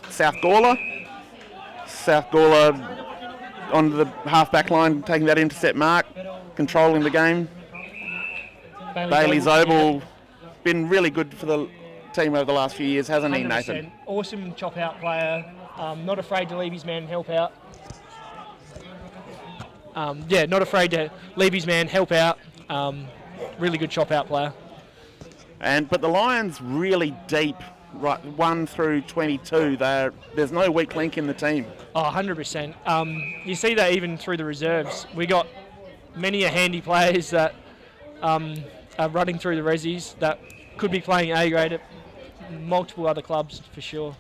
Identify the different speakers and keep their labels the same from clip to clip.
Speaker 1: South Gawler. South Gawler onto the half-back line, taking that intercept mark, controlling the game. Bailey Zobel, been really good for the team over the last few years, hasn't he, Nathan?
Speaker 2: Awesome chop-out player. Not afraid to leave his man and help out. Not afraid to leave his man, help out. Really good chop-out player.
Speaker 1: But the Lions really deep, right, 1 through 22. There's no weak link in the team.
Speaker 2: Oh, 100%. You see that even through the reserves. We got many handy players that are running through the resis that could be playing A-grade at multiple other clubs for sure.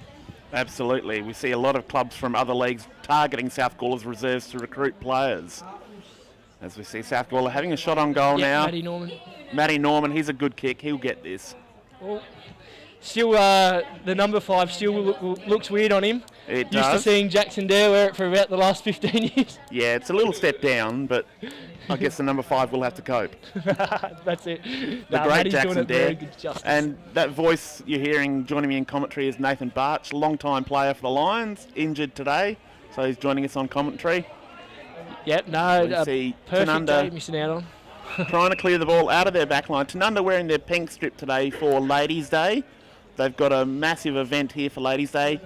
Speaker 1: Absolutely. We see a lot of clubs from other leagues targeting South Gawler's reserves to recruit players. As we see South Gawler having a shot on goal now. Matty Norman, he's a good kick. He'll get this.
Speaker 2: Well, still, the number 5 still looks weird on him.
Speaker 1: It
Speaker 2: Used
Speaker 1: does.
Speaker 2: to seeing Jackson Dare wear it for about the last 15 years.
Speaker 1: Yeah, it's a little step down, but I guess the number 5 will have to cope.
Speaker 2: That's it.
Speaker 1: The great Jackson Dare. And that voice you're hearing joining me in commentary is Nathan Barch, long-time player for the Lions, injured today, so he's joining us on commentary.
Speaker 2: Yep, no,
Speaker 1: We see
Speaker 2: perfect
Speaker 1: Tanunda
Speaker 2: day missing out on.
Speaker 1: trying to clear the ball out of their back line. Tanunda wearing their pink strip today for Ladies' Day. They've got a massive event here for Ladies' Day,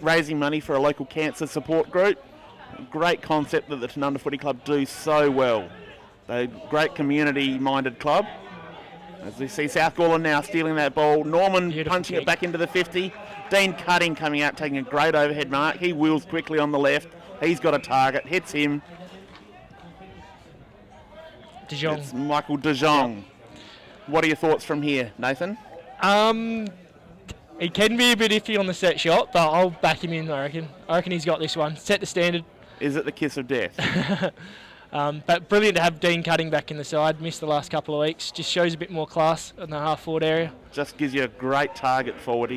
Speaker 1: raising money for a local cancer support group. Great concept that the Tanunda Footy Club do so well. They're a great community-minded club. As we see South Gawler now stealing that ball. Norman punching it back into the 50. Dean Cutting coming out, taking a great overhead mark. He wheels quickly on the left. He's got a target, hits him.
Speaker 2: De Jong.
Speaker 1: It's Michael De Jong. Yep. What are your thoughts from here, Nathan?
Speaker 2: He can be a bit iffy on the set shot, but I'll back him in, I reckon. I reckon he's got this one. Set the standard.
Speaker 1: Is it the kiss of death?
Speaker 2: But brilliant to have Dean Cutting back in the side. Missed the last couple of weeks. Just shows a bit more class in the half-forward area.
Speaker 1: Just gives you a great target forward.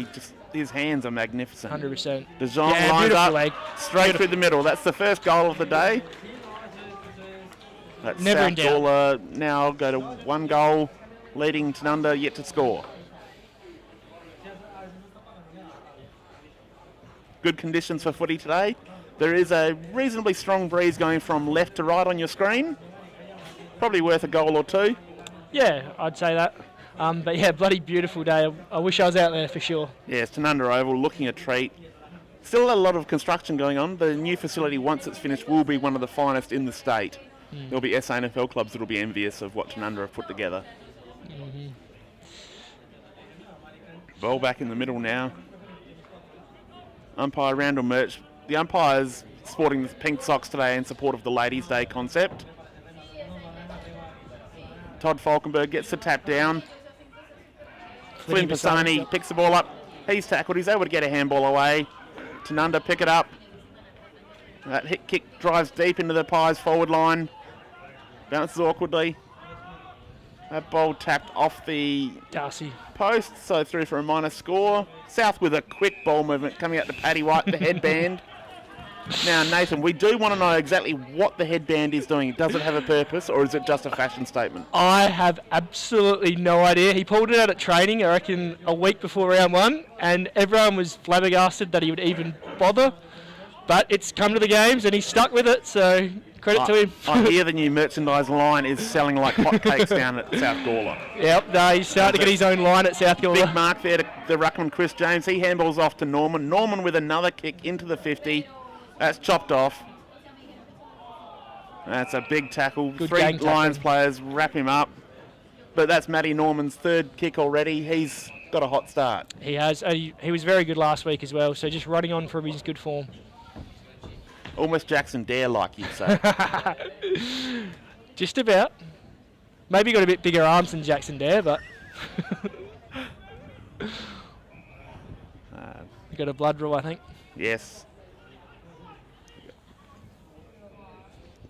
Speaker 1: His hands are magnificent.
Speaker 2: 100%.
Speaker 1: De Jong lines up straight through the middle. That's the first goal of the day. That's
Speaker 2: Never in doubt.
Speaker 1: South Gawler now go to 1 goal, leading Tanunda yet to score. Good conditions for footy today. There is a reasonably strong breeze going from left to right on your screen. Probably worth a goal or 2.
Speaker 2: Yeah, I'd say that. But yeah, bloody beautiful day. I wish I was out there for sure.
Speaker 1: Yes, Tanunda Oval looking a treat. Still a lot of construction going on. The new facility, once it's finished, will be one of the finest in the state. There'll be SANFL clubs that will be envious of what Tanunda have put together. Ball back in the middle now. Umpire Randall Murch. The umpire's sporting the pink socks today in support of the Ladies' Day concept. Todd Falkenberg gets the tap down. Flynn Pisani picks the ball up. He's tackled. He's able to get a handball away. Tanunda pick it up. That hit kick drives deep into the Pies forward line. Bounces awkwardly. That ball tapped off the
Speaker 2: Darcy
Speaker 1: post, so through for a minor score. South with a quick ball movement coming out to Paddy White, the headband. Now, Nathan, we do want to know exactly what the headband is doing. Does it have a purpose, or is it just a fashion statement?
Speaker 2: I have absolutely no idea. He pulled it out at training, I reckon, a week before round 1, and everyone was flabbergasted that he would even bother. But it's come to the games, and he's stuck with it, so credit to him.
Speaker 1: I hear the new merchandise line is selling like hotcakes down at South Gawler.
Speaker 2: Yep, no, he's starting to get his own line at South Gawler.
Speaker 1: Big mark there to the ruckman, Chris James. He handballs off to Norman. Norman with another kick into the 50. That's chopped off. That's a big tackle.
Speaker 2: Good
Speaker 1: 3 Lions players wrap him up. But that's Matty Norman's 3rd kick already. He's got a hot start.
Speaker 2: He has. He was very good last week as well, so just running on from his good form.
Speaker 1: Almost Jackson Dare like, you'd say.
Speaker 2: Just about. Maybe got a bit bigger arms than Jackson Dare, but... got a blood rule, I think.
Speaker 1: Yes.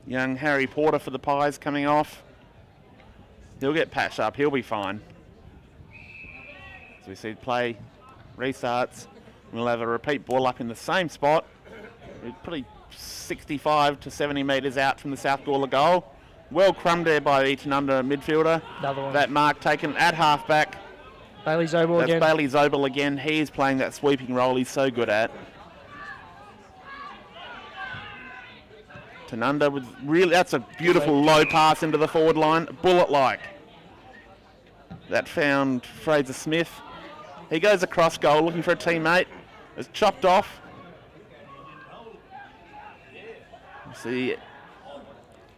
Speaker 1: Young Harry Porter for the Pies coming off. He'll get patched up. He'll be fine. As we see play restarts, we'll have a repeat ball up in the same spot. Probably 65 to 70 metres out from the South Gawler goal. Well crumbed there by the Tanunda midfielder.
Speaker 2: Another one.
Speaker 1: That mark taken at half-back.
Speaker 2: Bailey Zobel again.
Speaker 1: That's Bailey Zobel again. He is playing that sweeping role he's so good at. Tanunda with that's a beautiful low pass into the forward line, bullet-like. That found Fraser Smith. He goes across goal looking for a teammate. It's chopped off. See,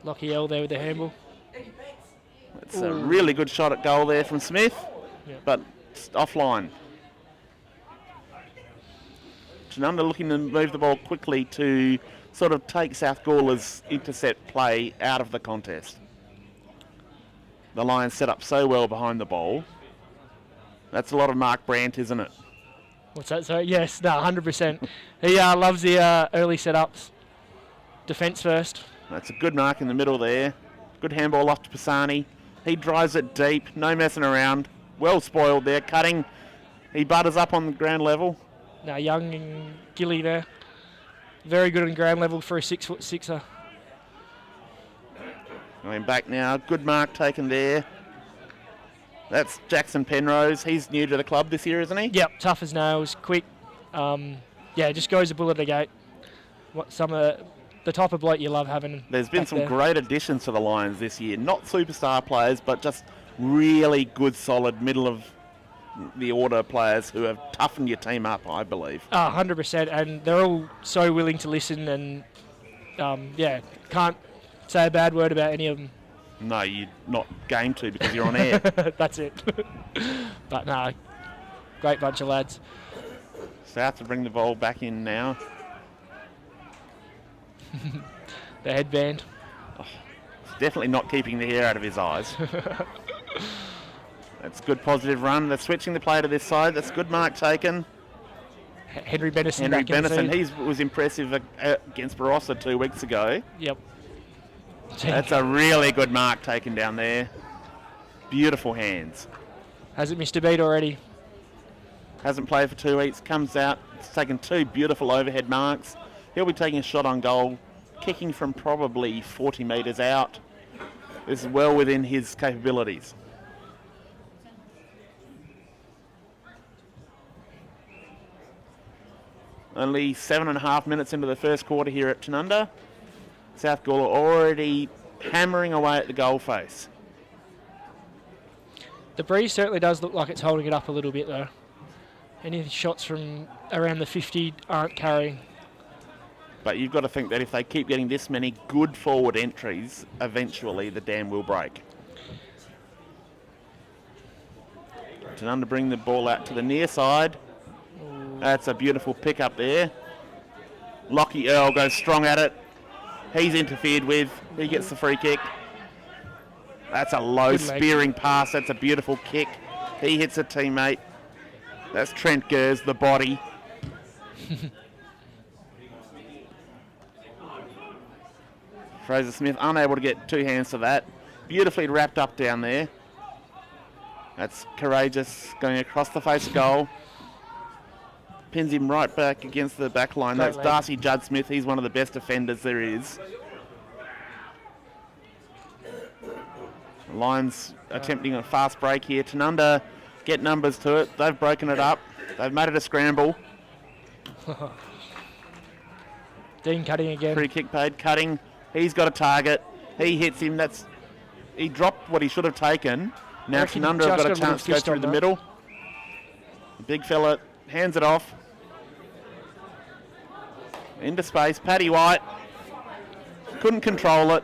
Speaker 2: Lockie L there with the handball.
Speaker 1: it's a really good shot at goal there from Smith, but it's offline. Tanunda looking to move the ball quickly to sort of take South Gawler's intercept play out of the contest. The Lions set up so well behind the ball. That's a lot of Mark Brandt, isn't it?
Speaker 2: What's that? Sorry. Yes, no, 100%. He loves the early setups. Defence first.
Speaker 1: That's a good mark in the middle there. Good handball off to Pisani. He drives it deep, no messing around. Well spoiled there, cutting. He butters up on the ground level.
Speaker 2: Now Young and Gilly there. Very good on ground level for a 6'6".
Speaker 1: Going back now, good mark taken there. That's Jackson Penrose. He's new to the club this year, isn't he?
Speaker 2: Yep, tough as nails, quick. Just goes a bullet at the gate. The type of bloke you love having.
Speaker 1: There's been some great additions to the Lions this year. Not superstar players, but just really good, solid, middle of the order players who have toughened your team up, I believe.
Speaker 2: 100%, and they're all so willing to listen and, can't say a bad word about any of them.
Speaker 1: No, you're not game to because you're on air.
Speaker 2: That's it. But no, great bunch of lads.
Speaker 1: South to bring the ball back in now.
Speaker 2: The headband.
Speaker 1: It's definitely not keeping the hair out of his eyes. That's a good positive run. They're switching the play to this side. That's good mark taken.
Speaker 2: Henry Bennison.
Speaker 1: He was impressive against Barossa 2 weeks ago.
Speaker 2: Yep.
Speaker 1: That's a really good mark taken down there. Beautiful hands.
Speaker 2: Hasn't missed a beat already.
Speaker 1: Hasn't played for 2 weeks. Comes out. It's taken 2 beautiful overhead marks. He'll be taking a shot on goal, kicking from probably 40 metres out. This is well within his capabilities. Only 7.5 minutes into the first quarter here at Tanunda. South Gawler already hammering away at the goal face.
Speaker 2: The breeze certainly does look like it's holding it up a little bit though. Any shots from around the 50 aren't carrying.
Speaker 1: But you've got to think that if they keep getting this many good forward entries, eventually the dam will break. Tanunda bring the ball out to the near side. That's a beautiful pick up there. Lockie Earl goes strong at it. He's interfered with. He gets the free kick. That's a low spearing pass. That's a beautiful kick. He hits a teammate. That's Trent Gers, the body. Fraser Smith unable to get 2 hands to that. Beautifully wrapped up down there. That's Courageous going across the face of goal. Pins him right back against the back line. That's Darcy Judd-Smith. He's one of the best defenders there is. Lions attempting a fast break here. Tanunda get numbers to it. They've broken it up. They've made it a scramble.
Speaker 2: Dean Cutting again.
Speaker 1: Free kick paid. Cutting. He's got a target. He hits him. He dropped what he should have taken. Now Tanunda have got a chance to go through the middle. The big fella hands it off. Into space. Paddy White. Couldn't control it.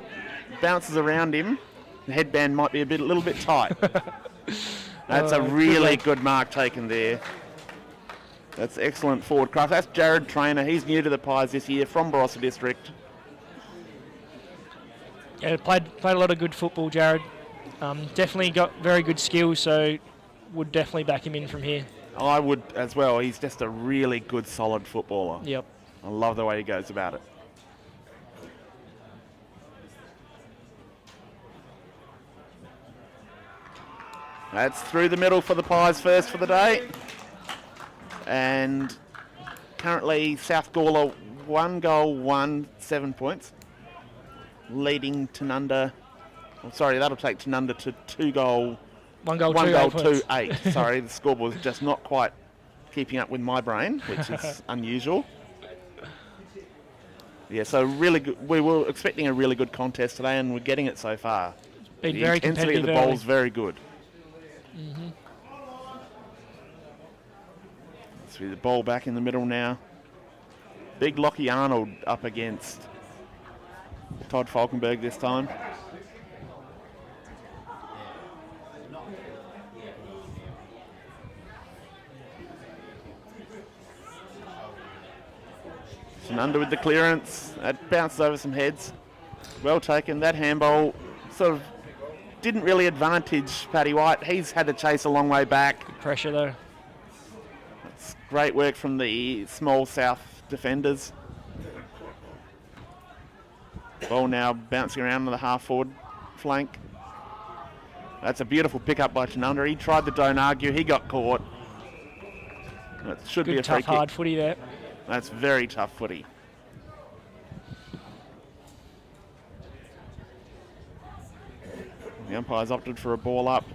Speaker 1: Bounces around him. The headband might be a little bit tight. That's a really good mark taken there. That's excellent forward craft. That's Jared Trainer. He's new to the Pies this year from Barossa District.
Speaker 2: Yeah, played a lot of good football, Jared. Definitely got very good skills, so would definitely back him in from here.
Speaker 1: I would as well. He's just a really good, solid footballer.
Speaker 2: Yep.
Speaker 1: I love the way he goes about it. That's through the middle for the Pies first for the day. And currently South Gawler 1 goal, 7 points. Leading Tanunda. Oh, sorry, that'll take Tanunda to 2 goal.
Speaker 2: 1 goal,
Speaker 1: 2 8. Sorry, the scoreboard's just not quite keeping up with my brain, which is unusual. Yeah, so really good. We were expecting a really good contest today, and we're getting it so far.
Speaker 2: Been
Speaker 1: The
Speaker 2: very
Speaker 1: intensity of
Speaker 2: competitive
Speaker 1: the bowl's very good. So the ball back in the middle now. Big Lockie Arnold up against Todd Falkenberg this time. Tanunda with the clearance. That bounces over some heads. Well taken. That handball sort of didn't really advantage Paddy White. He's had to chase a long way back.
Speaker 2: Good pressure though.
Speaker 1: That's great work from the small South defenders. Ball now bouncing around on the half-forward flank. That's a beautiful pick-up by Tanunda. He tried the don't argue. He got caught. That should be a free
Speaker 2: tough,
Speaker 1: kick.
Speaker 2: hard footy there.
Speaker 1: That's very tough footy. The umpire's opted for a ball up.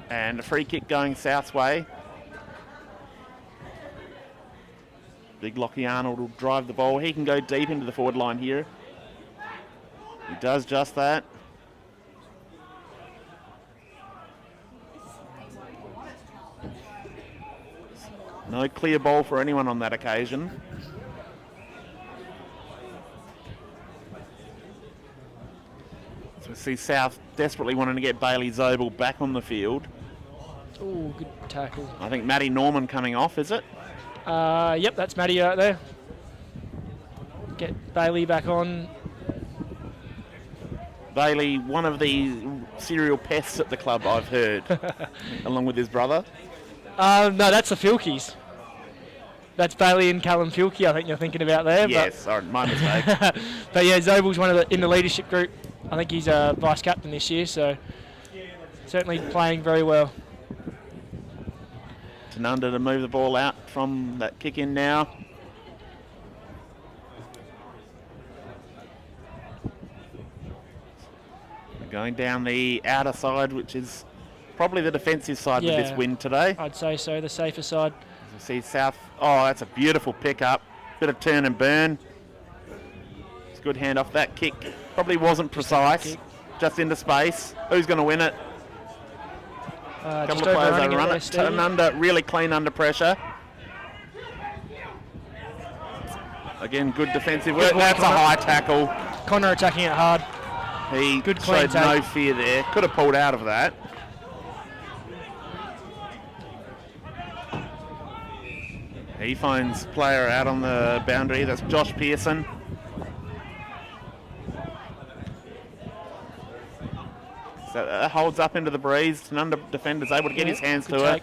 Speaker 1: And a free kick going South's way. Big Lockie Arnold will drive the ball. He can go deep into the forward line here. He does just that. No clear ball for anyone on that occasion. So we see South desperately wanting to get Bailey Zobel back on the field.
Speaker 2: Oh, good tackle.
Speaker 1: I think Matty Norman coming off, is it?
Speaker 2: Yep, that's Matty out there. Get Bailey back on.
Speaker 1: Bailey, one of the serial pests at the club, I've heard, along with his brother.
Speaker 2: No, that's the Filkies. That's Bailey and Callum Filkey, I think you're thinking about there.
Speaker 1: Yes, sorry, my mistake.
Speaker 2: But yeah, Zobel's one of the in the leadership group. I think he's a vice captain this year, so certainly playing very well.
Speaker 1: Tanunda to move the ball out from that kick in now. Going down the outer side, which is probably the defensive side with this win today.
Speaker 2: I'd say so, the safer side.
Speaker 1: As we see South, oh, that's a beautiful pick-up. Bit of turn and burn. It's a good hand off. That kick probably wasn't precise, just into space. Who's going to win it? A couple of players overrun it. Tanunda really clean under pressure. Again, good defensive work. That's a high tackle.
Speaker 2: Connor attacking it hard.
Speaker 1: He
Speaker 2: good clean
Speaker 1: showed no fear there. Could have pulled out of that. He finds player out on the boundary. That's Josh Pearson. So that holds up into the breeze. Tanunda defender's able to get his hands to it.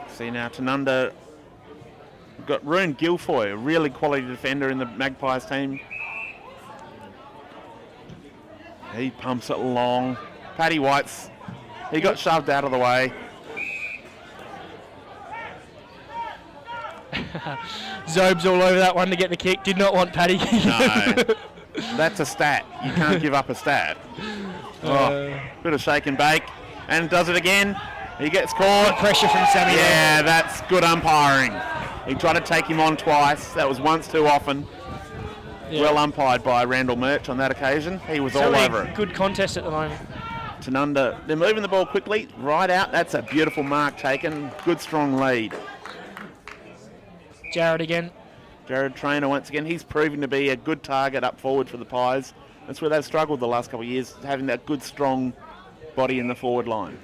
Speaker 1: See now Tanunda got Rune Guilfoy, a really quality defender in the Magpies team. He pumps it long. Paddy White's, he got shoved out of the way.
Speaker 2: Zobes all over that one to get the kick. Did not want Paddy.
Speaker 1: No. That's a stat. You can't give up a stat. Bit of shake and bake. And does it again. He gets caught.
Speaker 2: Good pressure from Sammy.
Speaker 1: Yeah, that's good umpiring. He tried to take him on twice. That was once too often. Yeah. Well umpired by Randall Murch on that occasion. He was all over it.
Speaker 2: Good contest at the moment.
Speaker 1: Tanunda, they're moving the ball quickly. Right out. That's a beautiful mark taken. Good strong lead.
Speaker 2: Jared again.
Speaker 1: Jared Trainer once again. He's proving to be a good target up forward for the Pies. That's where they've struggled the last couple of years, having that good strong body in the forward line.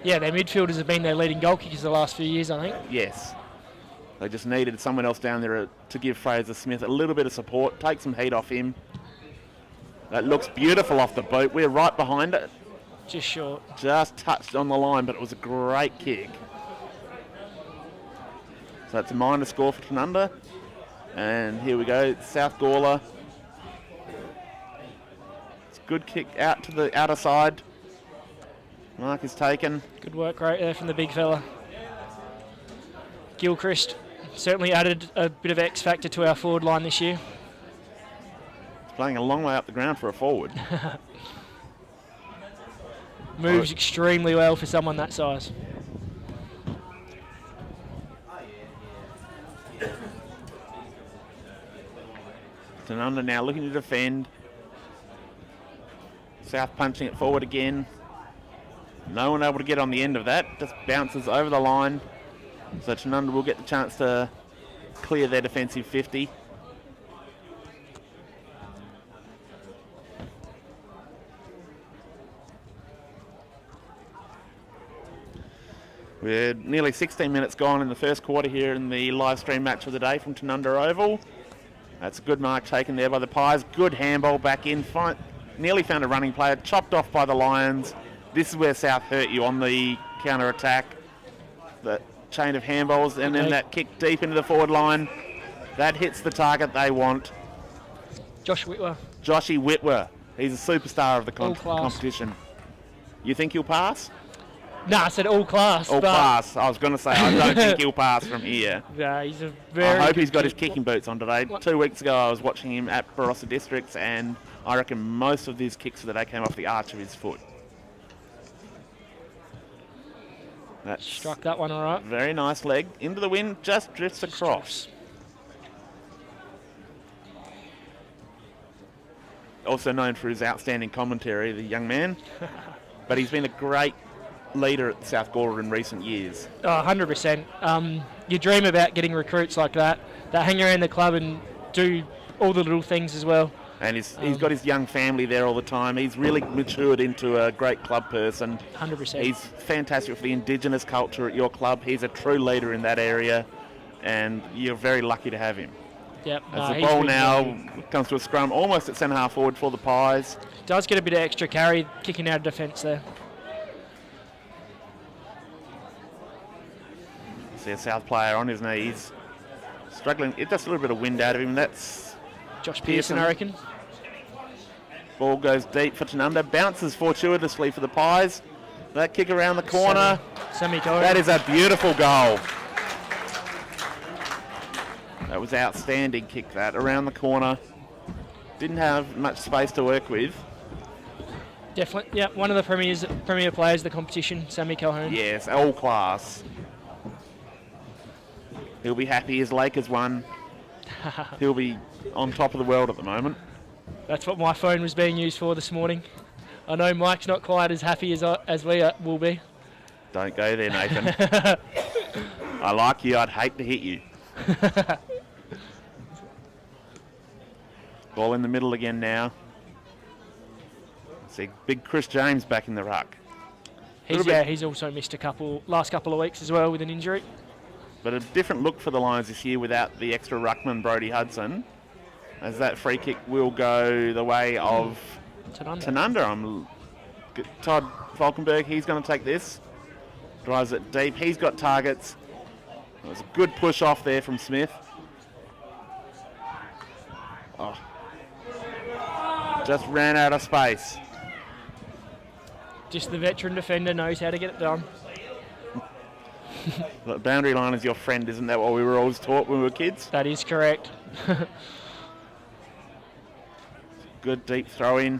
Speaker 2: Yeah, their midfielders have been their leading goal kickers the last few years, I think.
Speaker 1: Yes. They just needed someone else down there to give Fraser Smith a little bit of support, take some heat off him. That looks beautiful off the boot. We're right behind it.
Speaker 2: Just short.
Speaker 1: Just touched on the line, but it was a great kick. So it's a minor score for Tanunda. And here we go, South Gawler. It's a good kick out to the outer side. Mark is taken.
Speaker 2: Good work right there from the big fella. Gilchrist certainly added a bit of X factor to our forward line this year.
Speaker 1: He's playing a long way up the ground for a forward.
Speaker 2: Moves extremely well for someone that size.
Speaker 1: Tanunda now looking to defend. South punching it forward again. No one able to get on the end of that. Just bounces over the line. So Tanunda will get the chance to clear their defensive 50. We're nearly 16 minutes gone in the first quarter here in the live stream match of the day from Tanunda Oval. That's a good mark taken there by the Pies. Good handball back in. Nearly found a running player. Chopped off by the Lions. This is where South hurt you on the counter-attack. The chain of handballs and then that kick deep into the forward line. That hits the target they want. Joshy Whitwer. He's a superstar of the competition. You think he'll pass?
Speaker 2: No, I said all class.
Speaker 1: All class. I was going to say, I don't think he'll pass from here.
Speaker 2: Yeah, he's a very
Speaker 1: I hope he's got his kicking boots on today. 2 weeks ago, I was watching him at Barossa Districts, and I reckon most of his kicks for the day came off the arch of his foot. That's
Speaker 2: struck that one all right.
Speaker 1: Very nice leg. Into the wind, just drifts across. Also known for his outstanding commentary, the young man. But he's been a great leader at South Gawler in recent years.
Speaker 2: 100%. You dream about getting recruits like that hang around the club and do all the little things as well.
Speaker 1: And he's got his young family there all the time. He's really matured into a great club person.
Speaker 2: 100%.
Speaker 1: He's fantastic for the Indigenous culture at your club. He's a true leader in that area, and you're very lucky to have him.
Speaker 2: Yep.
Speaker 1: As the ball now comes to a scrum, almost at centre half forward for the Pies.
Speaker 2: Does get a bit of extra carry, kicking out of defence there.
Speaker 1: See a South player on his knees, struggling. It just a little bit of wind out of him. That's
Speaker 2: Josh Pearson, I reckon.
Speaker 1: Ball goes deep for Tanunda, bounces fortuitously for the Pies. That kick around the corner. That is a beautiful goal. That was outstanding kick, that around the corner. Didn't have much space to work with.
Speaker 2: Definitely, yeah. One of the premier players of the competition, Sammy Calhoun.
Speaker 1: Yes, all class. He'll be happy his Lakers won. He'll be on top of the world at the moment.
Speaker 2: That's what my phone was being used for this morning. I know Mike's not quite as happy as we will be.
Speaker 1: Don't go there, Nathan. I like you. I'd hate to hit you. Ball in the middle again now. See big Chris James back in the ruck.
Speaker 2: He's also missed last couple of weeks as well with an injury.
Speaker 1: But a different look for the Lions this year without the extra ruckman, Brodie Hudson, as that free kick will go the way of Tanunda. Todd Falkenberg, he's going to take this. Drives it deep. He's got targets. It was a good push off there from Smith. Oh. Just ran out of space.
Speaker 2: Just the veteran defender knows how to get it done.
Speaker 1: The boundary line is your friend, isn't that what we were always taught when we were kids?
Speaker 2: That is correct.
Speaker 1: Good deep throw in.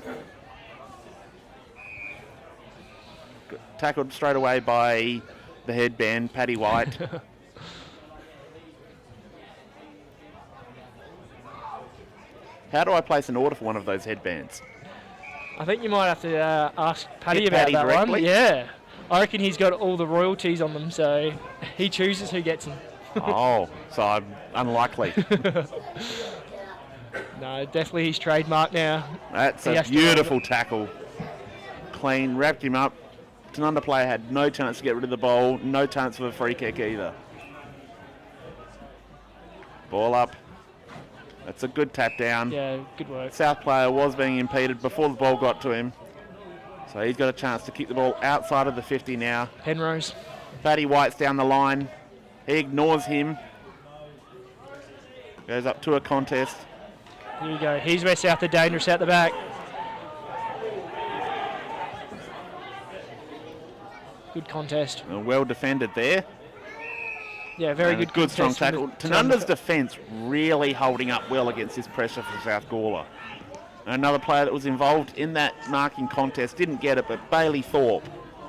Speaker 1: Tackled straight away by the headband, Paddy White. How do I place an order for one of those headbands?
Speaker 2: I think you might have to ask Paddy about that
Speaker 1: directly.
Speaker 2: One. Yeah. I reckon he's got all the royalties on them, so he chooses who gets them.
Speaker 1: Oh, so I'm unlikely.
Speaker 2: No, definitely his trademark now.
Speaker 1: That's a beautiful tackle. Clean, wrapped him up. Tanunda player had no chance to get rid of the ball, no chance of a free kick either. Ball up. That's a good tap down.
Speaker 2: Yeah, good work.
Speaker 1: South player was being impeded before the ball got to him. So he's got a chance to kick the ball outside of the 50 now.
Speaker 2: Penrose.
Speaker 1: Paddy White's down the line. He ignores him. Goes up to a contest.
Speaker 2: Here we go. Here's where South are dangerous out the back. Good contest.
Speaker 1: Well defended there.
Speaker 2: Yeah, very
Speaker 1: And
Speaker 2: good
Speaker 1: strong
Speaker 2: contest
Speaker 1: tackle.
Speaker 2: from
Speaker 1: Tanunda's defence really holding up well against this pressure for South Gawler. Another player that was involved in that marking contest didn't get it, but Bailey Thorpe,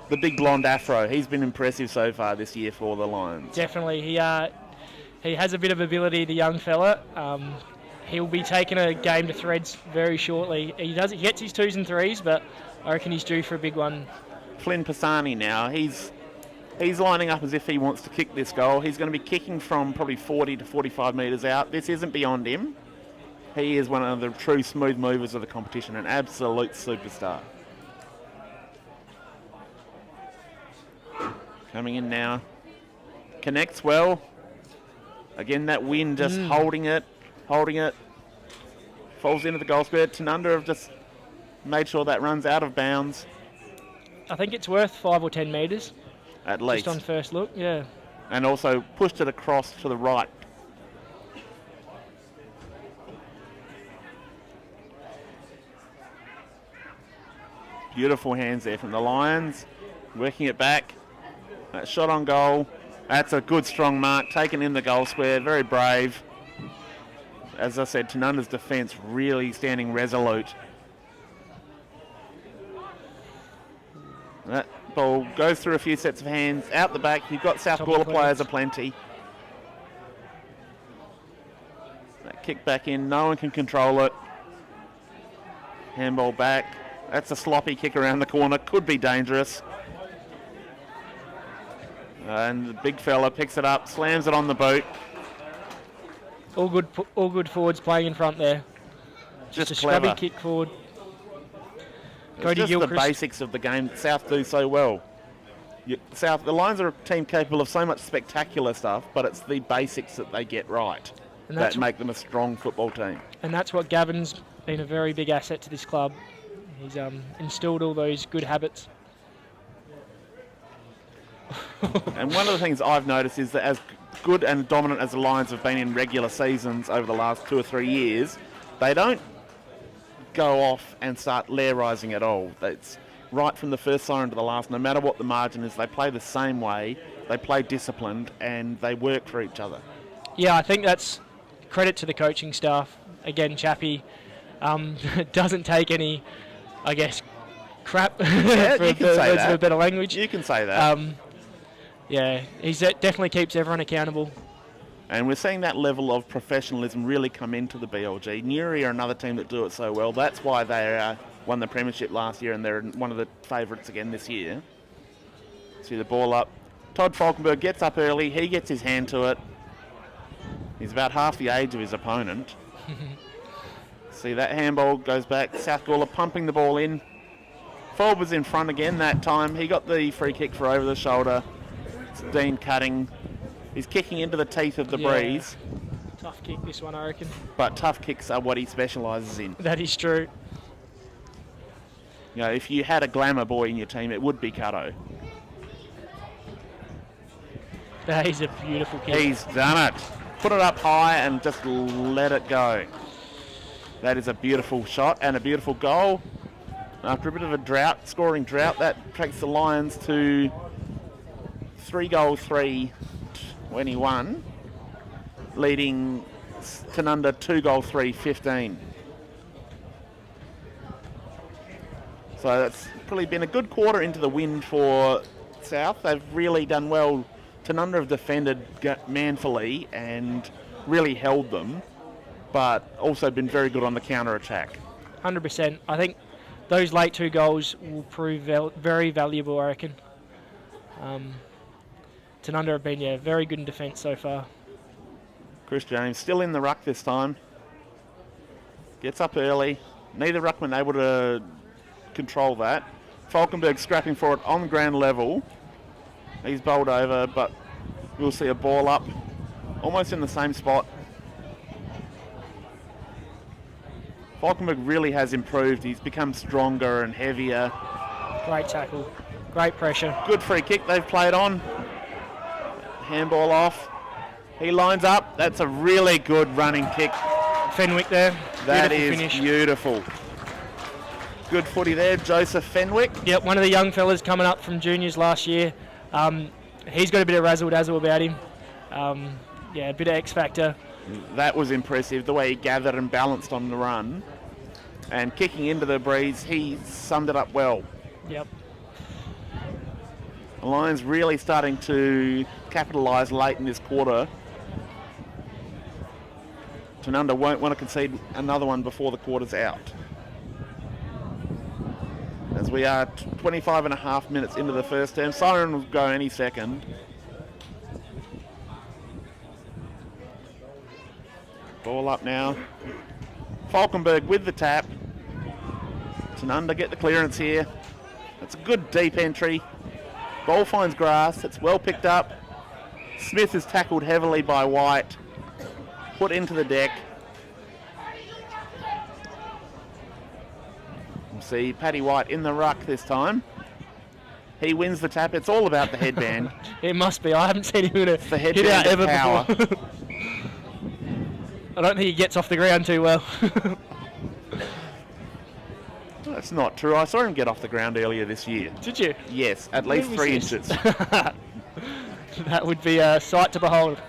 Speaker 1: the big blonde afro, he's been impressive so far this year for the Lions.
Speaker 2: Definitely. He has a bit of ability, the young fella. He'll be taking a game to threads very shortly. He gets his 2s and 3s, but I reckon he's due for a big one.
Speaker 1: Flynn Pisani now, he's lining up as if he wants to kick this goal. He's going to be kicking from probably 40 to 45 metres out. This isn't beyond him. He is one of the true smooth movers of the competition, an absolute superstar. Coming in now. Connects well. Again, that wind just holding it. Falls into the goal square. Tanunda have just made sure that runs out of bounds.
Speaker 2: I think it's worth 5 or 10 metres.
Speaker 1: At least.
Speaker 2: Just on first look, yeah.
Speaker 1: And also pushed it across to the right. Beautiful hands there from the Lions. Working it back. That shot on goal. That's a good strong mark. Taken in the goal square. Very brave. As I said, Tanunda's defence really standing resolute. That ball goes through a few sets of hands. Out the back, you've got South Gawler players aplenty. That kick back in, no one can control it. Handball back. That's a sloppy kick around the corner, could be dangerous. And the big fella picks it up, slams it on the boot.
Speaker 2: All good forwards playing in front there. Just a
Speaker 1: clever.
Speaker 2: scrubby kick forward.
Speaker 1: It's just the basics of the game that South do so well. The Lions are a team capable of so much spectacular stuff, but it's the basics that they get right that make them a strong football team.
Speaker 2: And that's what Gavin's been a very big asset to this club. He's instilled all those good habits.
Speaker 1: And one of the things I've noticed is that as good and dominant as the Lions have been in regular seasons over the last 2 or 3 years, they don't go off and start lair-rising at all. It's right from the first siren to the last, no matter what the margin is, they play the same way, they play disciplined, and they work for each other.
Speaker 2: Yeah, I think that's credit to the coaching staff. Again, Chappie doesn't take any, I guess, crap
Speaker 1: Yeah,
Speaker 2: for
Speaker 1: you can say that.
Speaker 2: a better language.
Speaker 1: You can say that.
Speaker 2: Yeah, he definitely keeps everyone accountable.
Speaker 1: And we're seeing that level of professionalism really come into the BLG. Newry are another team that do it so well. That's why they won the premiership last year, and they're one of the favourites again this year. See the ball up. Todd Falkenberg gets up early. He gets his hand to it. He's about half the age of his opponent. See that handball goes back. South Gawler pumping the ball in. Forbes was in front again that time. He got the free kick for over the shoulder. It's Dean cutting. He's kicking into the teeth of the breeze.
Speaker 2: Tough kick, this one, I reckon.
Speaker 1: But tough kicks are what he specialises in.
Speaker 2: That is true.
Speaker 1: You know, if you had a glamour boy in your team, it would be Cutto.
Speaker 2: That is a beautiful kick.
Speaker 1: He's done it. Put it up high and just let it go. That is a beautiful shot and a beautiful goal. After a bit of a scoring drought, that takes the Lions to 3-3-21, leading Tanunda 2-3-15. So that's probably been a good quarter into the wind for South. They've really done well. Tanunda have defended manfully and really held them, but also been very good on the counter-attack.
Speaker 2: 100%. I think those late 2 goals will prove very valuable, I reckon. Tanunda have been very good in defence so far.
Speaker 1: Chris James still in the ruck this time. Gets up early. Neither ruckman able to control that. Falkenberg scrapping for it on ground level. He's bowled over, but we'll see a ball up almost in the same spot. Falkenberg really has improved. He's become stronger and heavier.
Speaker 2: Great tackle. Great pressure.
Speaker 1: Good free kick they've played on. Handball off. He lines up. That's a really good running kick.
Speaker 2: Fenwick there.
Speaker 1: That
Speaker 2: Beautiful
Speaker 1: is
Speaker 2: finish.
Speaker 1: beautiful. Good footy there, Joseph Fenwick.
Speaker 2: Yep, one of the young fellas coming up from juniors last year. He's got a bit of razzle-dazzle about him. A bit of X-factor.
Speaker 1: That was impressive, the way he gathered and balanced on the run. And kicking into the breeze, he summed it up well.
Speaker 2: Yep.
Speaker 1: The Lions really starting to capitalise late in this quarter. Tanunda won't want to concede another one before the quarter's out. As we are 25 and a half minutes into the first term. Siren will go any second. Ball up now. Falkenberg with the tap. Tanunda get the clearance here. It's a good deep entry. Ball finds grass. It's well picked up. Smith is tackled heavily by White. Put into the deck. We'll see Paddy White in the ruck this time. He wins the tap. It's all about the headband.
Speaker 2: It must be. I haven't seen him in a
Speaker 1: The
Speaker 2: hit
Speaker 1: headband
Speaker 2: out ever
Speaker 1: power.
Speaker 2: before. I don't think he gets off the ground too well.
Speaker 1: That's not true. I saw him get off the ground earlier this year.
Speaker 2: Did you?
Speaker 1: Yes, at least
Speaker 2: When
Speaker 1: 3
Speaker 2: was
Speaker 1: inches.
Speaker 2: That would be a sight to behold.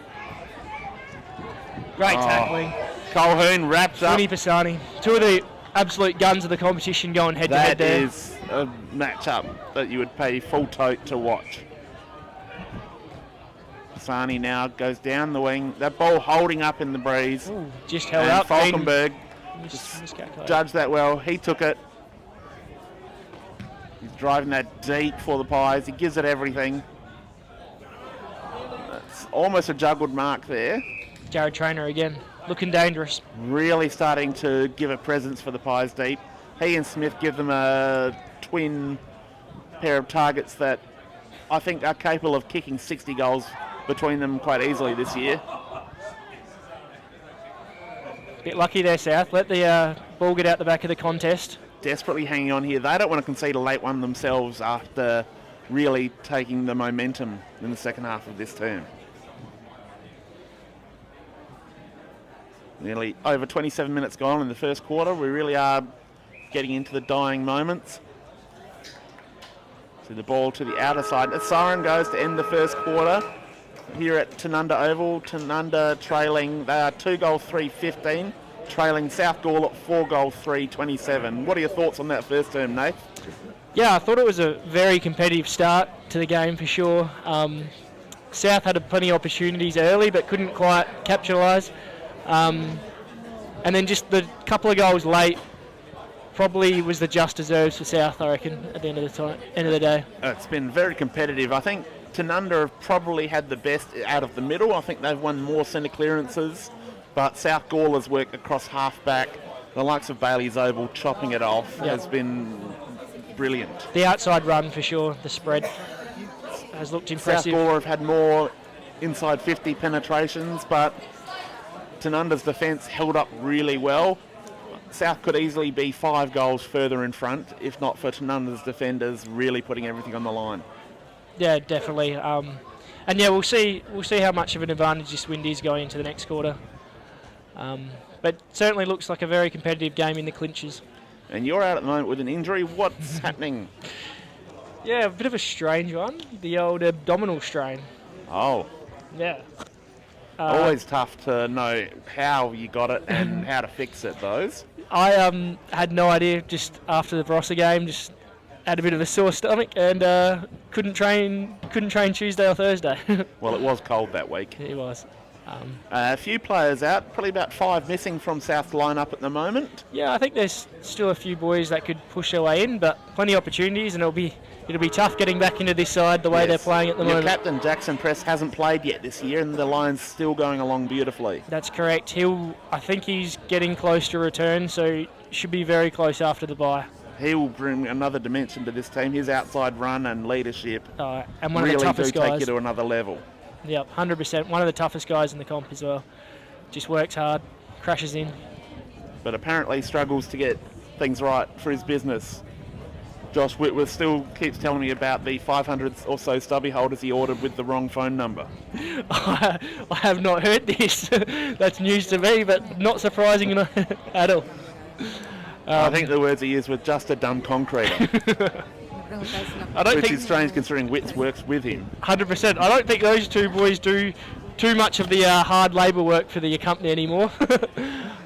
Speaker 2: Great tackling.
Speaker 1: Colquhoun wraps up.
Speaker 2: Tony Pisani. Two of the absolute guns of the competition going head to head
Speaker 1: That
Speaker 2: there.
Speaker 1: is a match-up that you would pay full tote to watch. Pisani now goes down the wing. That ball holding up in the breeze.
Speaker 2: Ooh, just held
Speaker 1: And
Speaker 2: up.
Speaker 1: Falkenberg
Speaker 2: Miscalculated.
Speaker 1: judged that well. He took it. He's driving that deep for the Pies. He gives it everything. It's almost a juggled mark there.
Speaker 2: Jared Traynor again, looking dangerous.
Speaker 1: Really starting to give a presence for the Pies deep. He and Smith give them a twin pair of targets that I think are capable of kicking 60 goals between them quite easily this year.
Speaker 2: Bit lucky there, South. Let the ball get out the back of the contest.
Speaker 1: Desperately hanging on here. They don't want to concede a late one themselves after really taking the momentum in the second half of this term. Nearly over 27 minutes gone in the first quarter. We really are getting into the dying moments. So the ball to the outer side. A siren goes to end the first quarter here at Tanunda Oval. Tanunda trailing, they are 2-3-15, trailing South Gawler 4-3-27. What are your thoughts on that first term, Nate?
Speaker 2: Yeah, I thought it was a very competitive start to the game for sure. South had plenty of opportunities early but couldn't quite capitalise. And then just the couple of goals late probably was the just deserves for South, I reckon, at the end of the day.
Speaker 1: It's been very competitive. I think Tanunda have probably had the best out of the middle. I think they've won more centre clearances, but South Gawler's work across half-back, the likes of Bailey's Oval chopping it off, has been brilliant.
Speaker 2: The outside run for sure, the spread has looked impressive.
Speaker 1: South Gawler have had more inside 50 penetrations, but Tanunda's defence held up really well. South could easily be 5 goals further in front, if not for Tanunda's defenders really putting everything on the line.
Speaker 2: Yeah, definitely. And yeah, we'll see how much of an advantage this wind is going into the next quarter. But certainly looks like a very competitive game in the clinches.
Speaker 1: And you're out at the moment with an injury. What's happening?
Speaker 2: Yeah, a bit of a strange one. The old abdominal strain.
Speaker 1: Oh.
Speaker 2: Yeah.
Speaker 1: Always tough to know how you got it and how to fix it, those.
Speaker 2: I had no idea just after the Barossa game, just had a bit of a sore stomach and couldn't train Tuesday or Thursday.
Speaker 1: Well, it was cold that week.
Speaker 2: It was.
Speaker 1: A few players out, probably about 5 missing from South's lineup at the moment.
Speaker 2: Yeah, I think there's still a few boys that could push their way in, but plenty of opportunities, and it'll be tough getting back into this side the way they're playing at the moment.
Speaker 1: Your captain, Jackson Press, hasn't played yet this year, and the Lions still going along beautifully.
Speaker 2: That's correct. I think he's getting close to return, so should be very close after the bye.
Speaker 1: He will bring another dimension to this team. His outside run and leadership
Speaker 2: And one
Speaker 1: really
Speaker 2: of the toughest
Speaker 1: do
Speaker 2: guys.
Speaker 1: take you to another level.
Speaker 2: Yep, 100%. One of the toughest guys in the comp as well. Just works hard, crashes in.
Speaker 1: But apparently struggles to get things right for his business. Josh Whitworth still keeps telling me about the 500 or so stubby holders he ordered with the wrong phone number.
Speaker 2: I have not heard this. That's news to me, but not surprising at all.
Speaker 1: I think the words he used were just a dumb concreter.
Speaker 2: I don't
Speaker 1: Which
Speaker 2: think
Speaker 1: is strange considering Witts works with him.
Speaker 2: 100%. I don't think those two boys do too much of the hard labour work for the company anymore.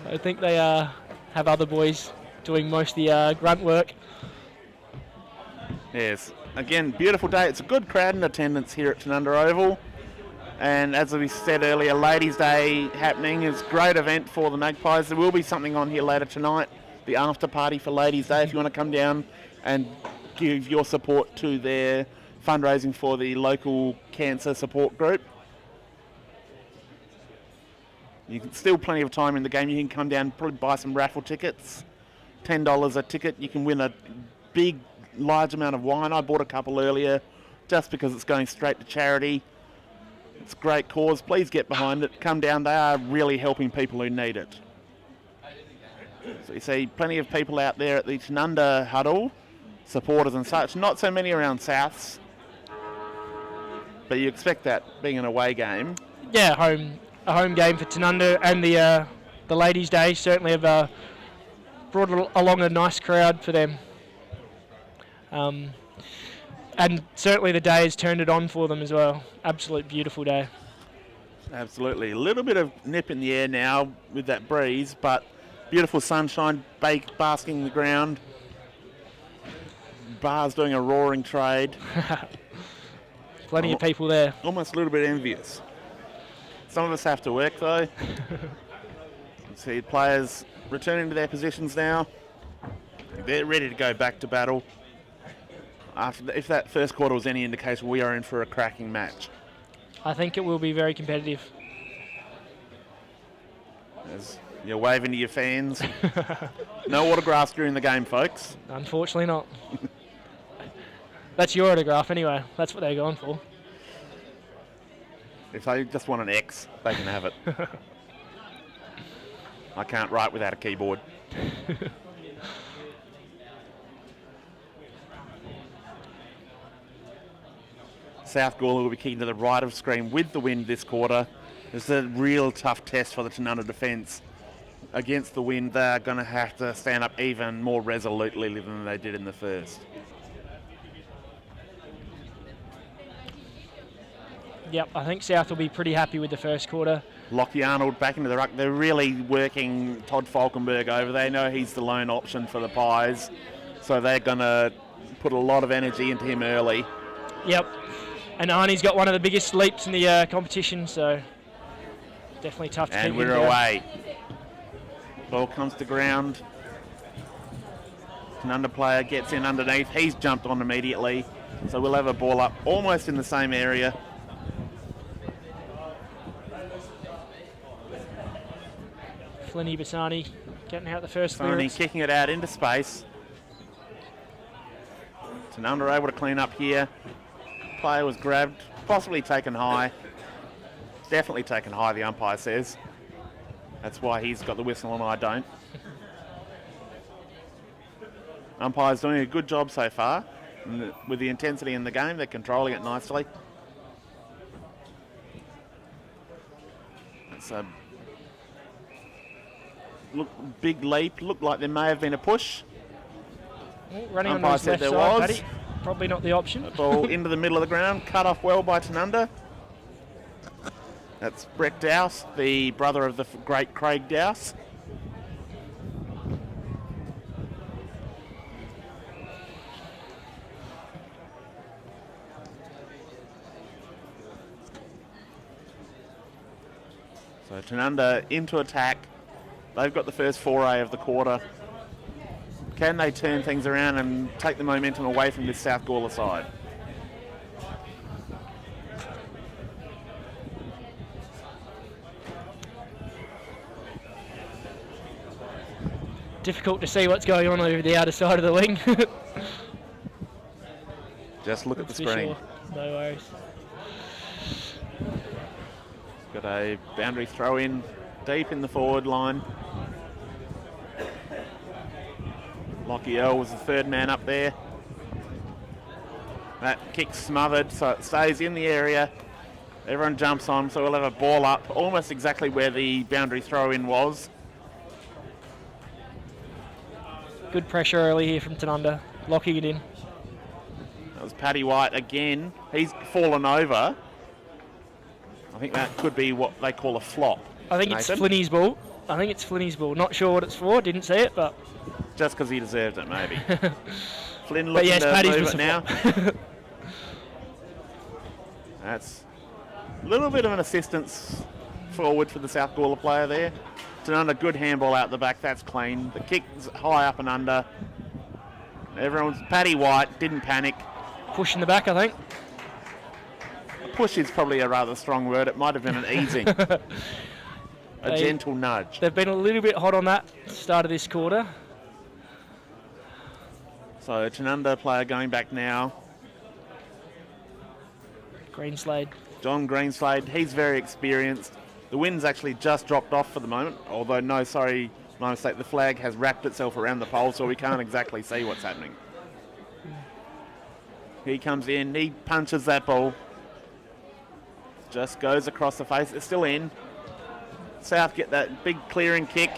Speaker 2: I think they have other boys doing most of the grunt work.
Speaker 1: Yes, again, beautiful day. It's a good crowd in attendance here at Tanunda Oval. And as we said earlier, Ladies' Day happening. It's a great event for the Magpies. There will be something on here later tonight, the after party for Ladies' Day, if you want to come down and give your support to their fundraising for the local cancer support group. You can still plenty of time in the game. You can come down, probably buy some raffle tickets. $10 a ticket. You can win a big, large amount of wine. I bought a couple earlier just because it's going straight to charity. It's a great cause. Please get behind it. Come down. They are really helping people who need it. So you see plenty of people out there at the Tanunda huddle, supporters and such. Not so many around Souths, but you expect that being an away game.
Speaker 2: Yeah, a home game for Tanunda, and the Ladies' Day certainly have brought along a nice crowd for them. And certainly the day has turned it on for them as well. Absolute beautiful day.
Speaker 1: Absolutely. A little bit of nip in the air now with that breeze, but beautiful sunshine basking the ground. Bars doing a roaring trade.
Speaker 2: Plenty of people there.
Speaker 1: Almost a little bit envious. Some of us have to work though. See players returning to their positions now. They're ready to go back to battle. If that first quarter was any indication, we are in for a cracking match.
Speaker 2: I think it will be very competitive.
Speaker 1: As you're waving to your fans. No autographs during the game, folks.
Speaker 2: Unfortunately not. That's your autograph anyway. That's what they're going for.
Speaker 1: If they just want an X, they can have it. I can't write without a keyboard. South Gawler will be kicking to the right of screen with the wind this quarter. It's a real tough test for the Tanunda defence. Against the wind, they're going to have to stand up even more resolutely than they did in the first.
Speaker 2: Yep, I think South will be pretty happy with the first quarter.
Speaker 1: Lockie Arnold back into the ruck. They're really working Todd Falkenberg over. They know he's the lone option for the Pies, so they're going to put a lot of energy into him early.
Speaker 2: Yep, and Arnie's got one of the biggest leaps in the competition, so definitely tough to keep him down.
Speaker 1: And we're away. Ball comes to ground. Tanunda player gets in underneath. He's jumped on immediately, so we'll have a ball up almost in the same area.
Speaker 2: Flinny Bassani getting out the first
Speaker 1: Bassani
Speaker 2: clearance.
Speaker 1: kicking it out into space. Tanunda able to clean up here. Player was grabbed, possibly taken high. Definitely taken high, the umpire says. That's why he's got the whistle and I don't. Umpire's doing a good job so far. With the intensity in the game, they're controlling it nicely. So, big leap. Looked like there may have been a push.
Speaker 2: Running
Speaker 1: Umpire
Speaker 2: on his
Speaker 1: said
Speaker 2: left
Speaker 1: there
Speaker 2: side,
Speaker 1: was.
Speaker 2: Paddy. Probably not the option.
Speaker 1: Ball into the middle of the ground, cut off well by Tanunda. That's Brett Dowse, the brother of the great Craig Dowse. So Tanunda into attack. They've got the first foray of the quarter. Can they turn things around and take the momentum away from this South Gawler side?
Speaker 2: Difficult to see what's going on over the outer side of the wing.
Speaker 1: Just look at the
Speaker 2: That's for
Speaker 1: screen.
Speaker 2: sure. No worries.
Speaker 1: Got a boundary throw in deep in the forward line. Lockie Earl was the third man up there. That kick smothered, so it stays in the area. Everyone jumps on, so we'll have a ball up, almost exactly where the boundary throw-in was.
Speaker 2: Good pressure early here from Tanunda, locking it in.
Speaker 1: That was Paddy White again. He's fallen over. I think that could be what they call a flop.
Speaker 2: I think
Speaker 1: Nathan?
Speaker 2: it's Flinny's ball. I think it's Flinny's ball. Not sure what it's for. Didn't see it, but
Speaker 1: Just because he deserves it, maybe. Flynn
Speaker 2: but
Speaker 1: looking
Speaker 2: yes,
Speaker 1: to
Speaker 2: Paddy's
Speaker 1: move
Speaker 2: was
Speaker 1: it
Speaker 2: a
Speaker 1: now.
Speaker 2: flop.
Speaker 1: That's a little bit of an assistance forward for the South Gawler player there. Tanunda, good handball out the back. That's clean. The kick's high up and under. Paddy White didn't panic.
Speaker 2: Push in the back, I think.
Speaker 1: Push is probably a rather strong word. It might have been an easing. A gentle nudge.
Speaker 2: They've been a little bit hot on that start of this quarter.
Speaker 1: So Tanunda player going back now.
Speaker 2: Greenslade.
Speaker 1: John Greenslade, he's very experienced. The wind's actually just dropped off for the moment, although no, sorry, my mistake, the flag has wrapped itself around the pole, so we can't exactly see what's happening. He comes in, he punches that ball. Just goes across the face, it's still in. South get that big clearing kick.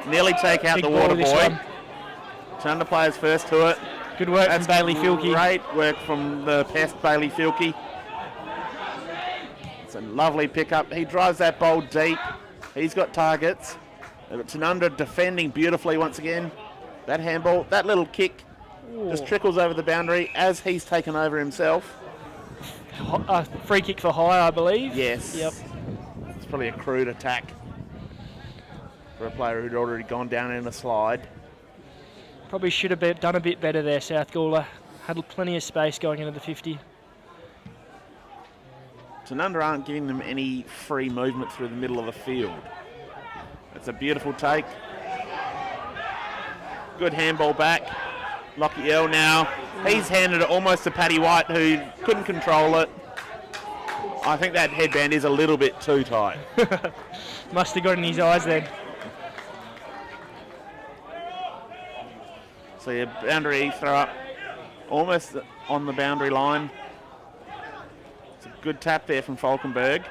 Speaker 1: Nearly take out
Speaker 2: Big
Speaker 1: the
Speaker 2: ball
Speaker 1: water
Speaker 2: this
Speaker 1: boy.
Speaker 2: one.
Speaker 1: Tanunda players first to it.
Speaker 2: Good work
Speaker 1: That's
Speaker 2: from Bailey Filkey.
Speaker 1: Great work from the pest Bailey Filkey. It's a lovely pickup. He drives that ball deep. He's got targets. Tanunda defending beautifully once again. That handball, that little kick just trickles over the boundary as he's taken over himself.
Speaker 2: Free kick for high, I believe.
Speaker 1: Yes.
Speaker 2: Yep.
Speaker 1: It's probably a crude attack for a player who'd already gone down in a slide.
Speaker 2: Probably should have done a bit better there, South Gawler. Had plenty of space going into the 50.
Speaker 1: Tanunda aren't giving them any free movement through the middle of the field. It's a beautiful take. Good handball back. Lockie Earl now. He's handed it almost to Paddy White, who couldn't control it. I think that headband is a little bit too tight.
Speaker 2: Must have got in his eyes then.
Speaker 1: So your boundary throw up almost on the boundary line. It's a good tap there from Falkenberg.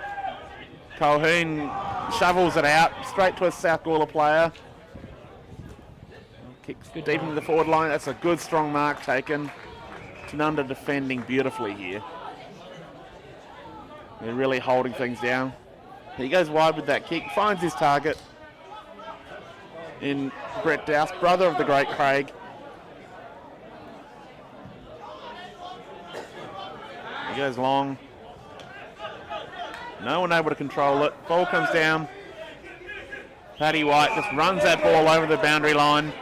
Speaker 1: Colhoun shovels it out straight to a South Gawler player. Kicks deep into the forward line. That's a good strong mark taken. Tanunda defending beautifully here. They're really holding things down. He goes wide with that kick, finds his target in Brett Dowse, brother of the great Craig. He goes long. No one able to control it. Ball comes down. Paddy White just runs that ball over the boundary line.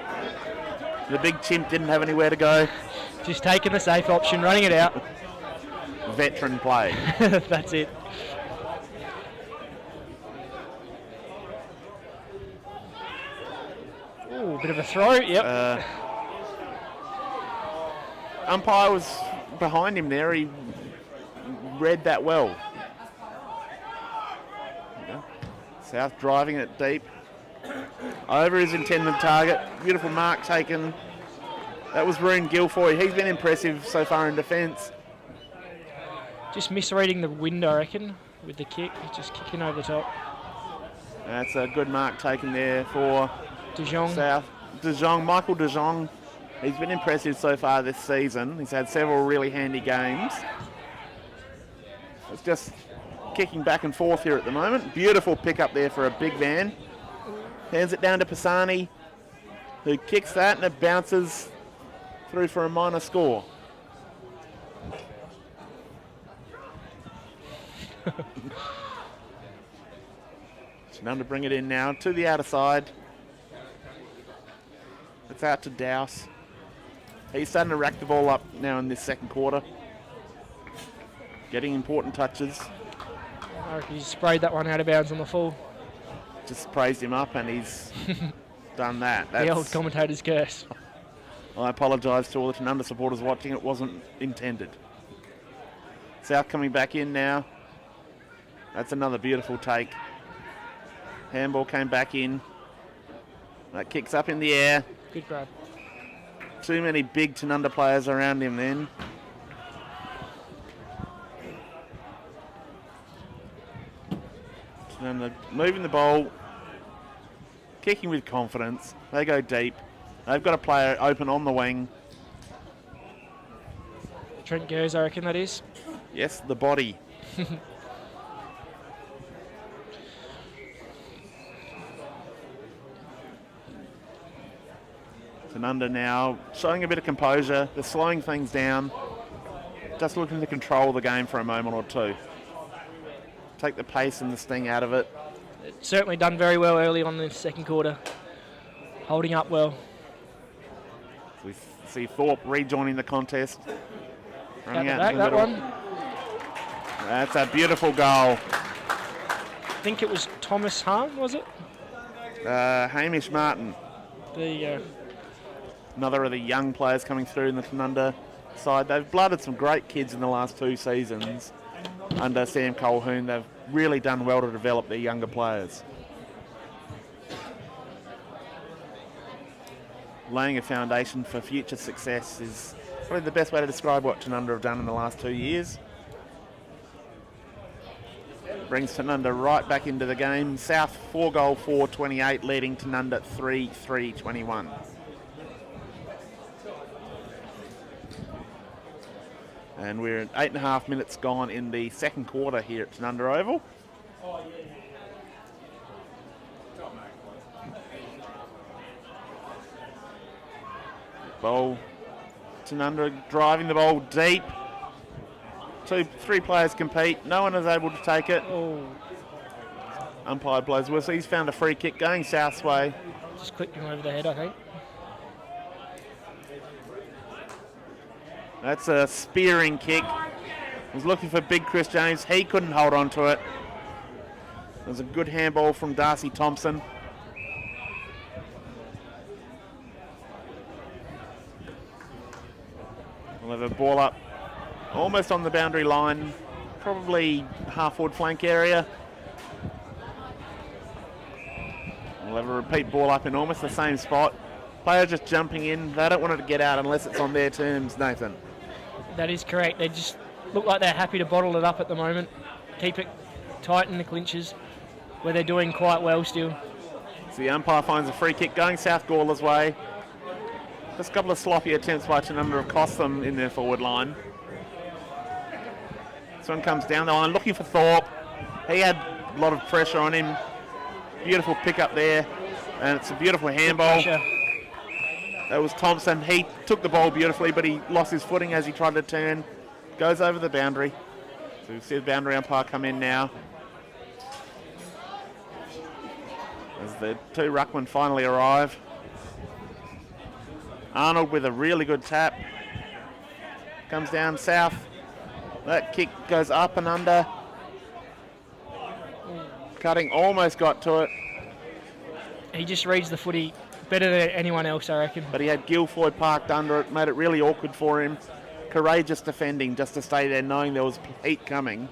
Speaker 1: The big chimp didn't have anywhere to go.
Speaker 2: Just taking the safe option, running it out.
Speaker 1: Veteran play.
Speaker 2: That's it. Ooh, bit of a throw, yep.
Speaker 1: Umpire was behind him there. He read that well. South driving it deep. Over his intended target. Beautiful mark taken. That was Rune Guilfoy. He's been impressive so far in defence.
Speaker 2: Just misreading the wind, I reckon, with the kick. Just kicking over the top.
Speaker 1: That's a good mark taken there for
Speaker 2: De Jong.
Speaker 1: South. De Jong, Michael De Jong. He's been impressive so far this season. He's had several really handy games. It's just kicking back and forth here at the moment. Beautiful pick up there for a big man. Hands it down to Pisani, who kicks that and it bounces through for a minor score. Tanunda to bring it in now to the outer side. It's out to Dowse. He's starting to rack the ball up now in this second quarter. Getting important touches.
Speaker 2: I reckon he sprayed that one out of bounds on the full.
Speaker 1: Just praised him up and he's done that.
Speaker 2: The old commentator's curse.
Speaker 1: I apologise to all the Tanunda supporters watching. It wasn't intended. South coming back in now. That's another beautiful take. Handball came back in. That kicks up in the air.
Speaker 2: Good grab.
Speaker 1: Too many big Tanunda players around him then. And they're moving the ball, kicking with confidence. They go deep. They've got a player open on the wing.
Speaker 2: Trent Gers, I reckon that is.
Speaker 1: Yes, the body. Tanunda now showing a bit of composure. They're slowing things down. Just looking to control the game for a moment or two. Take the pace and the sting out of it.
Speaker 2: It's certainly done very well early on in the second quarter. Holding up well.
Speaker 1: We see Thorpe rejoining the contest. Running
Speaker 2: Out the
Speaker 1: out
Speaker 2: back,
Speaker 1: in the
Speaker 2: that
Speaker 1: middle.
Speaker 2: one.
Speaker 1: That's a beautiful goal.
Speaker 2: I think it was Thomas Hahn, was it?
Speaker 1: Hamish Martin,
Speaker 2: There you go.
Speaker 1: another of the young players coming through in the Tanunda side. They've blooded some great kids in the last 2 seasons under Sam Colquhoun. They've really done well to develop their younger players. Laying a foundation for future success is probably the best way to describe what Tanunda have done in the last 2 years. Brings Tanunda right back into the game. South 4-goal 4-28, leading Tanunda 3-3-21. And we're at 8.5 minutes gone in the second quarter here at Tanunda Oval. Ball, Tanunda driving the ball deep. 3 players compete. No one is able to take it.
Speaker 2: Oh,
Speaker 1: Umpire blows whistle. He's found a free kick going South's way.
Speaker 2: just clipped him over the head, I think.
Speaker 1: That's a spearing kick. Was looking for big Chris James. He couldn't hold on to it. It was a good handball from Darcy Thompson. We'll have a ball up almost on the boundary line, probably half-forward flank area. We'll have a repeat ball up in almost the same spot. Player just jumping in. They don't want it to get out unless it's on their terms, Nathan.
Speaker 2: That is correct. They just look like they're happy to bottle it up at the moment. Keep it tight in the clinches, where they're doing quite well still.
Speaker 1: So the umpire finds a free kick going South Gawler's way. Just a couple of sloppy attempts by Tanunda have cost them in their forward line. This one comes down the line looking for Thorpe. He had a lot of pressure on him. Beautiful pick up there. And it's a beautiful handball. That was Thompson. He took the ball beautifully, but he lost his footing as he tried to turn. Goes over the boundary. So we see the boundary umpire come in now. As the 2 ruckmen finally arrive. Arnold with a really good tap. Comes down South. That kick goes up and under. Cutting almost got to it.
Speaker 2: He just reads the footy better than anyone else, I reckon.
Speaker 1: But he had Guilfoyle parked under it, made it really awkward for him. Courageous defending just to stay there knowing there was heat coming.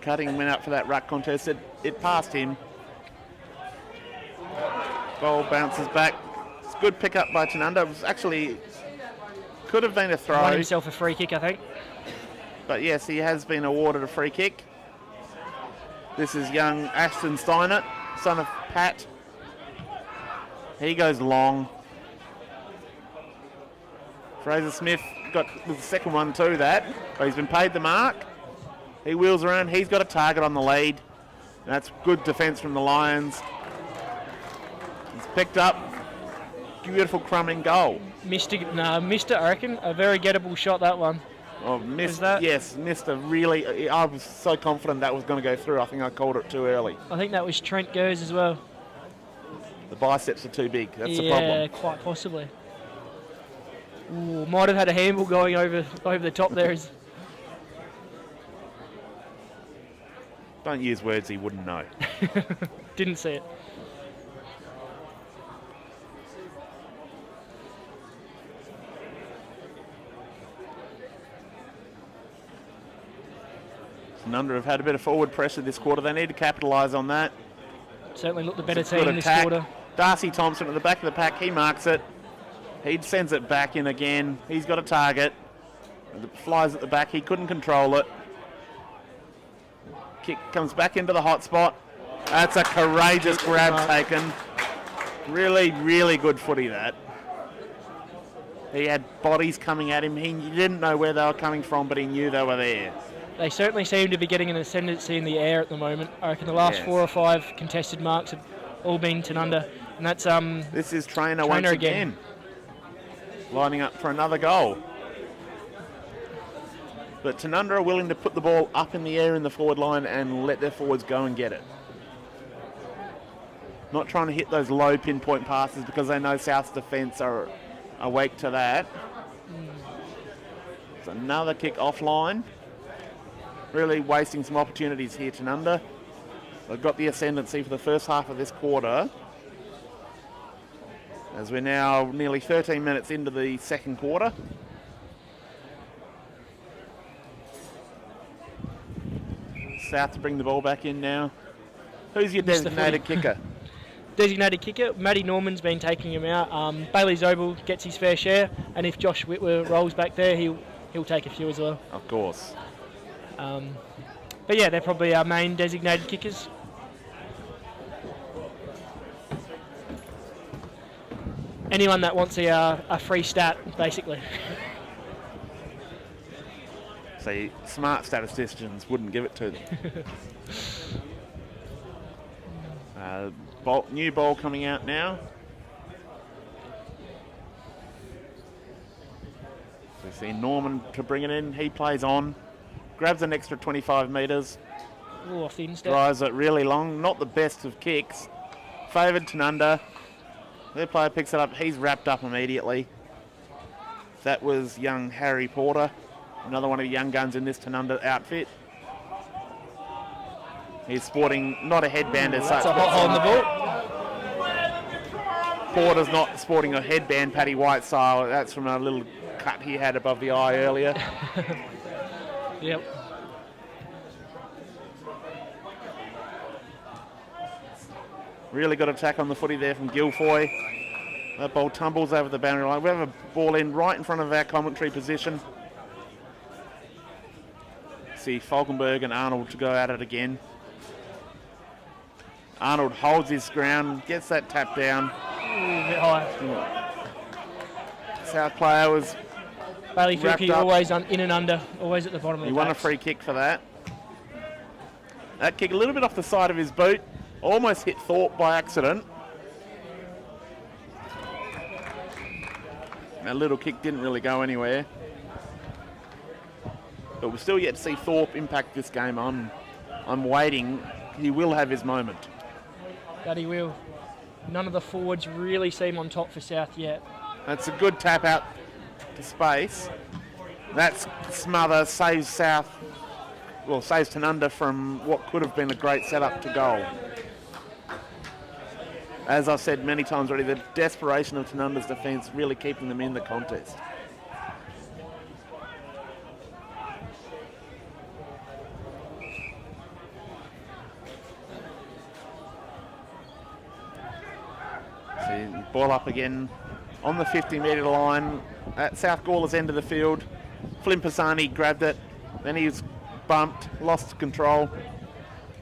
Speaker 1: Cutting went up for that ruck contest. It passed him. Ball bounces back. It's a good pick up by Tanunda. It was actually, could have been a throw.
Speaker 2: Won himself a free kick, I think.
Speaker 1: But yes, he has been awarded a free kick. This is young Ashton Steinert, son of Pat. He goes long. Fraser Smith got the second one too, that. But he's been paid the mark. He wheels around. He's got a target on the lead. That's good defence from the Lions. He's picked up. Beautiful crumbing goal.
Speaker 2: Missed, I reckon. A very gettable shot, that one.
Speaker 1: Oh, missed
Speaker 2: that?
Speaker 1: Yes, missed a really. I was so confident that was going to go through. I think I called it too early.
Speaker 2: I think that was Trent Gers as well.
Speaker 1: The biceps are too big. That's the
Speaker 2: Yeah,
Speaker 1: problem.
Speaker 2: quite possibly. Ooh, might have had a handball going over the top there.
Speaker 1: Don't use words he wouldn't know.
Speaker 2: Didn't see it.
Speaker 1: Tanunda have had a bit of forward pressure this quarter. They need to capitalise on that.
Speaker 2: Certainly looked the better
Speaker 1: It's a good
Speaker 2: team this
Speaker 1: attack.
Speaker 2: quarter.
Speaker 1: Darcy Thompson at the back of the pack. He marks it. He sends it back in again. He's got a target. It flies at the back. He couldn't control it. Kick comes back into the hot spot. That's a courageous grab taken. Really, really good footy, that. He had bodies coming at him. He didn't know where they were coming from, but he knew they were there.
Speaker 2: They certainly seem to be getting an ascendancy in the air at the moment. I reckon the last 4 or 5 contested marks have all been Tanunda. And that's
Speaker 1: this is Trainer once again. Lining up for another goal. But Tanunda are willing to put the ball up in the air in the forward line and let their forwards go and get it. Not trying to hit those low pinpoint passes because they know South's defence are awake to that. It's another kick offline. Really wasting some opportunities here, Tanunda. They've got the ascendancy for the first half of this quarter. As we're now nearly 13 minutes into the second quarter. South to bring the ball back in now. Who's your designated kicker?
Speaker 2: Designated kicker, Matty Norman's been taking him out. Bailey Zobel gets his fair share, and if Josh Whitwer rolls back there, he'll take a few as well.
Speaker 1: Of course.
Speaker 2: But yeah, they're probably our main designated kickers. Anyone that wants a free stat, basically.
Speaker 1: See, smart statisticians wouldn't give it to them. New ball coming out now. We see Norman to bring it in. He plays on. Grabs an extra 25 metres.
Speaker 2: Ooh, off the instep.
Speaker 1: Drives it really long. Not the best of kicks. Favoured Tanunda. Their player picks it up. He's wrapped up immediately. That was young Harry Porter. Another one of the young guns in this Tanunda outfit. He's sporting not a headband as such.
Speaker 2: That's a hot hole in the ball.
Speaker 1: Porter's not sporting a headband Paddy White style. That's from a little cut he had above the eye earlier.
Speaker 2: Yep.
Speaker 1: Really good attack on the footy there from Guilfoy. That ball tumbles over the boundary line. We have a ball in right in front of our commentary position. See Falkenberg and Arnold to go at it again. Arnold holds his ground, gets that tap down.
Speaker 2: A bit high.
Speaker 1: South player was
Speaker 2: Bailey Filkey always in and under, always at the bottom of the
Speaker 1: He won a
Speaker 2: packs.
Speaker 1: free kick for that. That kick a little bit off the side of his boot. Almost hit Thorpe by accident. That little kick didn't really go anywhere. But we're still yet to see Thorpe impact this game. I'm waiting. He will have his moment.
Speaker 2: That he will. None of the forwards really seem on top for South yet.
Speaker 1: That's a good tap out to space. That's smother, saves South, well, saves Tanunda from what could have been a great setup to goal. As I've said many times already, the desperation of Tanunda's defence really keeping them in the contest. See, ball up again on the 50-metre line at South Gawler's end of the field. Flynn Pisani grabbed it, then he was bumped, lost control.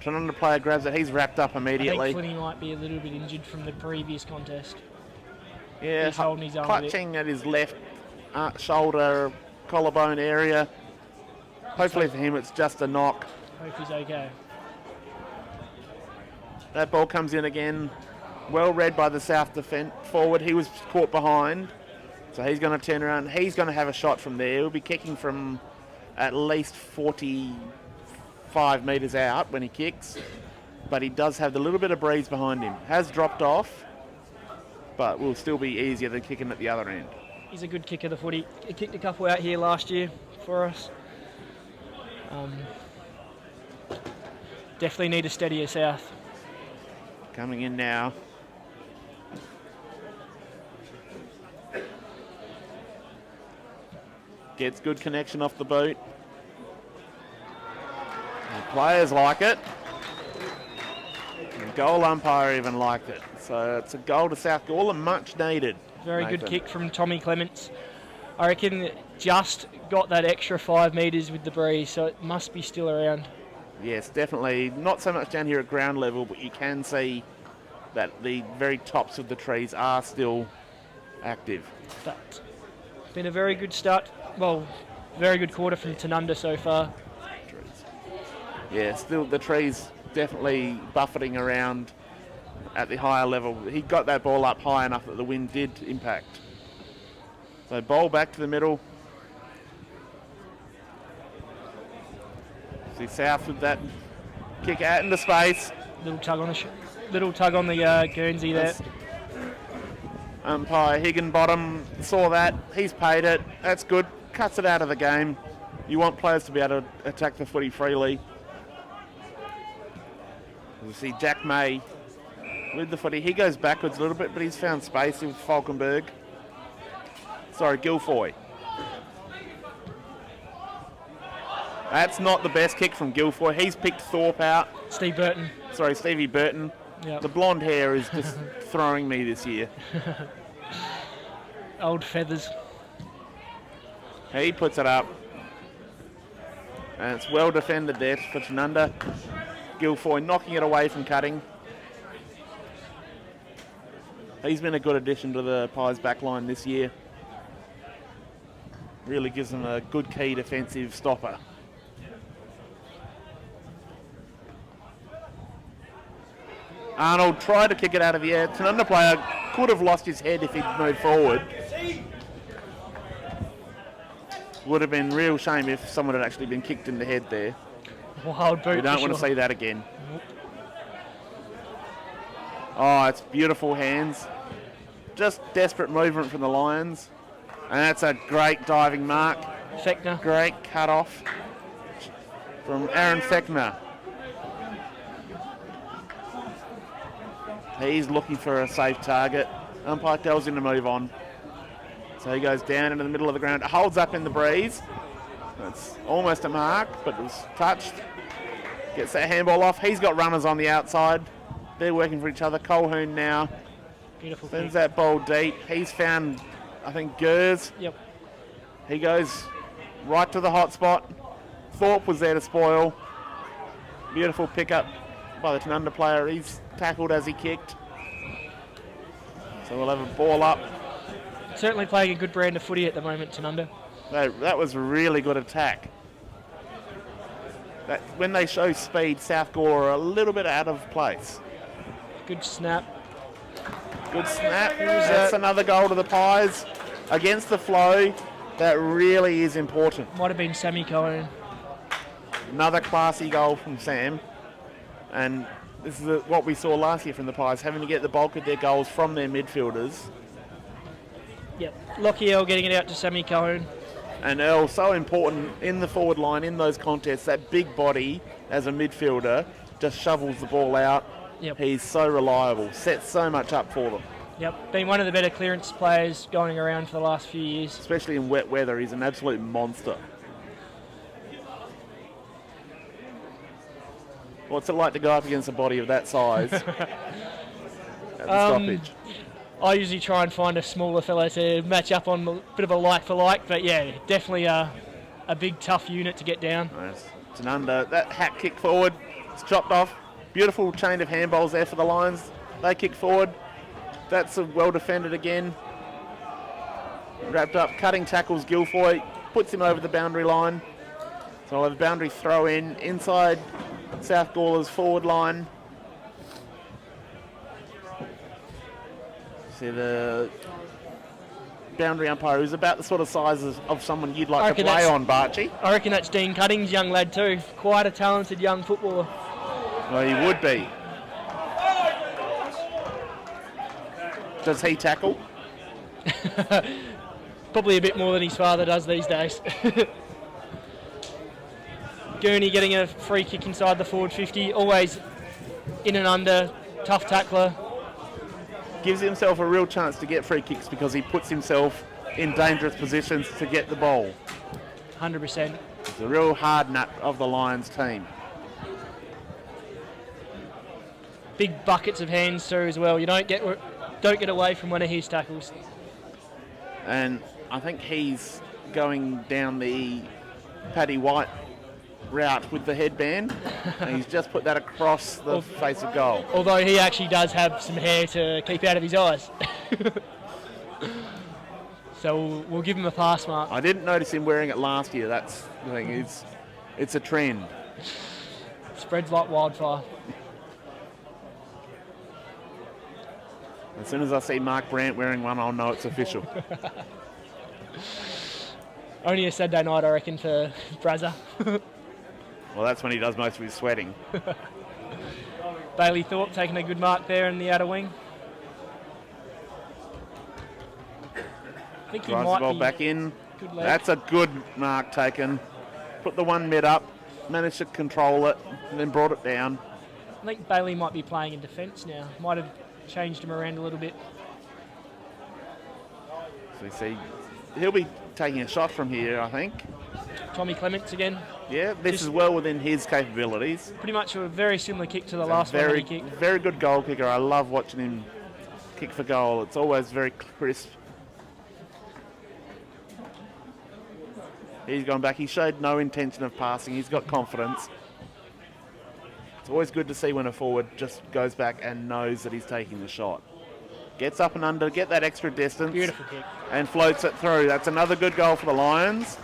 Speaker 1: Tanunda player grabs it, he's wrapped up immediately.
Speaker 2: I think Flinny might be a little bit injured from the previous contest.
Speaker 1: Yeah,
Speaker 2: He's holding his arm
Speaker 1: clutching at his left shoulder, collarbone area. Hopefully for him it's just a knock.
Speaker 2: Hope he's okay.
Speaker 1: That ball comes in again. Well read by the South defence forward. He was caught behind. So he's going to turn around. He's going to have a shot from there. He'll be kicking from at least 45 metres out when he kicks. But he does have the little bit of breeze behind him. Has dropped off, but will still be easier than kicking at the other end.
Speaker 2: He's a good kicker, the footy. He kicked a couple out here last year for us. Definitely need a steadier South.
Speaker 1: Coming in now. Gets good connection off the boot. The players like it. The goal umpire even liked it. So it's a goal to South Gawler, much needed.
Speaker 2: Very good
Speaker 1: Nathan.
Speaker 2: kick from Tommy Clements. I reckon just got that extra 5 metres with the breeze, so it must be still around.
Speaker 1: Yes, definitely. Not so much down here at ground level, but you can see that the very tops of the trees are still active.
Speaker 2: But been a very good start. Well, very good quarter from Tanunda so far.
Speaker 1: Yeah, still the trees definitely buffeting around at the higher level. He got that ball up high enough that the wind did impact. So bowl back to the middle. See South with that kick out into space.
Speaker 2: Little tug on the Guernsey there.
Speaker 1: Umpire Higginbottom saw that. He's paid it. That's good. Cuts it out of the game. You want players to be able to attack the footy freely. You see Jack May with the footy. He goes backwards a little bit, but he's found space with Falkenberg. Sorry, Guilfoy. That's not the best kick from Guilfoy. He's picked Thorpe out.
Speaker 2: Stevie
Speaker 1: Burton.
Speaker 2: Yep.
Speaker 1: The blonde hair is just throwing me this year.
Speaker 2: Old feathers.
Speaker 1: He puts it up. And it's well defended there for Tanunda. Guilfoy knocking it away from Cutting. He's been a good addition to the Pies back line this year. Really gives them a good key defensive stopper. Arnold tried to kick it out of the air. Tanunda player could have lost his head if he'd moved forward. Would have been real shame if someone had actually been kicked in the head there.
Speaker 2: Wild boot.
Speaker 1: We don't want to see that again. Oh, it's beautiful hands. Just desperate movement from the Lions. And that's a great diving mark.
Speaker 2: Fechner.
Speaker 1: Great cut off from Aaron Fechner. He's looking for a safe target. Umpire tells him to move on. So he goes down into the middle of the ground. Holds up in the breeze. That's almost a mark, but it was touched. Gets that handball off. He's got runners on the outside. They're working for each other. Colhoun now.
Speaker 2: Beautiful.
Speaker 1: Sends that ball deep. He's found, I think, Gers.
Speaker 2: Yep.
Speaker 1: He goes right to the hot spot. Thorpe was there to spoil. Beautiful pickup by the Tanunda player. He's tackled as he kicked. So we'll have a ball up.
Speaker 2: Certainly playing a good brand of footy at the moment, Tanunda.
Speaker 1: That was a really good attack. When they show speed, South Gawler are a little bit out of place.
Speaker 2: Good snap.
Speaker 1: Good snap. That's another goal to the Pies. Against the flow, that really is important.
Speaker 2: Might have been Sammy Cohen.
Speaker 1: Another classy goal from Sam. And this is what we saw last year from the Pies, having to get the bulk of their goals from their midfielders.
Speaker 2: Yep. Lockie Earl getting it out to Sammy Cohen.
Speaker 1: And Earl, so important in the forward line, in those contests, that big body as a midfielder just shovels the ball out.
Speaker 2: Yep.
Speaker 1: He's so reliable, sets so much up for them.
Speaker 2: Yep, been one of the better clearance players going around for the last few years.
Speaker 1: Especially in wet weather, he's an absolute monster. What's it like to go up against a body of that size at the stoppage?
Speaker 2: I usually try and find a smaller fella to match up on, a bit of a like for like, but yeah, definitely a big tough unit to get down.
Speaker 1: Nice. Tanunda, that hat kick forward, it's chopped off. Beautiful chain of handballs there for the Lions. They kick forward. That's well defended again. Wrapped up, cutting tackles Guilfoy, puts him over the boundary line. So we'll have a boundary throw in inside South Gawler's forward line. See the boundary umpire, who's about the sort of size of someone you'd like to play on, Barchie.
Speaker 2: I reckon that's Dean Cutting's young lad too. Quite a talented young footballer.
Speaker 1: Well, he would be. Does he tackle?
Speaker 2: Probably a bit more than his father does these days. Gurney getting a free kick inside the forward 50. Always in and under. Tough tackler.
Speaker 1: Gives himself a real chance to get free kicks because he puts himself in dangerous positions to get the ball.
Speaker 2: 100%.
Speaker 1: It's a real hard nut of the Lions team.
Speaker 2: Big buckets of hands too as well. You don't get away from one of his tackles.
Speaker 1: And I think he's going down the Paddy White route with the headband, and he's just put that across the face of goal.
Speaker 2: Although he actually does have some hair to keep out of his eyes. So we'll give him a pass mark.
Speaker 1: I didn't notice him wearing it last year. That's the thing. It's a trend.
Speaker 2: Spreads like wildfire.
Speaker 1: As soon as I see Mark Brandt wearing one, I'll know it's official.
Speaker 2: Only a Saturday night, I reckon, for Brazza.
Speaker 1: Well, that's when he does most of his sweating.
Speaker 2: Bailey Thorpe taking a good mark there in the outer wing. I think he
Speaker 1: Drives the
Speaker 2: might
Speaker 1: ball
Speaker 2: be
Speaker 1: back in.
Speaker 2: good leg.
Speaker 1: That's a good mark taken. Put the one mid up, managed to control it, and then brought it down.
Speaker 2: I think Bailey might be playing in defence now. Might have changed him around a little bit.
Speaker 1: So you see, he'll be taking a shot from here, I think.
Speaker 2: Tommy Clements again.
Speaker 1: Yeah, this is well within his capabilities.
Speaker 2: Pretty much a very similar kick to the last one
Speaker 1: Very,
Speaker 2: he kicked.
Speaker 1: very good goal kicker. I love watching him kick for goal. It's always very crisp. He's gone back. He showed no intention of passing. He's got confidence. It's always good to see when a forward just goes back and knows that he's taking the shot. Gets up and under, get that extra distance.
Speaker 2: Beautiful kick.
Speaker 1: And floats it through. That's another good goal for the Lions.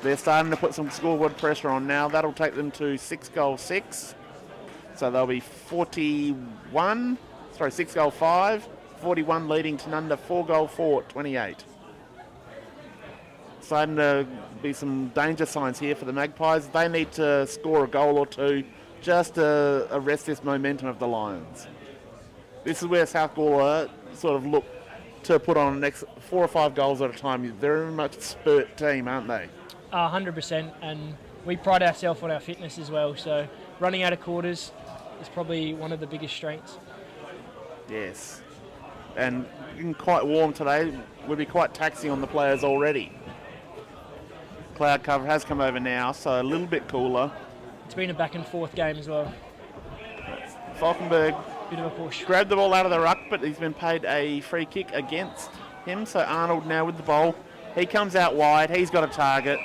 Speaker 1: They're starting to put some scoreboard pressure on now. That'll take them to 6-6. So they'll be 6-5. 41 leading Tanunda, 4-4, 28. Starting to be some danger signs here for the Magpies. They need to score a goal or two just to arrest this momentum of the Lions. This is where South Gawler sort of look to put on the next 4 or 5 goals at a time. They're very much a spurt team, aren't they?
Speaker 2: 100%, and we pride ourselves on our fitness as well, so running out of quarters is probably one of the biggest strengths.
Speaker 1: Yes. And getting quite warm today will be quite taxing on the players already. Cloud cover has come over now, so a little bit cooler.
Speaker 2: It's been a back and forth game as well.
Speaker 1: Falkenberg
Speaker 2: Bit of a push.
Speaker 1: grabbed the ball out of the ruck, but he's been paid a free kick against him, so Arnold now with the ball. He comes out wide, he's got a target.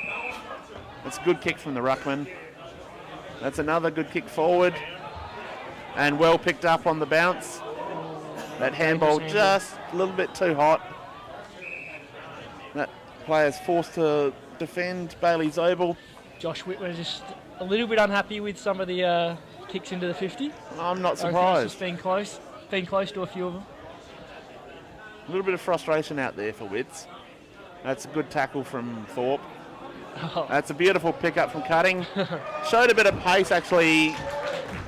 Speaker 1: That's a good kick from the ruckman. That's another good kick forward. And well picked up on the bounce. That handball just a little bit too hot. That player's forced to defend Bailey Zobel.
Speaker 2: Josh Whitmer just a little bit unhappy with some of the kicks into the 50.
Speaker 1: I'm not
Speaker 2: It's
Speaker 1: surprised.
Speaker 2: just been close to a few of them.
Speaker 1: A little bit of frustration out there for Wits. That's a good tackle from Thorpe. That's a beautiful pickup from Cutting. Showed a bit of pace, actually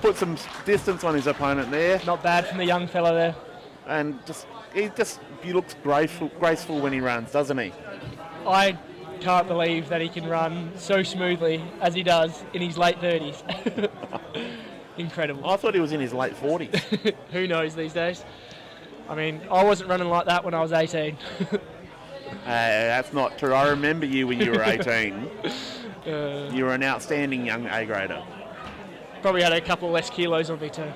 Speaker 1: put some distance on his opponent there.
Speaker 2: Not bad from the young fella there.
Speaker 1: And he looks graceful when he runs, doesn't he?
Speaker 2: I can't believe that he can run so smoothly as he does in his late 30s. Incredible.
Speaker 1: I thought he was in his late 40s.
Speaker 2: Who knows these days? I mean, I wasn't running like that when I was 18.
Speaker 1: That's not true. I remember you when you were 18. You were an outstanding young A-grader.
Speaker 2: Probably had a couple less kilos on me too.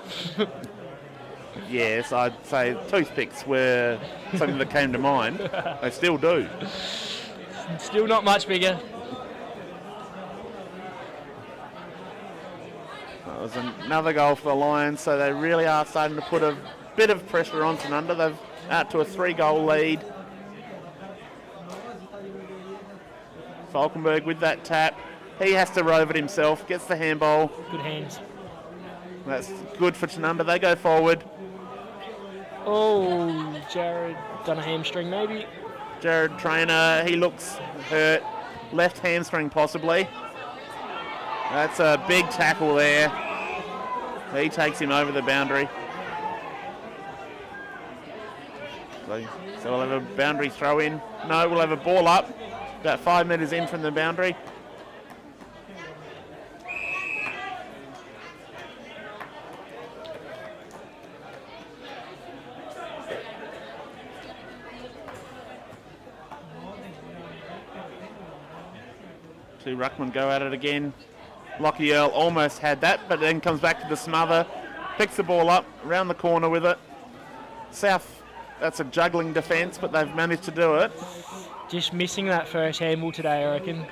Speaker 1: Yes, I'd say toothpicks were something that came to mind. They still do.
Speaker 2: Still not much bigger.
Speaker 1: That was another goal for the Lions, so they really are starting to put a bit of pressure on Tanunda. They've out to a 3-goal lead. Falkenberg with that tap. He has to rove it himself, gets the handball.
Speaker 2: Good hands.
Speaker 1: That's good for Tanunda. They go forward.
Speaker 2: Oh, Jared done a hamstring maybe.
Speaker 1: Jared Trainer, he looks hurt. Left hamstring possibly. That's a big tackle there. He takes him over the boundary. So we'll have a boundary throw in. No, we'll have a ball up. About 5 metres in from the boundary. Two ruckmen go at it again. Lockie Earl almost had that, but then comes back to the smother, picks the ball up, around the corner with it. South That's a juggling defence, but they've managed to do it.
Speaker 2: Just missing that first handball today, I reckon.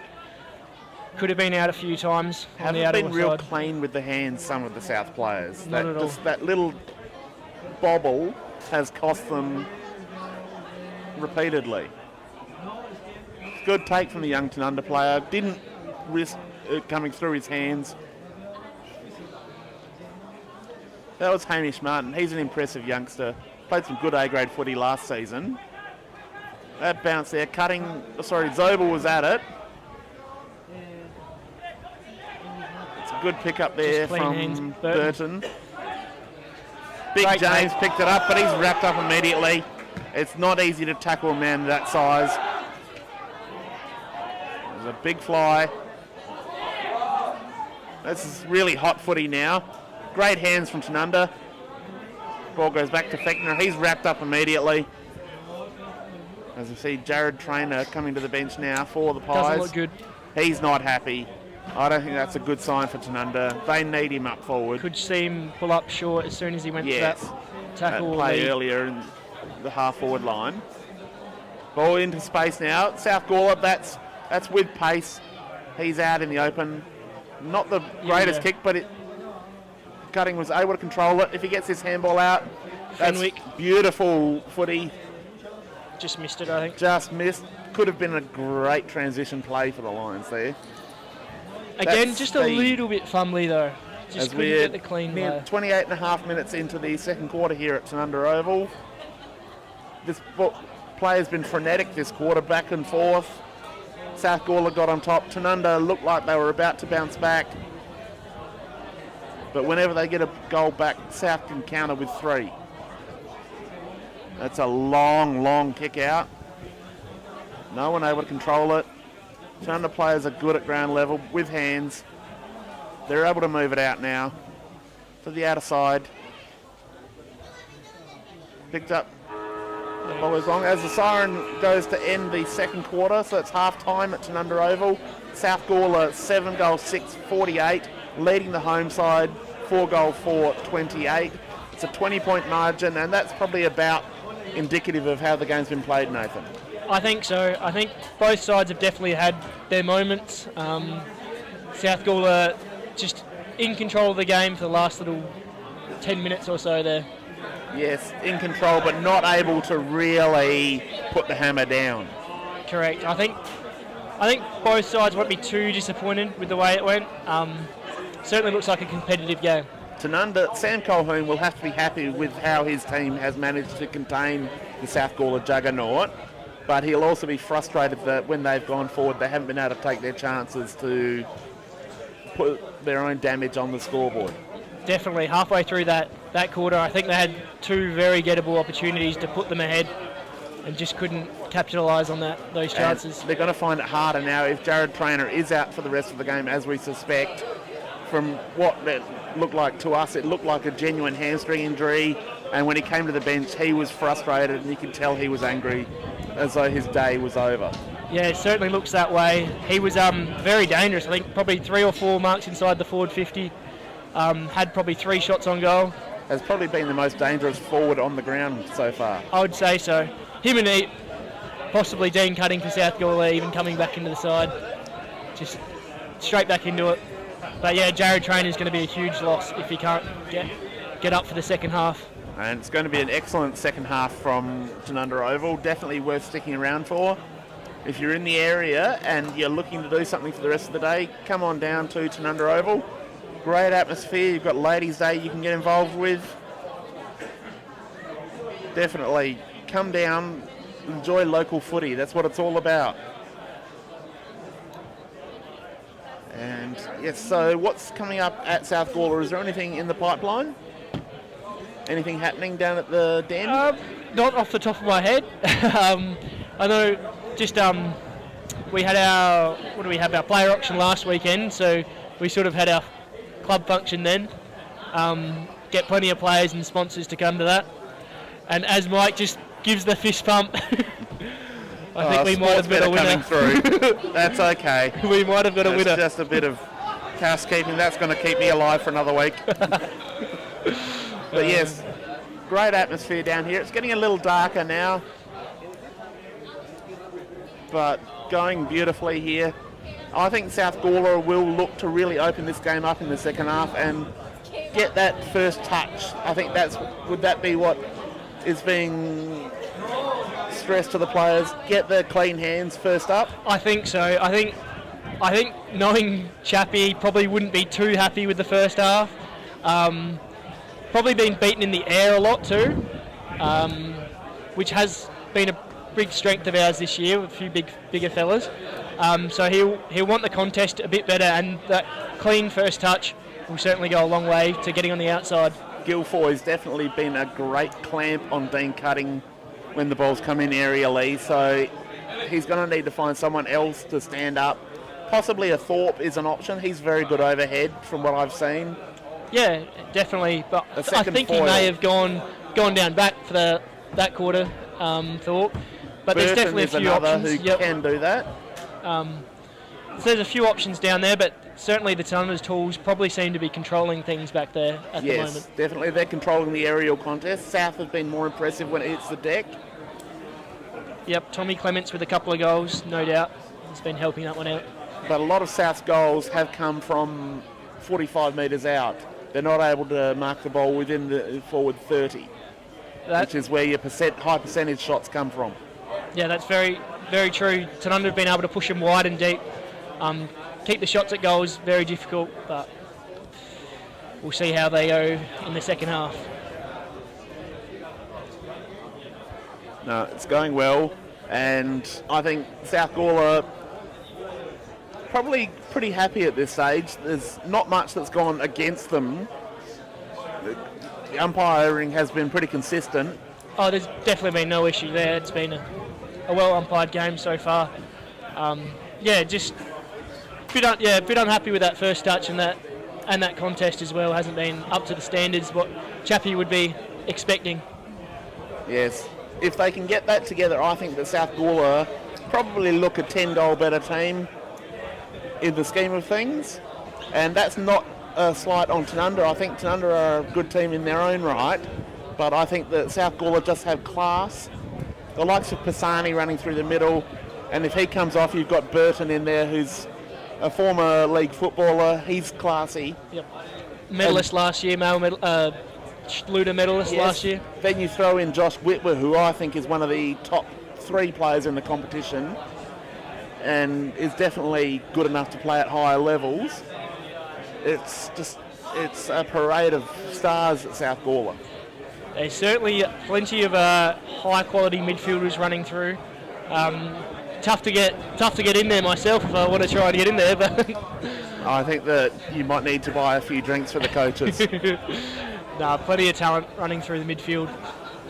Speaker 2: Could have been out a few times on the
Speaker 1: Haven't
Speaker 2: outer
Speaker 1: been real
Speaker 2: side.
Speaker 1: clean with the hands, some of the South players.
Speaker 2: Not at all.
Speaker 1: Just that little bobble has cost them repeatedly. Good take from the young Tanunda player. Didn't risk it coming through his hands. That was Hamish Martin. He's an impressive youngster. Played some good A-grade footy last season. That bounce there, Zobel was at it. It's a good pick up there from
Speaker 2: hands,
Speaker 1: Burton. Big
Speaker 2: Great
Speaker 1: James
Speaker 2: take.
Speaker 1: picked it up, but he's wrapped up immediately. It's not easy to tackle a man that size. There's a big fly. This is really hot footy now. Great hands from Tanunda. Ball goes back to Fechner. He's wrapped up immediately. As you see, Jared Trainer coming to the bench now for the Pies.
Speaker 2: Doesn't look good.
Speaker 1: He's not happy. I don't think that's a good sign for Tanunda. They need him up forward.
Speaker 2: Could see him pull up short as soon as he went
Speaker 1: Yes.
Speaker 2: to that tackle.
Speaker 1: Play
Speaker 2: lead.
Speaker 1: earlier in the half-forward line. Ball into space now. South Gawler, that's with pace. He's out in the open. Not the greatest kick, but Cutting was able to control it. If he gets this handball out, that's
Speaker 2: Fenwick.
Speaker 1: beautiful footy.
Speaker 2: Just missed it, I think.
Speaker 1: Just missed. Could have been a great transition play for the Lions there.
Speaker 2: Again,
Speaker 1: That's
Speaker 2: just a
Speaker 1: the-
Speaker 2: little bit fumbly though. Just
Speaker 1: As
Speaker 2: couldn't
Speaker 1: we're
Speaker 2: get the clean
Speaker 1: near
Speaker 2: play.
Speaker 1: 28 and a half minutes into the second quarter here at Tanunda Oval. This player's been frenetic this quarter, back and forth. South Gawler got on top. Tanunda looked like they were about to bounce back. But whenever they get a goal back, South can counter with 3. That's a long, long kick out. No one able to control it. Tanunda players are good at ground level with hands. They're able to move it out now to the outer side. Picked up the ball as long as the siren goes to end the second quarter, so it's half time at Tanunda Oval. South Gawler 7 goals 6, 48, leading the home side 4 goals 4, 28. It's a 20-point margin, and that's probably about indicative of how the game's been played, Nathan.
Speaker 2: I think so. I think both sides have definitely had their moments. South Gawler just in control of the game for the last little 10 minutes or so there.
Speaker 1: Yes, in control, but not able to really put the hammer down.
Speaker 2: Correct. I think both sides won't be too disappointed with the way it went. Certainly looks like a competitive game.
Speaker 1: Tanunda, Sam Colquhoun will have to be happy with how his team has managed to contain the South Gawler juggernaut, but he'll also be frustrated that when they've gone forward, they haven't been able to take their chances to put their own damage on the scoreboard.
Speaker 2: Definitely. Halfway through that quarter, I think they had 2 very gettable opportunities to put them ahead and just couldn't capitalise on those chances.
Speaker 1: And they're going to find it harder now if Jared Trainer is out for the rest of the game, as we suspect. From what it looked like to us, it looked like a genuine hamstring injury, and when he came to the bench, he was frustrated and you could tell he was angry, as though his day was over.
Speaker 2: Yeah, it certainly looks that way. He was very dangerous. I think probably 3 or 4 marks inside the forward 50. Had probably 3 shots on goal.
Speaker 1: Has probably been the most dangerous forward on the ground so far.
Speaker 2: I would say so. Him and possibly Dean Cutting for South Gawler, even coming back into the side. Just straight back into it. But yeah, Jared Trainer is going to be a huge loss if he can't get up for the second half.
Speaker 1: And it's going to be an excellent second half from Tanunda Oval. Definitely worth sticking around for. If you're in the area and you're looking to do something for the rest of the day, come on down to Tanunda Oval. Great atmosphere. You've got Ladies' Day you can get involved with. Definitely come down, enjoy local footy. That's what it's all about. And yes, so what's coming up at South Gawler? Is there anything in the pipeline? Anything happening down at the den?
Speaker 2: Not off the top of my head. I know just we had our player auction last weekend, so we sort of had our club function then. Get plenty of players and sponsors to come to that. And as Mike just gives the fist pump, I think we might have got a winner.
Speaker 1: Coming through. That's okay.
Speaker 2: We might have got a winner.
Speaker 1: Just a bit of housekeeping. That's going to keep me alive for another week. But yes, Great atmosphere down here. It's getting a little darker now, but going beautifully here. I think South Gawler will look to really open this game up in the second half and get that first touch. I think would that be what is being stressed to the players? Get the clean hands first up?
Speaker 2: I think so. I think knowing Chappie probably wouldn't be too happy with the first half. Probably been beaten in the air a lot too, which has been a big strength of ours this year with a few bigger fellas. So he'll want the contest a bit better, and that clean first touch will certainly go a long way to getting on the outside.
Speaker 1: Guilfoy's definitely been a great clamp on Dean Cutting when the balls come in aerially, so he's going to need to find someone else to stand up. Possibly a Thorpe is an option. He's very good overhead from what I've seen.
Speaker 2: Yeah, definitely. But I think he may have gone down back for that quarter, Thorpe. But
Speaker 1: Burton
Speaker 2: there's definitely a few options
Speaker 1: who can do that.
Speaker 2: So there's a few options down there, but certainly the Tanunda's tools probably seem to be controlling things back there at the moment.
Speaker 1: Yes, definitely. They're controlling the aerial contest. South have been more impressive when it hits the deck.
Speaker 2: Yep, Tommy Clements with a couple of goals, no doubt. He's been helping that one out.
Speaker 1: But a lot of South's goals have come from 45 metres out. They're not able to mark the ball within the forward 30, which is where your high percentage shots come from.
Speaker 2: Yeah, that's very, very true. Tanunda have been able to push them wide and deep. Keep the shots at goals very difficult, but we'll see how they go in the second half.
Speaker 1: No, it's going well, and I think South Gawler probably pretty happy at this stage. There's not much that's gone against them. The umpiring has been pretty consistent.
Speaker 2: Oh, there's definitely been no issue there. It's been a well umpired game so far. Just a bit unhappy with that first touch, and that contest as well hasn't been up to the standards what Chappie would be expecting.
Speaker 1: Yes, if they can get that together, I think that South Gawler probably look a 10-goal better team in the scheme of things, and that's not a slight on Tanunda. I think Tanunda are a good team in their own right, but I think that South Gawler just have class. The likes of Pisani running through the middle, and if he comes off, you've got Burton in there, who's a former league footballer. He's classy.
Speaker 2: Yep. Medalist last year, Schluter medalist last year.
Speaker 1: Then you throw in Josh Whitwer, who I think is one of the top 3 players in the competition, and is definitely good enough to play at higher levels. It's a parade of stars at South Gawler.
Speaker 2: There's certainly plenty of high quality midfielders running through. Tough to get in there myself if I want to try and get in there, but
Speaker 1: I think that you might need to buy a few drinks for the coaches.
Speaker 2: Plenty of talent running through the midfield.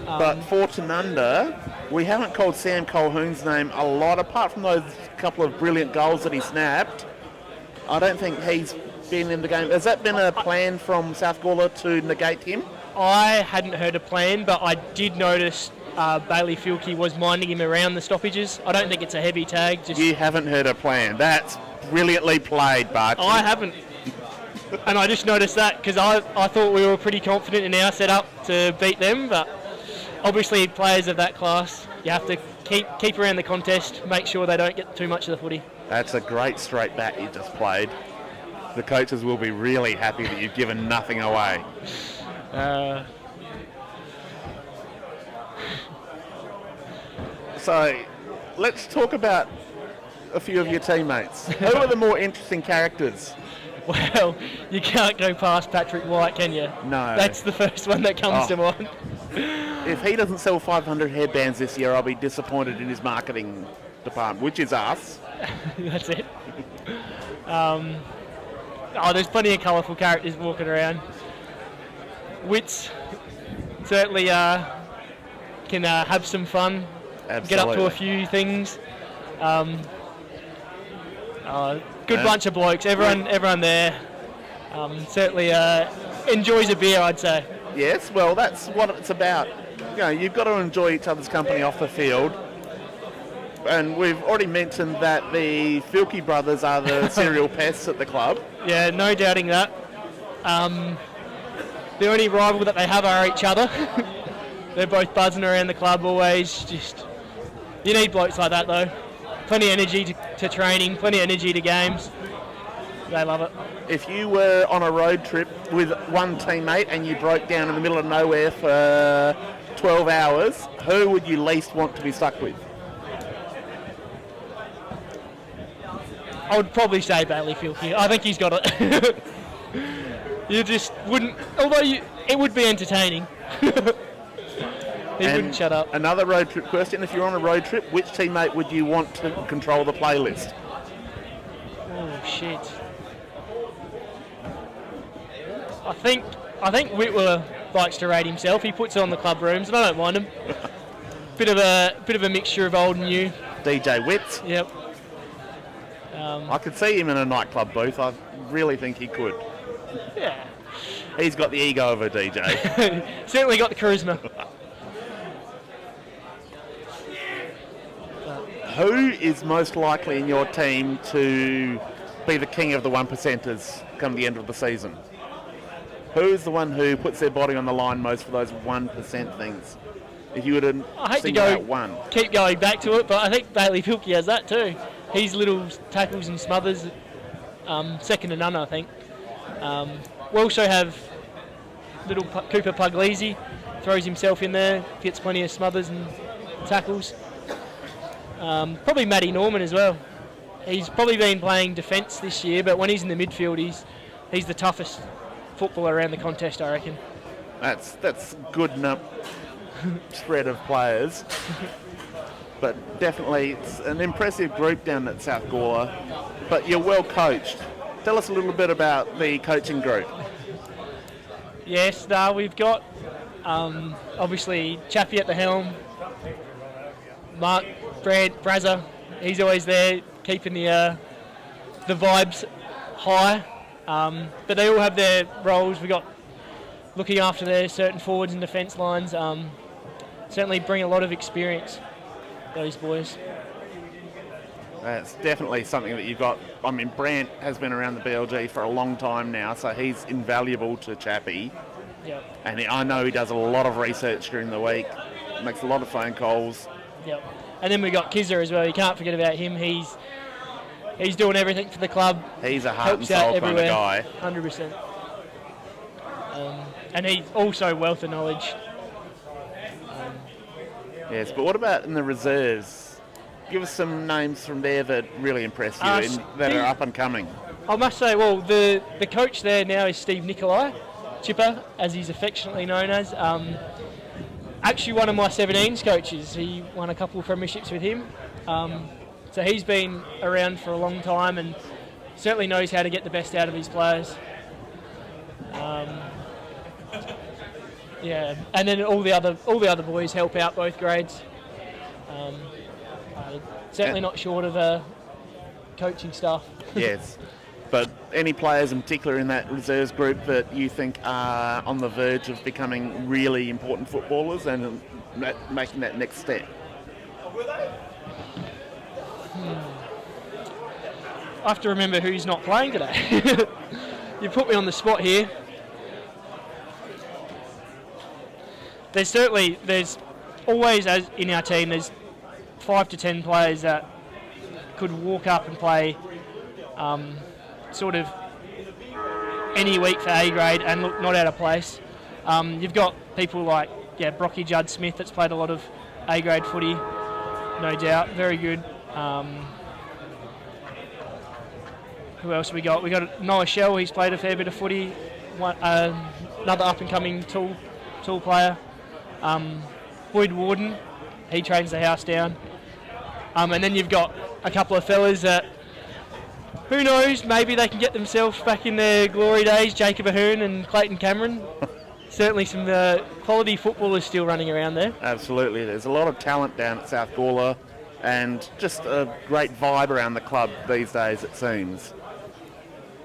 Speaker 1: But for Tanunda, we haven't called Sam Colquhoun's name a lot, apart from those couple of brilliant goals that he snapped. I don't think he's been in the game. Has that been a plan from South Gawler to negate him?
Speaker 2: I hadn't heard a plan, but I did notice Bailey Filkey was minding him around the stoppages. I don't think it's a heavy tag.
Speaker 1: You haven't heard a plan. That's brilliantly played, Bart.
Speaker 2: I haven't. And I just noticed that because I thought we were pretty confident in our setup to beat them, but obviously players of that class, you have to keep around the contest, make sure they don't get too much of the footy.
Speaker 1: That's a great straight bat you just played. The coaches will be really happy that you've given nothing away. So, let's talk about a few of your teammates. Who are the more interesting characters?
Speaker 2: Well, you can't go past Patrick White, can you?
Speaker 1: No.
Speaker 2: That's the first one that comes to mind.
Speaker 1: If he doesn't sell 500 headbands this year, I'll be disappointed in his marketing department, which is us.
Speaker 2: That's it. There's plenty of colourful characters walking around. Wits certainly can have some fun.
Speaker 1: Absolutely.
Speaker 2: Get up to a few things. Good bunch of blokes. Everyone there certainly enjoys a beer, I'd say.
Speaker 1: Yes, well, that's what it's about. You know, you've got to enjoy each other's company off the field. And we've already mentioned that the Filkey brothers are the serial pests at the club.
Speaker 2: Yeah, no doubting that. The only rival that they have are each other. They're both buzzing around the club always. Just you need blokes like that though. Plenty of energy to training, plenty of energy to games. They love it.
Speaker 1: If you were on a road trip with one teammate and you broke down in the middle of nowhere for 12 hours, who would you least want to be stuck with?
Speaker 2: I would probably say Bailey Filkey. I think he's got it. You just wouldn't, although it would be entertaining. He wouldn't shut up.
Speaker 1: Another road trip question. If you're on a road trip, which teammate would you want to control the playlist?
Speaker 2: Oh, shit. I think Whitwer likes to rate himself. He puts it on the club rooms, and I don't mind him. Bit of a mixture of old and new.
Speaker 1: DJ Witts.
Speaker 2: Yep.
Speaker 1: I could see him in a nightclub booth. I really think he could.
Speaker 2: Yeah.
Speaker 1: He's got the ego of a DJ.
Speaker 2: Certainly got the charisma.
Speaker 1: Who is most likely in your team to be the king of the 1%ers come the end of the season? Who's the one who puts their body on the line most for those 1% things? If you were to single out one.
Speaker 2: Keep going back to it, but I think Bailey Filkey has that too. He's little tackles and smothers, second to none, I think. We also have little Cooper Puglisi, throws himself in there, gets plenty of smothers and tackles. Probably Matty Norman as well. He's probably been playing defence this year, but when he's in the midfield, he's the toughest footballer around the contest, I reckon.
Speaker 1: That's good enough spread of players. But definitely it's an impressive group down at South Gawler. But you're well coached. Tell us a little bit about the coaching group.
Speaker 2: Yes, we've got obviously Chappie at the helm, Mark Brazza, he's always there keeping the vibes high. But they all have their roles. We've got looking after their certain forwards and defence lines. Certainly bring a lot of experience, those boys.
Speaker 1: That's definitely something that you've got. I mean, Brant has been around the BLG for a long time now, so he's invaluable to Chappie.
Speaker 2: Yep.
Speaker 1: And I know he does a lot of research during the week, makes a lot of phone calls.
Speaker 2: Yep. And then we've got Kizza as well. You can't forget about him. He's doing everything for the club.
Speaker 1: He's a heart and soul kind of guy.
Speaker 2: 100%. And he's also wealth of knowledge.
Speaker 1: Yes, but what about in the reserves? Give us some names from there that really impress you that are up and coming.
Speaker 2: I must say, well, the coach there now is Steve Nicolai, Chipper, as he's affectionately known as. Actually one of my 17s coaches. He won a couple of premierships with him. So he's been around for a long time and certainly knows how to get the best out of his players. Yeah, and then all the other boys help out both grades. Certainly not short of coaching staff.
Speaker 1: Yes, but any players in particular in that reserves group that you think are on the verge of becoming really important footballers and making that next step?
Speaker 2: I have to remember who's not playing today. You put me on the spot here. There's always, as in our team, there's 5 to 10 players that could walk up and play sort of any week for A grade and look not out of place. You've got people like Brocky Judd Smith that's played a lot of A grade footy, no doubt, very good. Who else we got? We got Noah Shell. He's played a fair bit of footy. Another up and coming tall player. Boyd Warden, he trains the house down. And then you've got a couple of fellas that, who knows, maybe they can get themselves back in their glory days. Jacob Ahern and Clayton Cameron. Certainly some quality footballers still running around there. Absolutely.
Speaker 1: There's a lot of talent down at South Gawler and just a great vibe around the club these days, it seems.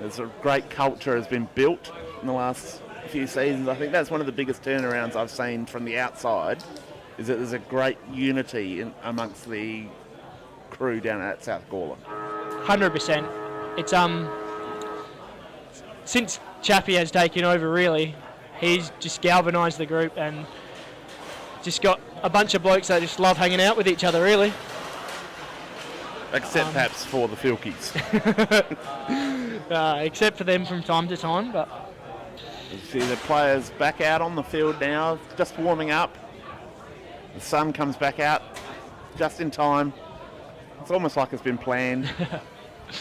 Speaker 1: There's a great culture has been built in the last few seasons. I think that's one of the biggest turnarounds I've seen from the outside, is that there's a great unity amongst the crew down at South Gawler.
Speaker 2: 100%. It's since Chappie has taken over, really, he's just galvanised the group and just got a bunch of blokes that just love hanging out with each other, really.
Speaker 1: Except perhaps for the Filkies.
Speaker 2: Except for them from time to time, but
Speaker 1: You see the players back out on the field now, just warming up. The sun comes back out just in time. It's almost like it's been planned.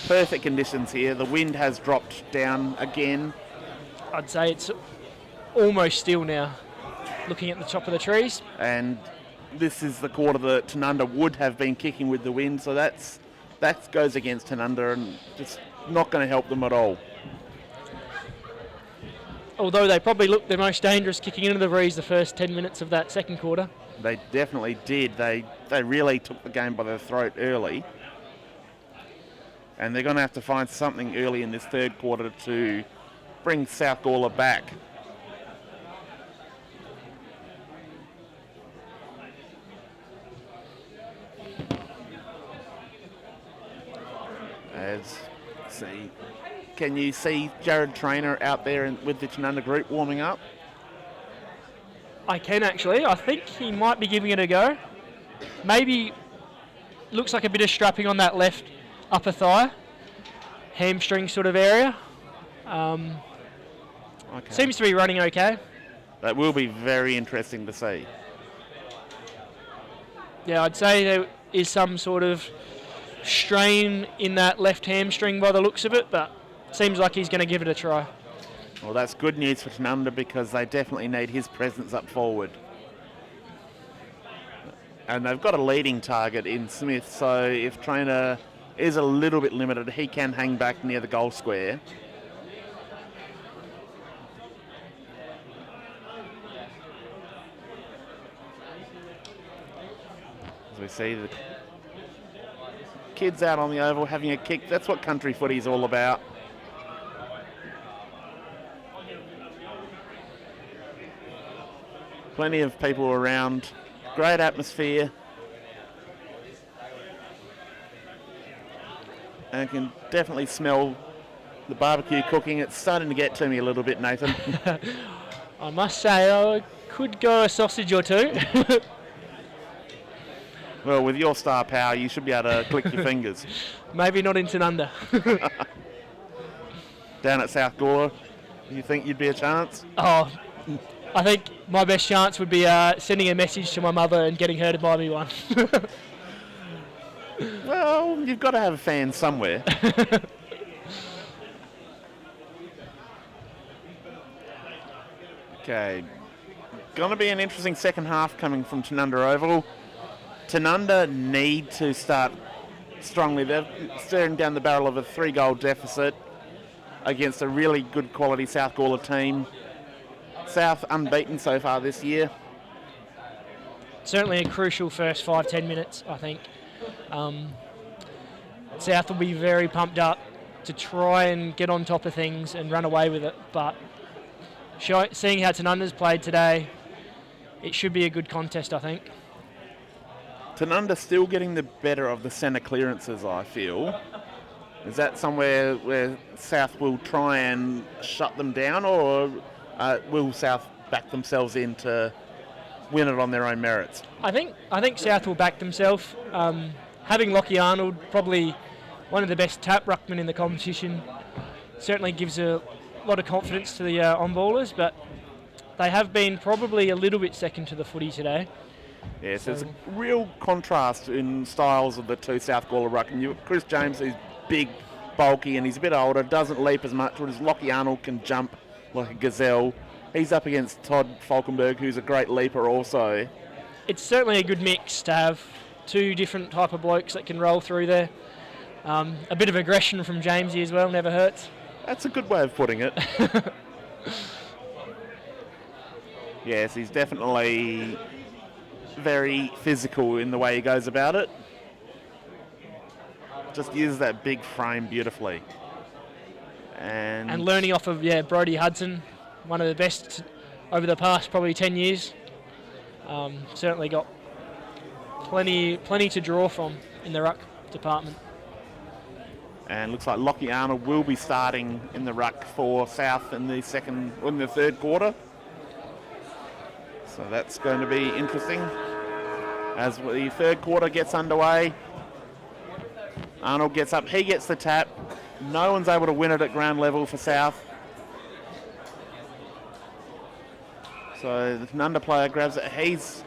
Speaker 1: Perfect conditions here. The wind has dropped down again.
Speaker 2: I'd say it's almost still now, looking at the top of the trees.
Speaker 1: And this is the quarter that Tanunda would have been kicking with the wind, so that goes against Tanunda and just not going to help them at all.
Speaker 2: Although they probably looked their most dangerous kicking into the breeze the first 10 minutes of that second quarter.
Speaker 1: They definitely did. They really took the game by the throat early. And they're going to have to find something early in this third quarter to bring South Gawler back. Can you see Jared Traynor out there with the Tanunda group warming up?
Speaker 2: I can actually. I think he might be giving it a go. Maybe looks like a bit of strapping on that left upper thigh, hamstring sort of area. Seems to be running okay.
Speaker 1: That will be very interesting to see.
Speaker 2: Yeah, I'd say there is some sort of strain in that left hamstring by the looks of it, but seems like he's going to give it a try.
Speaker 1: Well, that's good news for Tanunda because they definitely need his presence up forward. And they've got a leading target in Smith, so if Traynor is a little bit limited, he can hang back near the goal square. As we see the kids out on the oval having a kick. That's what country footy is all about. Plenty of people around. Great atmosphere. And I can definitely smell the barbecue cooking. It's starting to get to me a little bit, Nathan.
Speaker 2: I must say, I could go a sausage or two.
Speaker 1: Well, with your star power, you should be able to click your fingers.
Speaker 2: Maybe not in Tanunda.
Speaker 1: Down at South Gawler, you think you'd be a chance?
Speaker 2: Oh, I think my best chance would be sending a message to my mother and getting her to buy me one.
Speaker 1: Well, you've got to have a fan somewhere. Okay. Going to be an interesting second half coming from Tanunda Oval. Tanunda need to start strongly. They're staring down the barrel of a 3-goal deficit against a really good quality South Gawler team. South unbeaten so far this year.
Speaker 2: Certainly a crucial first 5-10 minutes, I think. South will be very pumped up to try and get on top of things and run away with it, but seeing how Tanunda's played today, it should be a good contest, I think.
Speaker 1: Tanunda still getting the better of the centre clearances, I feel. Is that somewhere where South will try and shut them down, or will South back themselves in to win it on their own merits?
Speaker 2: I think South will back themselves. Having Lockie Arnold, probably one of the best tap ruckmen in the competition, certainly gives a lot of confidence to the on-ballers, but they have been probably a little bit second to the footy today.
Speaker 1: Yes, there's a real contrast in styles of the two South Gawler ruckmen. Chris James is big, bulky, and he's a bit older, doesn't leap as much, whereas Lockie Arnold can jump like a gazelle. He's up against Todd Falkenberg, who's a great leaper also.
Speaker 2: It's certainly a good mix to have two different type of blokes that can roll through there. A bit of aggression from Jamesy as well, never hurts.
Speaker 1: That's a good way of putting it. Yes, he's definitely very physical in the way he goes about it. Just uses that big frame beautifully. And
Speaker 2: learning off of Brodie Hudson, one of the best over the past probably 10 years. Certainly got plenty to draw from in the ruck department.
Speaker 1: And looks like Lockie Arnold will be starting in the ruck for South in the third quarter. So that's going to be interesting as the third quarter gets underway. Arnold gets up, he gets the tap. No one's able to win it at ground level for South. So the Tanunda player grabs it, he's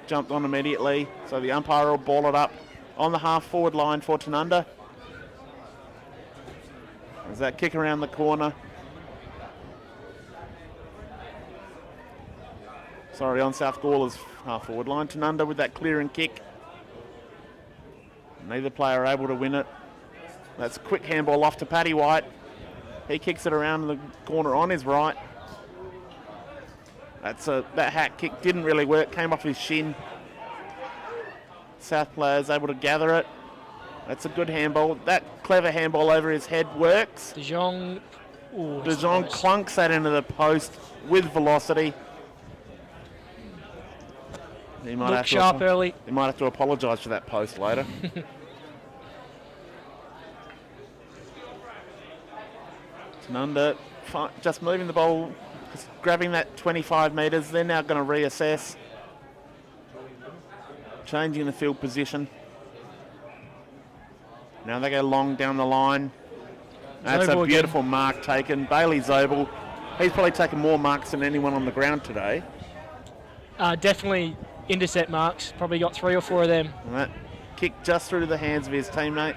Speaker 1: jumped on immediately. So the umpire will ball it up on the half forward line for Tanunda. There's that kick around the corner. Sorry, on South Gawler's half forward line. Tanunda with that clearing kick. Neither player able to win it. That's a quick handball off to Paddy White. He kicks it around the corner on his right. That hat kick didn't really work, came off his shin. South player's able to gather it. That's a good handball. That clever handball over his head works.
Speaker 2: De Jong
Speaker 1: clunks that into the post with velocity. He might
Speaker 2: Look sharp early.
Speaker 1: He might have to apologise for that post later. Tanunda just moving the ball, just grabbing that 25 metres. They're now going to reassess. Changing the field position. Now they go long down the line. That's
Speaker 2: Zobel
Speaker 1: a beautiful mark taken. Bailey Zobel. He's probably taken more marks than anyone on the ground today.
Speaker 2: Definitely intercept marks. Probably got 3 or 4 of them.
Speaker 1: And that kick just through the hands of his teammate.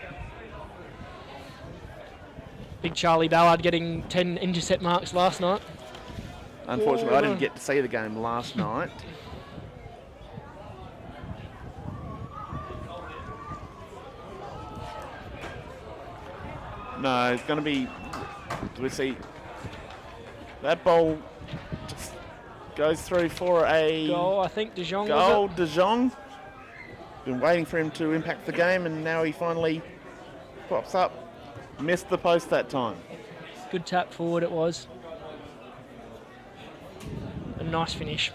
Speaker 2: Big Charlie Ballard getting 10 intercept marks last night.
Speaker 1: Unfortunately, I didn't get to see the game last night. No, it's going to be... Do we see... That ball just goes through for a...
Speaker 2: Goal, I think De Jong.
Speaker 1: Goal, De Jong. Been waiting for him to impact the game, and now he finally pops up. Missed the post that time.
Speaker 2: Good tap forward it was. A nice finish.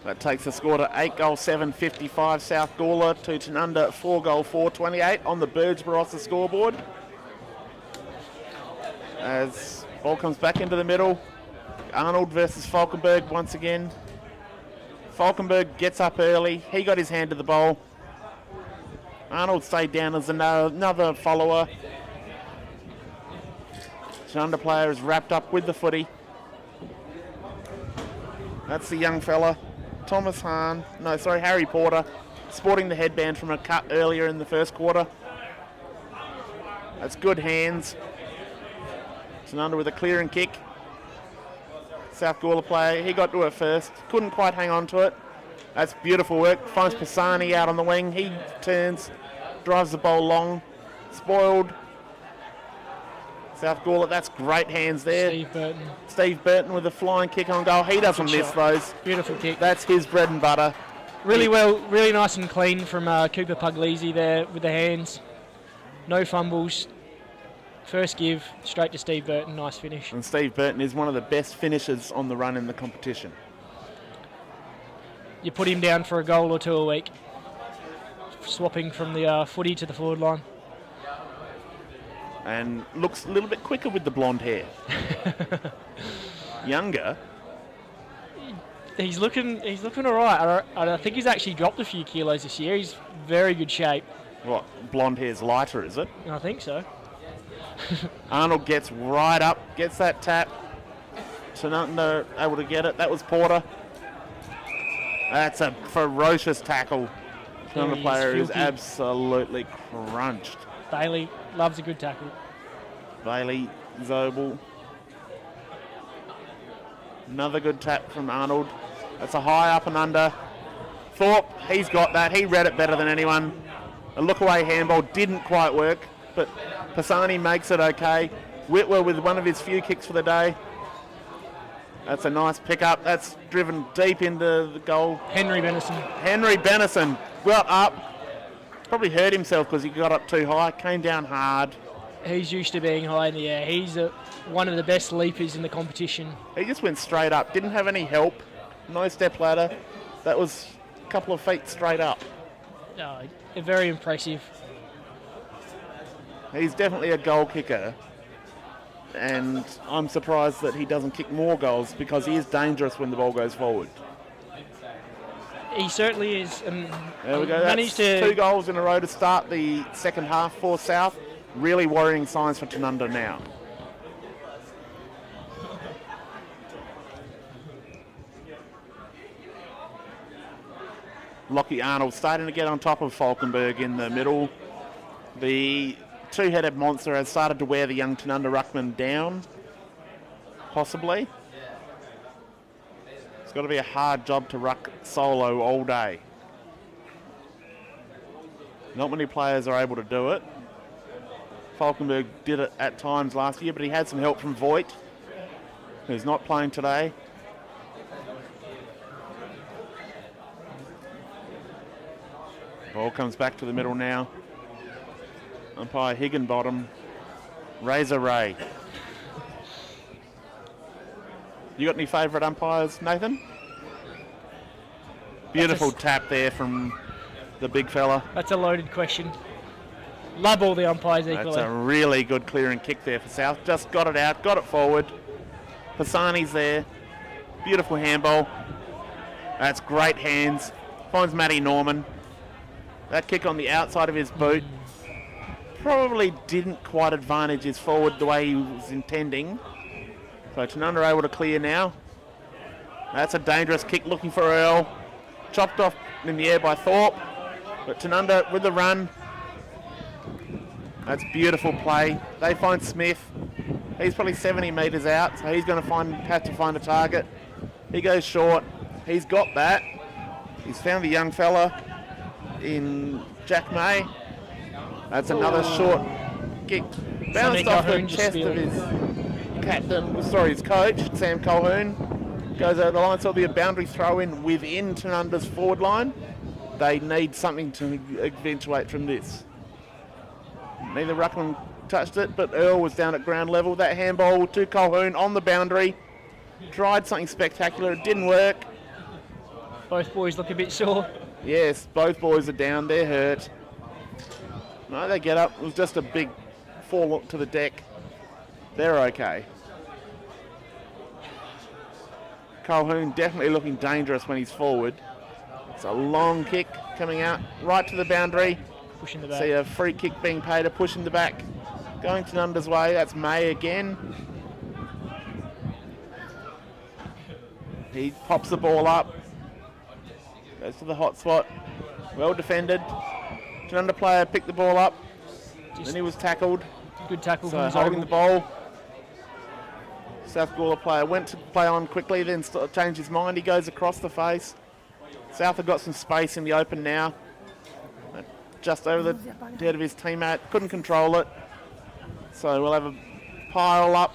Speaker 1: That takes the score to 8-7, 55 South Gawler to Tanunda 4-4, 28 on the Birds Barossa scoreboard. As ball comes back into the middle, Arnold versus Falkenberg once again. Falkenberg gets up early. He got his hand to the bowl. Arnold stayed down as another follower. Tanunda player is wrapped up with the footy. That's the young fella. Harry Porter, sporting the headband from a cut earlier in the first quarter. That's good hands. Tanunda with a clearing kick. South Gawler player, he got to it first. Couldn't quite hang on to it. That's beautiful work. Finds Pisani out on the wing. He turns, drives the ball long. Spoiled. South Gawler, that's great hands there. Steve Burton with a flying kick on goal. He doesn't miss those.
Speaker 2: Beautiful kick.
Speaker 1: That's his bread and butter.
Speaker 2: Really nice and clean from Cooper Puglisi there with the hands. No fumbles. First give, straight to Steve Burton. Nice finish.
Speaker 1: And Steve Burton is one of the best finishers on the run in the competition.
Speaker 2: You put him down for a goal or 2 a week. Swapping from the footy to the forward line.
Speaker 1: And looks a little bit quicker with the blonde hair. Younger.
Speaker 2: He's looking all right. I think he's actually dropped a few kilos this year. He's very good shape.
Speaker 1: What, blonde hair's lighter, is it?
Speaker 2: I think so.
Speaker 1: Arnold gets right up, gets that tap. Tanunda able to get it. That was Porter. That's a ferocious tackle. Tanunda player is absolutely crunched.
Speaker 2: Bailey loves a good tackle.
Speaker 1: Bailey, Zobel. Another good tap from Arnold. That's a high up and under. Thorpe, he's got that. He read it better than anyone. A look away handball didn't quite work, but Pisani makes it okay. Whitwer with one of his few kicks for the day. That's a nice pickup. That's driven deep into the goal.
Speaker 2: Henry
Speaker 1: Bennison got up. Probably hurt himself because he got up too high. Came down hard.
Speaker 2: He's used to being high in the air. He's one of the best leapers in the competition.
Speaker 1: He just went straight up. Didn't have any help. No step ladder. That was a couple of feet straight up.
Speaker 2: Very impressive.
Speaker 1: He's definitely a goal kicker. And I'm surprised that he doesn't kick more goals because he is dangerous when the ball goes forward.
Speaker 2: He certainly is. And
Speaker 1: there we go. That's 2 goals in a row to start the second half for South. Really worrying signs for Tanunda now. Lockie Arnold starting to get on top of Falkenberg in the middle. The 2-headed monster has started to wear the young Tanunda ruckman down, possibly. It's got to be a hard job to ruck solo all day. Not many players are able to do it. Falkenberg did it at times last year, but he had some help from Voigt, who's not playing today. Ball comes back to the middle now. Umpire Higginbottom, Razor Ray. You got any favourite umpires, Nathan? Beautiful tap there from the big fella.
Speaker 2: That's a loaded question. Love all the umpires equally.
Speaker 1: That's a really good clearing kick there for South. Just got it out, got it forward. Pisani's there. Beautiful handball. That's great hands. Finds Matty Norman. That kick on the outside of his boot probably didn't quite advantage his forward the way he was intending. So Tanunda able to clear now. That's a dangerous kick looking for Earl. Chopped off in the air by Thorpe. But Tanunda with the run. That's beautiful play. They find Smith. He's probably 70 metres out, so he's going to have to find a target. He goes short. He's got that. He's found the young fella in Jack May. That's another short kick. Bounced off the chest of his coach, Sam Colquhoun. Goes over the line, so it'll be a boundary throw in within Tanunda's forward line. They need something to eventuate from this. Neither ruckman touched it, but Earl was down at ground level. That handball to Colquhoun on the boundary. Tried something spectacular, it didn't work.
Speaker 2: Both boys look a bit sore.
Speaker 1: Yes, both boys are down, they're hurt. No, they get up. It was just a big fall to the deck. They're okay. Colquhoun definitely looking dangerous when he's forward. It's a long kick coming out right to the boundary.
Speaker 2: Pushing the back.
Speaker 1: See a free kick being paid, a push in the back. Going Tanunda's way, that's May again. He pops the ball up. Goes to the hot spot. Well defended. Tanunda player picked the ball up. Then he was tackled.
Speaker 2: Good tackle
Speaker 1: so
Speaker 2: from
Speaker 1: holding the ball. South Gawler player went to play on quickly, then changed his mind. He goes across the face. South have got some space in the open now. Just over the head of his teammate. Couldn't control it. So we'll have a pile up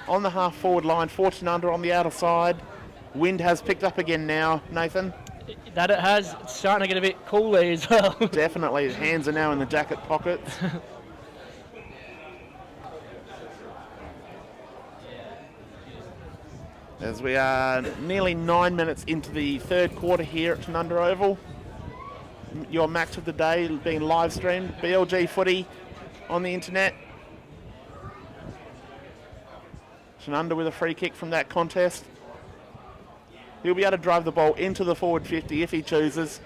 Speaker 1: on the half forward line. Tanunda on the outer side. Wind has picked up again now, Nathan.
Speaker 2: That it has. It's starting to get a bit cool there as well.
Speaker 1: Definitely. His hands are now in the jacket pockets. As we are nearly 9 minutes into the third quarter here at Tanunda Oval. Your match of the day being live streamed. BLG footy on the internet. Tanunda with a free kick from that contest. He'll be able to drive the ball into the forward 50 if he chooses.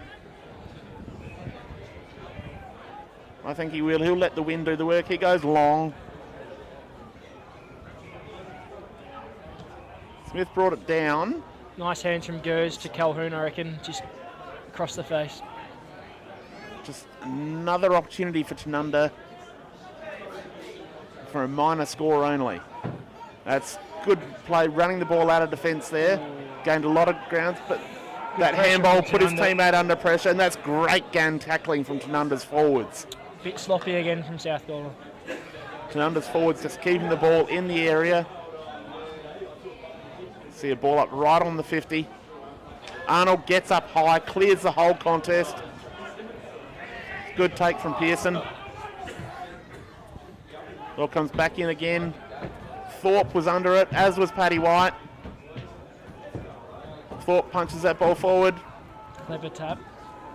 Speaker 1: I think he will. He'll let the wind do the work. He goes long. Smith brought it down.
Speaker 2: Nice hands from Gers to Colquhoun, I reckon, just across the face.
Speaker 1: Just another opportunity for Tanunda for a minor score only. That's good play, running the ball out of defence there. Gained a lot of grounds, but that handball put his teammate under pressure, and that's great gun tackling from Tanunda's forwards.
Speaker 2: Bit sloppy again from South Gawler.
Speaker 1: Tanunda's forwards just keeping the ball in the area. See a ball up right on the 50. Arnold gets up high, clears the whole contest. Good take from Pearson. Ball comes back in again. Thorpe was under it, as was Paddy White. Thorpe punches that ball forward.
Speaker 2: Clever tap.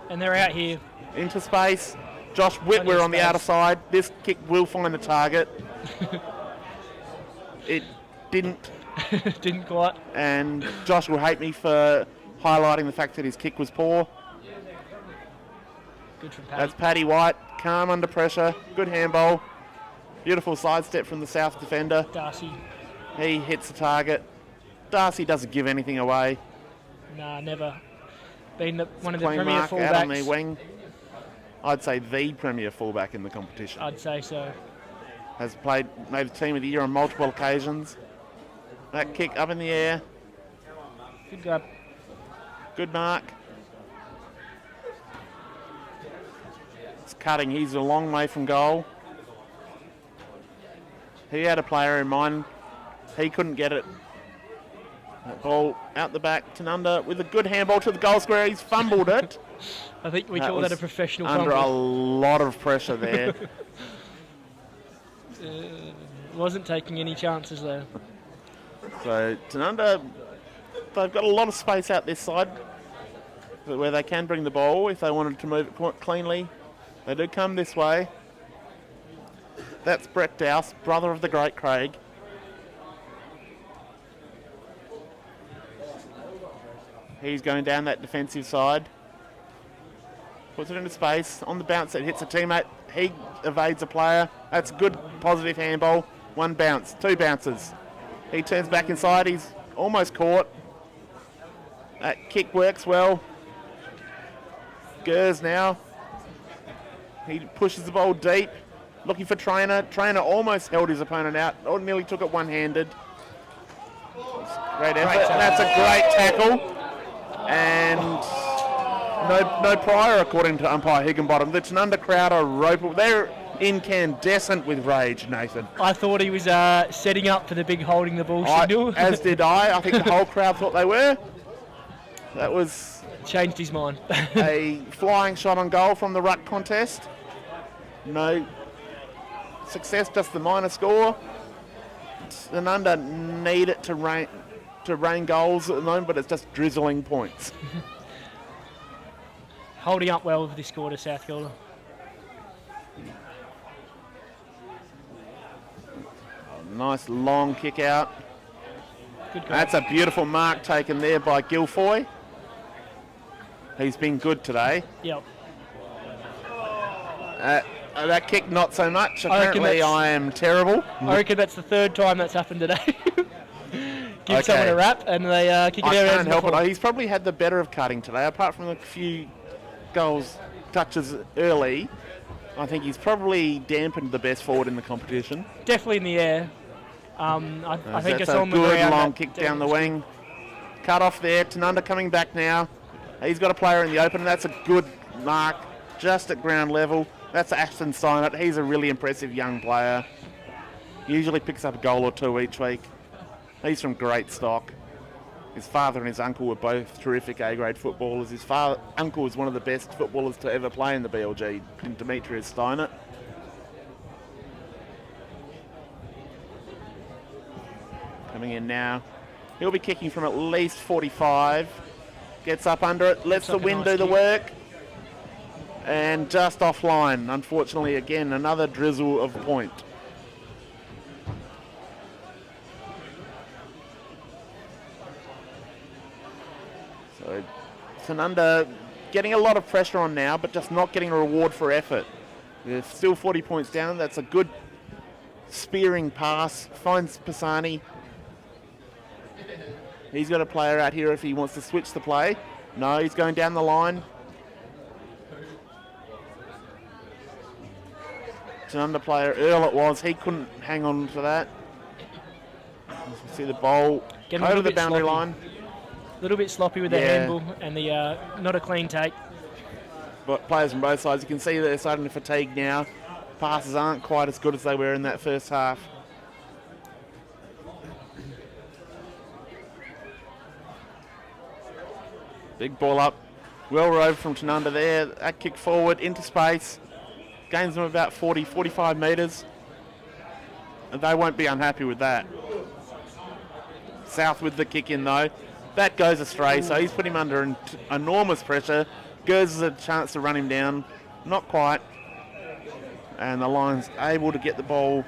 Speaker 2: And they're out here.
Speaker 1: Into space. Josh Whitwer on the outer side. This kick will find the target. It didn't.
Speaker 2: Didn't quite.
Speaker 1: And Josh will hate me for highlighting the fact that his kick was poor.
Speaker 2: Good from Paddy.
Speaker 1: That's Paddy White. Calm under pressure. Good handball. Beautiful sidestep from the South defender.
Speaker 2: Darcy.
Speaker 1: He hits the target. Darcy doesn't give anything away.
Speaker 2: Nah, never. Been one of the
Speaker 1: Clean
Speaker 2: premier
Speaker 1: mark out on the
Speaker 2: fullbacks.
Speaker 1: wing. I'd say the premier fullback in the competition.
Speaker 2: I'd say so.
Speaker 1: Has made the team of the year on multiple occasions. That kick up in the air.
Speaker 2: Good grab.
Speaker 1: Good mark. It's cutting. He's a long way from goal. He had a player in mind. He couldn't get it. That ball out the back. Tanunda with a good handball to the goal square. He's fumbled it.
Speaker 2: I think we call that a professional
Speaker 1: under
Speaker 2: fumble.
Speaker 1: a lot of pressure there.
Speaker 2: Wasn't taking any chances there.
Speaker 1: So Tanunda, they've got a lot of space out this side where they can bring the ball if they wanted to move it cleanly. They do come this way. That's Brett Dowse, brother of the great Craig. He's going down that defensive side. Puts it into space. On the bounce, it hits a teammate. He evades a player. That's a good positive handball. One bounce, two bounces. He turns back inside. He's almost caught. That kick works well. Gers now. He pushes the ball deep. Looking for Trainer. Trainer almost held his opponent out. Or nearly took it one-handed. Great effort. That's a great tackle. And no prior, according to umpire Higginbottom. The Tanunda crowd are rope. They're incandescent with rage, Nathan.
Speaker 2: I thought he was setting up for the big holding the ball signal.
Speaker 1: As did I. I think the whole crowd thought they were. That was
Speaker 2: changed his mind.
Speaker 1: a flying shot on goal from the ruck contest. No success, just the minor score. Tanunda need it to rain goals at the moment, but it's just drizzling points.
Speaker 2: Holding up well with this score to South Gawler.
Speaker 1: Nice long kick out.
Speaker 2: Good goal.
Speaker 1: That's a beautiful mark taken there by Guilfoy. He's been good today.
Speaker 2: Yep.
Speaker 1: That kick, not so much.
Speaker 2: I reckon
Speaker 1: Apparently, I am terrible.
Speaker 2: I reckon that's the third time that's happened today. Give someone a rap and they kick it out.
Speaker 1: I can't help it. He's probably had the better of cutting today, apart from a few goals, touches early. I think he's probably dampened the best forward in the competition.
Speaker 2: Definitely in the air. I think it's on the
Speaker 1: good
Speaker 2: ground.
Speaker 1: long kick down the wing. Cut off there. Tanunda coming back now. He's got a player in the open. That's a good mark, just at ground level. That's Ashton Steinert. He's a really impressive young player. Usually picks up a goal or two each week. He's from great stock. His father and his uncle were both terrific A-grade footballers. His uncle was one of the best footballers to ever play in the BLG, Demetrius Steinert. Coming in now. He'll be kicking from at least 45. Gets up under it, lets the wind do the work. And just offline, unfortunately, again, another drizzle of point. So Tanunda getting a lot of pressure on now, but just not getting a reward for effort. They're still 40 points down. That's a good spearing pass. Finds Pisani. He's got a player out here if he wants to switch the play. No, he's going down the line. Tanunda player, Earl it was. He couldn't hang on to that. See the ball over the boundary line.
Speaker 2: A little bit sloppy with the handball and the not a clean take.
Speaker 1: But players from both sides, you can see they're starting to fatigue now. Passes aren't quite as good as they were in that first half. Big ball up. Well roved from Tanunda there. That kick forward into space. Gains them about 40, 45 metres. And they won't be unhappy with that. South with the kick in though. That goes astray, so he's put him under enormous pressure. Gers has a chance to run him down. Not quite. And the Lions able to get the ball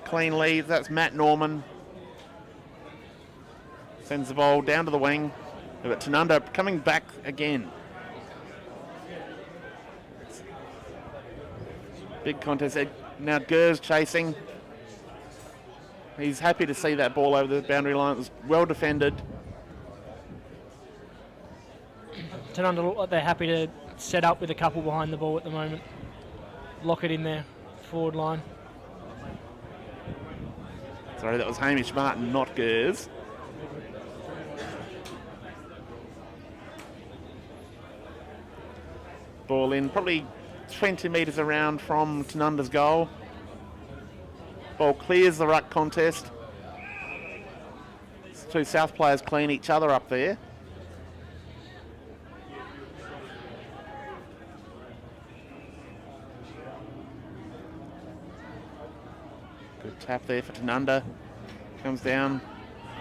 Speaker 1: cleanly. That's Matt Norman. Sends the ball down to the wing. We've got Tanunda coming back again. Big contest. Now Gers chasing. He's happy to see that ball over the boundary line. It was well defended.
Speaker 2: Tanunda look like they're happy to set up with a couple behind the ball at the moment. Lock it in there, forward line.
Speaker 1: Sorry, that was Hamish Martin, not Gers. Ball in, probably 20 metres around from Tanunda's goal. Ball clears the ruck contest. Two South players clean each other up there. Good tap there for Tanunda. Comes down,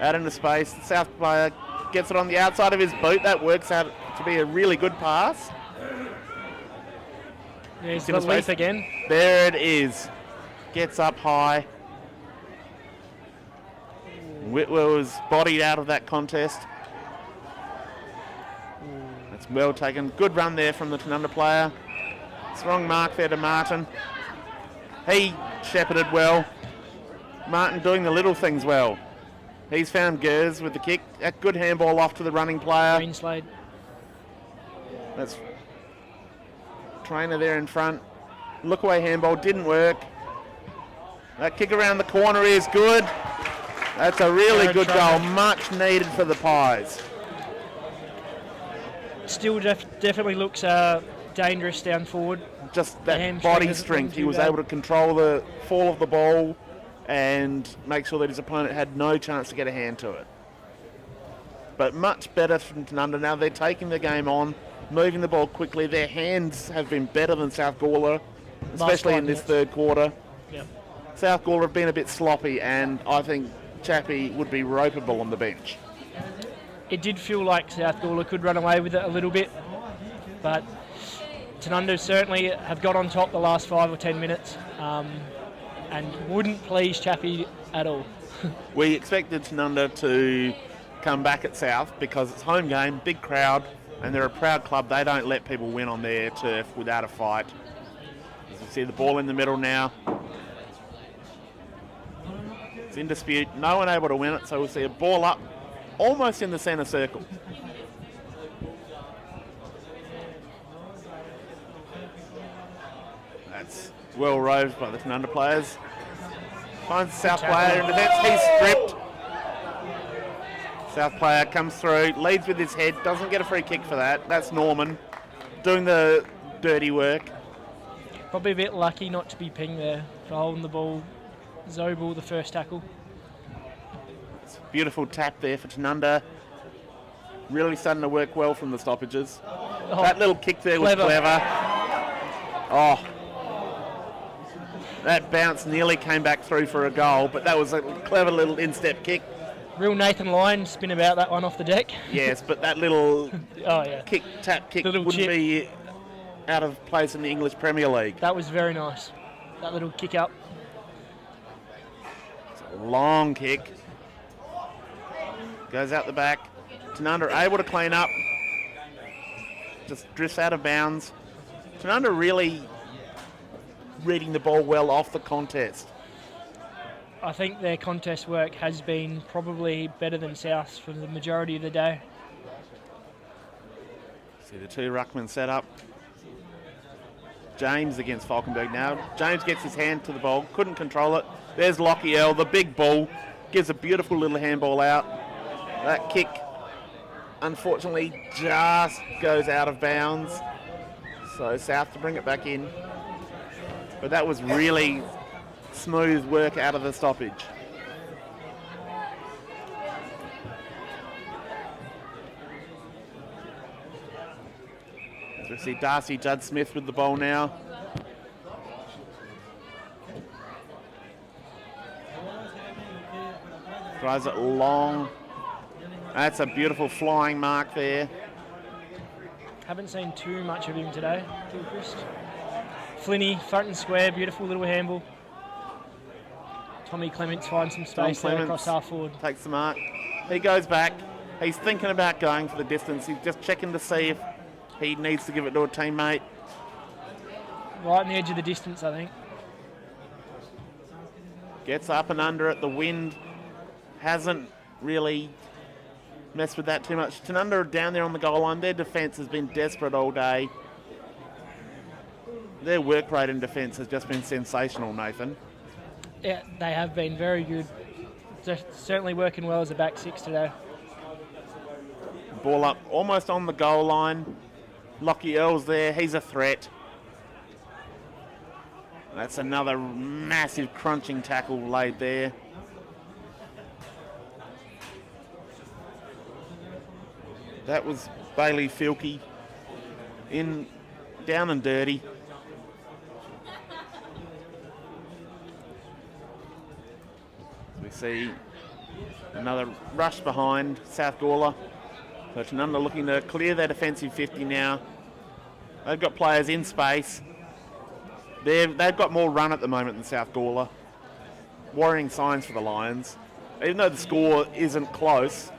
Speaker 1: out into space. The South player gets it on the outside of his boot. That works out to be a really good pass.
Speaker 2: There's the leaf again.
Speaker 1: There it is. Gets up high. Whitwell was bodied out of that contest. That's well taken. Good run there from the Tanunda player. Strong mark there to Martin. He shepherded well. Martin doing the little things well. He's found Gers with the kick. A good handball off to the running player.
Speaker 2: Greenslade.
Speaker 1: That's Trainer there in front. Look away handball didn't work. That kick around the corner is good. That's a really good goal. Much needed for the Pies.
Speaker 2: Still definitely looks dangerous down forward.
Speaker 1: Just that body strength. He was able to control the fall of the ball and make sure that his opponent had no chance to get a hand to it. But much better from Tanunda. Now they're taking the game on, moving the ball quickly. Their hands have been better than South Gawler, especially in this third quarter.
Speaker 2: Yep.
Speaker 1: South Gawler have been a bit sloppy, and I think Chappie would be ropeable on the bench.
Speaker 2: It did feel like South Gawler could run away with it a little bit, but Tanunda certainly have got on top the last 5 or 10 minutes and wouldn't please Chappie at all.
Speaker 1: We expected Tanunda to come back at South because it's home game, big crowd, and they're a proud club. They don't let people win on their turf without a fight. As you see the ball in the middle now. It's in dispute. No one able to win it, so we'll see a ball up almost in the centre circle. That's well roved by the Tanunda players. Finds the South player in defence. He's stripped. South player comes through, leads with his head, doesn't get a free kick for that. That's Norman doing the dirty work.
Speaker 2: Probably a bit lucky not to be pinged there for holding the ball. Zobel, the first tackle.
Speaker 1: It's a beautiful tap there for Tanunda. Really starting to work well from the stoppages. Oh, that little kick there was clever. Oh, that bounce nearly came back through for a goal, but that was a clever little instep kick.
Speaker 2: Real Nathan Lyon spin about that one off the deck.
Speaker 1: Yes, but that little tap kick
Speaker 2: little
Speaker 1: wouldn't
Speaker 2: chip.
Speaker 1: be out of place in the English Premier League.
Speaker 2: That was very nice. That little kick up.
Speaker 1: It's a long kick. Goes out the back. Tanunda able to clean up. Just drifts out of bounds. Tanunda really reading the ball well off the contest.
Speaker 2: I think their contest work has been probably better than South's for the majority of the day.
Speaker 1: See the two ruckmen set up. James against Falkenberg now. James gets his hand to the ball, couldn't control it. There's Lockie L, the big bull, gives a beautiful little handball out. That kick, unfortunately, just goes out of bounds. So South to bring it back in. But that was really smooth work out of the stoppage. As we see Darcy Judd-Smith with the ball now. Drives it long. That's a beautiful flying mark there.
Speaker 2: Haven't seen too much of him today, Gilchrist. Flinney, front and square, beautiful little handball. Tommy Clements finds some space there across half forward.
Speaker 1: Takes the mark. He goes back. He's thinking about going for the distance. He's just checking to see if he needs to give it to a teammate.
Speaker 2: Right on the edge of the distance, I think.
Speaker 1: Gets up and under it. The wind hasn't really messed with that too much. Tanunda are down there on the goal line. Their defence has been desperate all day. Their work rate in defence has just been sensational, Nathan.
Speaker 2: Yeah, they have been very good. They're certainly working well as a back six today.
Speaker 1: Ball up almost on the goal line. Lockie Earl's there. He's a threat. That's another massive crunching tackle laid there. That was Bailey Filkey in down and dirty. We see another rush behind South Gawler. So Tanunda looking to clear their defensive 50 now. They've got players in space. They've got more run at the moment than South Gawler. Worrying signs for the Lions. Even though the score isn't close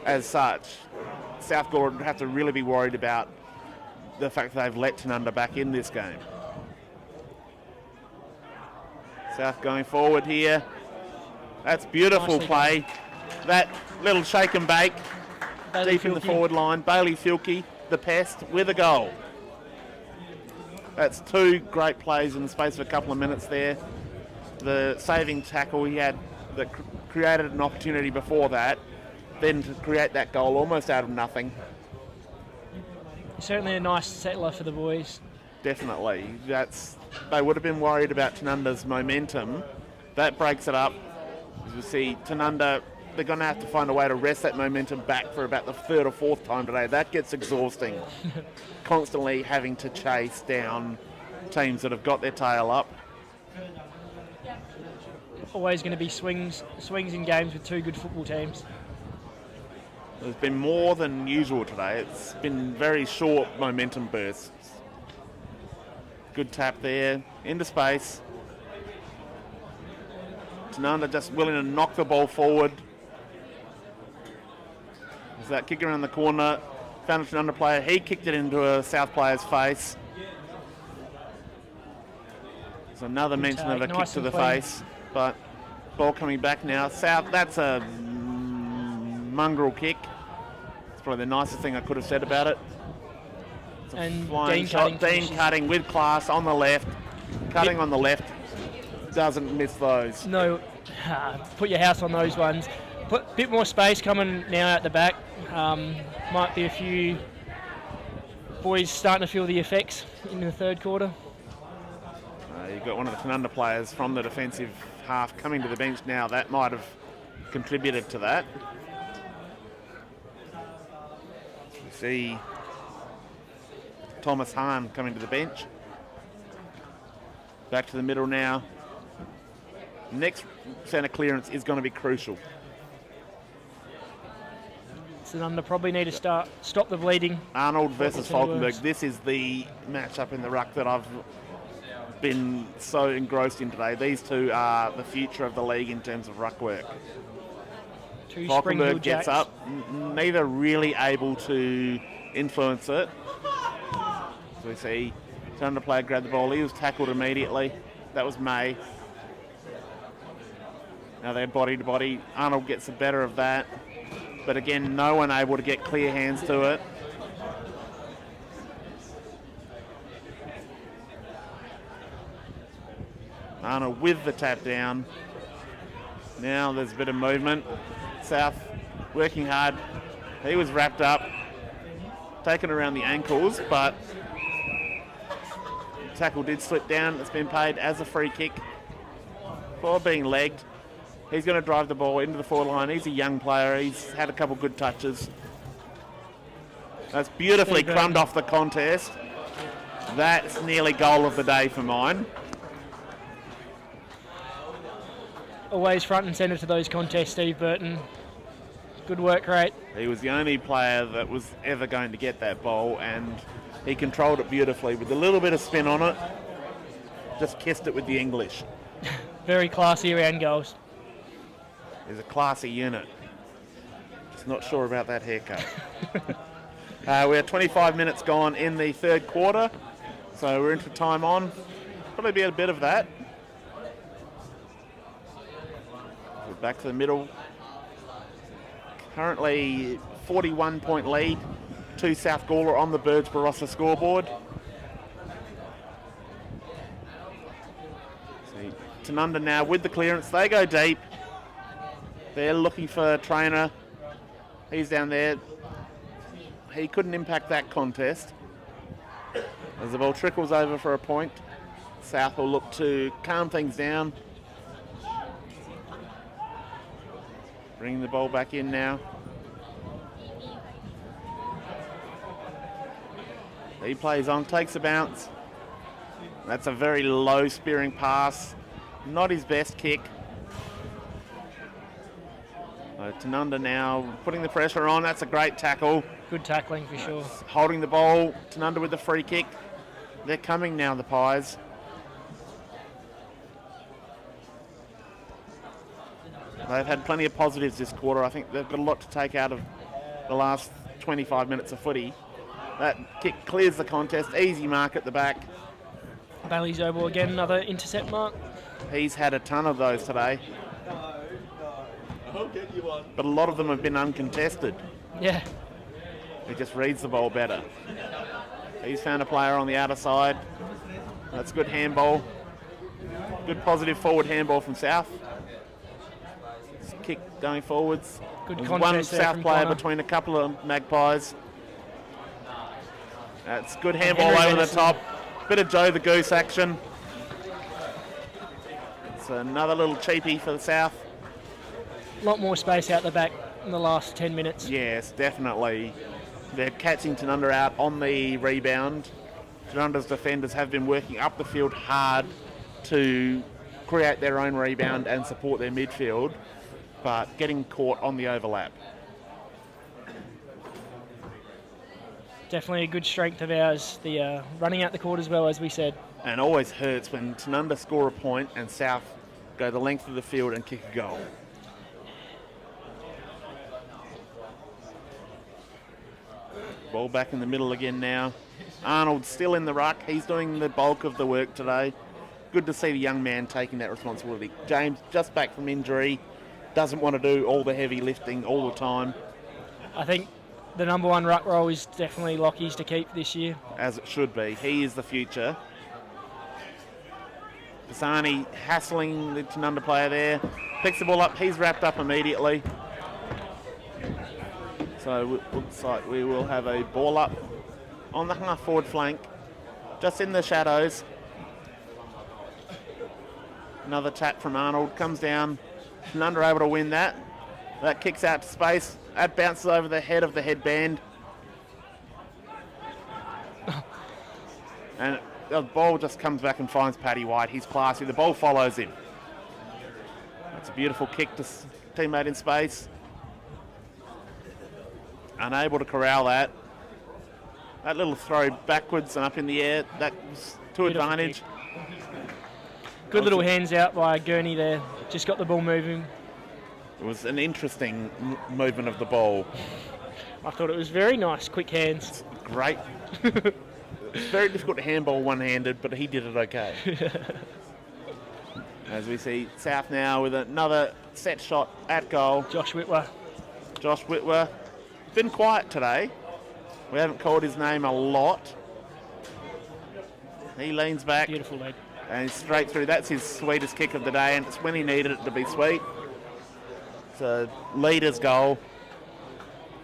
Speaker 1: as such, South Gawler would have to really be worried about the fact that they've let Tanunda back in this game. South going forward here. That's beautiful play. That little shake and bake deep in the forward line. Bailey Filkey, the pest, with a goal. That's two great plays in the space of a couple of minutes there. The saving tackle he had that created an opportunity before that, then to create that goal almost out of nothing.
Speaker 2: Certainly a nice settler for the boys.
Speaker 1: Definitely. They would have been worried about Tanunda's momentum. That breaks it up. As you see, Tanunda, they're going to have to find a way to rest that momentum back for about the third or fourth time today. That gets exhausting. Constantly having to chase down teams that have got their tail up.
Speaker 2: Always going to be swings in games with two good football teams.
Speaker 1: There's been more than usual today. It's been very short momentum bursts. Good tap there, into space. Tanunda just willing to knock the ball forward. There's that kick around the corner. Found a Tanunda player. He kicked it into a South player's face. There's another mention of a kick to the face. But ball coming back now. South, that's a mongrel kick. It's probably the nicest thing I could have said about it. It's a flying shot. Dean cutting with class on the left. Cutting on the left. Doesn't miss those.
Speaker 2: No, put your house on those ones. Put a bit more space coming now at the back. Might be a few boys starting to feel the effects in the third quarter.
Speaker 1: You've got one of the Tanunda players from the defensive half coming to the bench now. That might have contributed to that. You see Thomas Hahn coming to the bench. Back to the middle now. Next centre clearance is going to be crucial.
Speaker 2: Tanunda probably need to stop the bleeding.
Speaker 1: Arnold versus Falkenberg. This is the matchup in the ruck that I've been so engrossed in today. These two are the future of the league in terms of ruck work. Falkenberg gets up, neither really able to influence it. So we see Tanunda player grab the ball. He was tackled immediately. That was May. Now they're body to body. Arnold gets the better of that. But again, no one able to get clear hands to it. Arnold with the tap down. Now there's a bit of movement. South working hard. He was wrapped up, taken around the ankles, but the tackle did slip down. It's been paid as a free kick for being legged. He's going to drive the ball into the forward line. He's a young player. He's had a couple good touches. That's beautifully crumbed off the contest. That's nearly goal of the day for mine.
Speaker 2: Always front and centre to those contests, Steve Burton. Good work rate.
Speaker 1: He was the only player that was ever going to get that ball, and he controlled it beautifully with a little bit of spin on it. Just kissed it with the English.
Speaker 2: Very classy around goals.
Speaker 1: He's a classy unit. Just not sure about that haircut. We're 25 minutes gone in the third quarter, so we're into time on. Probably be a bit of that. We're back to the middle. Currently 41-point lead to South Gawler on the Birds Barossa scoreboard. See, Tanunda now with the clearance. They go deep. They're looking for a trainer. He's down there. He couldn't impact that contest. As the ball trickles over for a point, South will look to calm things down. Bringing the ball back in now. He plays on, takes a bounce. That's a very low spearing pass. Not his best kick. Tanunda now putting the pressure on. That's a great tackle.
Speaker 2: Good tackling for sure.
Speaker 1: Holding the ball. Tanunda with the free kick. They're coming now, the Pies. They've had plenty of positives this quarter. I think they've got a lot to take out of the last 25 minutes of footy. That kick clears the contest. Easy mark at the back.
Speaker 2: Bailey Zobel again, another intercept mark.
Speaker 1: He's had a ton of those today. But a lot of them have been uncontested.
Speaker 2: Yeah.
Speaker 1: He just reads the ball better. He's found a player on the outer side. That's good handball. Good positive forward handball from South. Kick going forwards.
Speaker 2: Good
Speaker 1: There's
Speaker 2: contest
Speaker 1: one
Speaker 2: there
Speaker 1: South
Speaker 2: from
Speaker 1: player
Speaker 2: Connor.
Speaker 1: between a couple of Magpies. That's good handball
Speaker 2: Henry
Speaker 1: over
Speaker 2: Venison.
Speaker 1: the top. Bit of Joe the Goose action. It's another little cheapie for the South.
Speaker 2: A lot more space out the back in the last 10 minutes.
Speaker 1: Yes, definitely. They're catching Tanunda out on the rebound. Tanunda's defenders have been working up the field hard to create their own rebound and support their midfield, but getting caught on the overlap.
Speaker 2: Definitely a good strength of ours, the running out the court as well, as we said.
Speaker 1: And always hurts when Tanunda score a point and South go the length of the field and kick a goal. Ball back in the middle again now. Arnold still in the ruck. He's doing the bulk of the work today. Good to see the young man taking that responsibility. James, just back from injury, doesn't want to do all the heavy lifting all the time.
Speaker 2: I think the number one ruck role is definitely Lockie's to keep this year.
Speaker 1: As it should be. He is the future. Pisani hassling the Tanunda player there. Picks the ball up. He's wrapped up immediately. So it looks like we will have a ball up on the half forward flank, just in the shadows. Another tap from Arnold, comes down. Tanunda able to win that. That kicks out to space. That bounces over the head of the headband. And the ball just comes back and finds Paddy White. He's classy. The ball follows him. That's a beautiful kick to teammate in space. Unable to corral that. That little throw backwards and up in the air, that was to
Speaker 2: Beautiful
Speaker 1: advantage.
Speaker 2: kick. Good little hands out by Gurney there. Just got the ball moving.
Speaker 1: It was an interesting movement of the ball.
Speaker 2: I thought it was very nice, quick hands.
Speaker 1: Great. It's very difficult to handball one-handed, but he did it okay. As we see South now with another set shot at goal.
Speaker 2: Josh Whitwer.
Speaker 1: Josh Whitwer. Been quiet today. We haven't called his name a lot. He leans back.
Speaker 2: Beautiful leg.
Speaker 1: And he's straight through. That's his sweetest kick of the day, and it's when he needed it to be sweet. It's a leader's goal.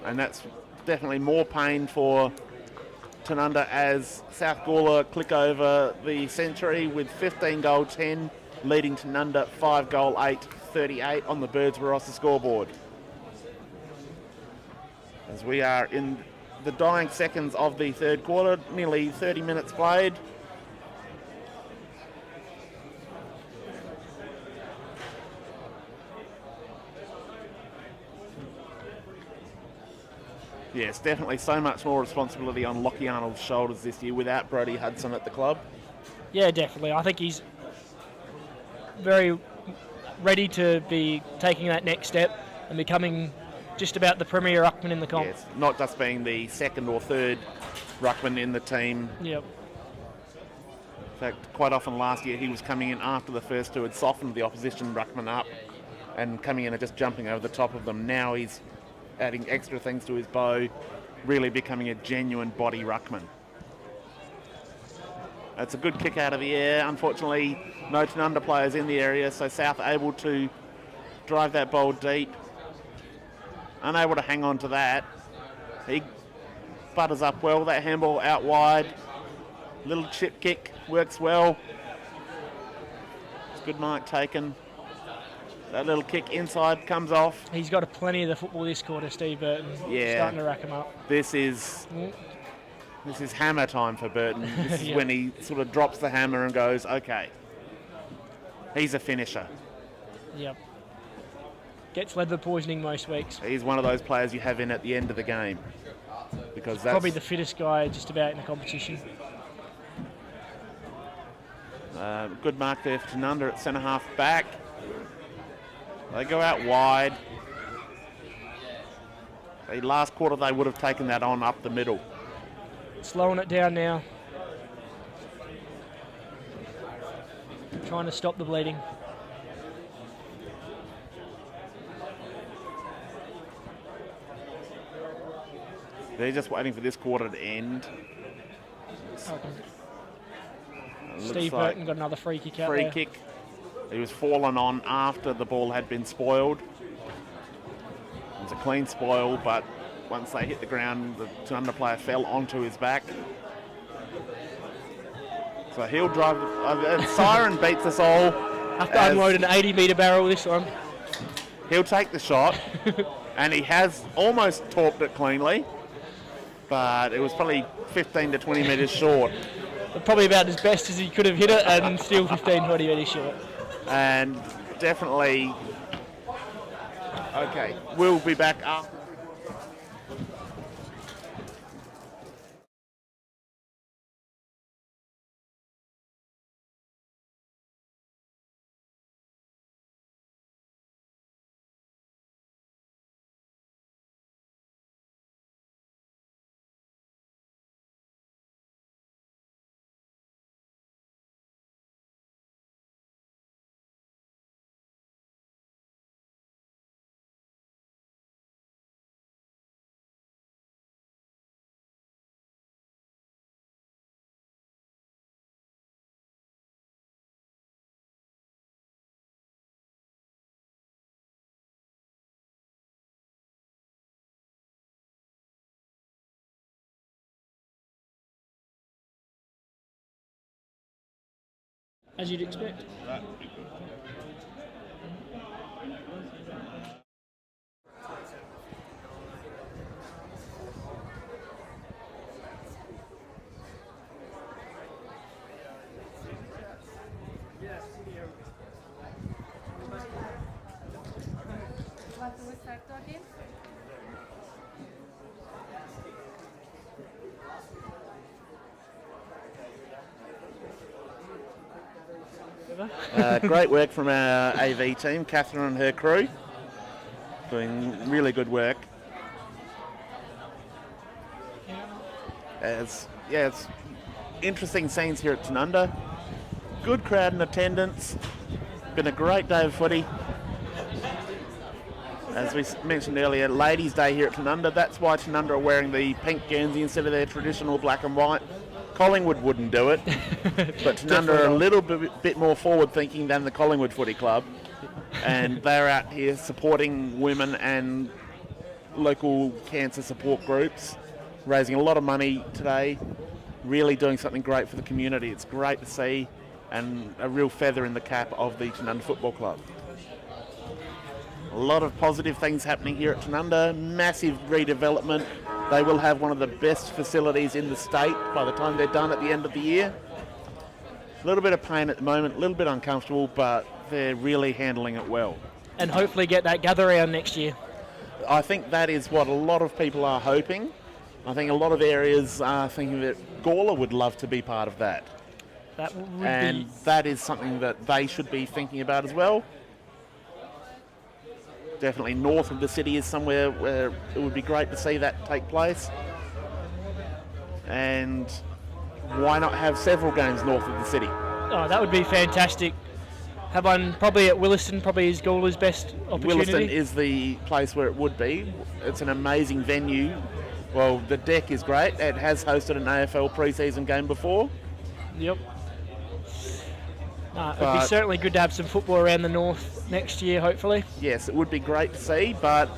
Speaker 1: And that's definitely more pain for Tanunda as South Gawler click over the century with 15 goal 10, leading Tanunda 5 goal 8, 38 on the Birds Barossa scoreboard. As we are in the dying seconds of the third quarter, nearly 30 minutes played. Yes, definitely so much more responsibility on Lockie Arnold's shoulders this year without Brodie Hudson at the club.
Speaker 2: Yeah, definitely. I think he's very ready to be taking that next step and becoming just about the premier ruckman in the comp.
Speaker 1: Yes, not just being the second or third ruckman in the team.
Speaker 2: Yep.
Speaker 1: In fact, quite often last year he was coming in after the first two had softened the opposition ruckman up and coming in and just jumping over the top of them. Now he's adding extra things to his bow, really becoming a genuine body ruckman. It's a good kick out of the air. Unfortunately, no Tanunda players in the area, so South able to drive that ball deep. Unable to hang on to that. He butters up well. That handball out wide. Little chip kick works well. It's good mark taken. That little kick inside comes off.
Speaker 2: He's got plenty of the football this quarter, Steve Burton.
Speaker 1: Yeah.
Speaker 2: Starting to rack him up.
Speaker 1: This is hammer time for Burton. This is when he sort of drops the hammer and goes, okay, he's a finisher.
Speaker 2: Yep. Gets leather poisoning most weeks.
Speaker 1: He's one of those players you have in at the end of the game. Because that's
Speaker 2: probably the fittest guy just about in the competition.
Speaker 1: Good mark there for Tanunda at centre half back. They go out wide. The last quarter they would have taken that on up the middle.
Speaker 2: Slowing it down now. Trying to stop the bleeding.
Speaker 1: They're just waiting for this quarter to end.
Speaker 2: Okay. Steve Burton got another free kick out
Speaker 1: there.
Speaker 2: Free
Speaker 1: kick. He was fallen on after the ball had been spoiled. It was a clean spoil, but once they hit the ground, the Tanunda player fell onto his back. So he'll drive. Siren beats us all.
Speaker 2: Have to unload an 80-metre barrel this one.
Speaker 1: He'll take the shot, and he has almost torqued it cleanly, but it was probably 15 to 20 metres short.
Speaker 2: Probably about as best as he could have hit it, and still 15, 20 metres short.
Speaker 1: And definitely, okay, we'll be back after.
Speaker 2: As you'd expect.
Speaker 1: Great work from our AV team, Catherine and her crew. Doing really good work. It's interesting scenes here at Tanunda. Good crowd in attendance. Been a great day of footy. As we mentioned earlier, Ladies' Day here at Tanunda. That's why Tanunda are wearing the pink Guernsey instead of their traditional black and white. Collingwood wouldn't do it, but Tanunda are a little bit more forward-thinking than the Collingwood Footy Club, and they're out here supporting women and local cancer support groups, raising a lot of money today, really doing something great for the community. It's great to see, and a real feather in the cap of the Tanunda Football Club. A lot of positive things happening here at Tanunda, massive redevelopment. They will have one of the best facilities in the state by the time they're done at the end of the year. A little bit of pain at the moment, a little bit uncomfortable, but they're really handling it well.
Speaker 2: And hopefully get that gather round next year.
Speaker 1: I think that is what a lot of people are hoping. I think a lot of areas are thinking that Gawler would love to be part of that.
Speaker 2: That would
Speaker 1: And that is something that they should be thinking about as well. Definitely north of the city is somewhere where it would be great to see that take place. And why not have several games north of the city?
Speaker 2: that would be fantastic. Have one probably at Williston, probably is Gawler's best opportunity.
Speaker 1: Williston is the place where it would be. It's an amazing venue. Well, the deck is great. It has hosted an AFL pre-season game before.
Speaker 2: Yep. It would be certainly good to have some football around the north next year, hopefully.
Speaker 1: Yes, it would be great to see, but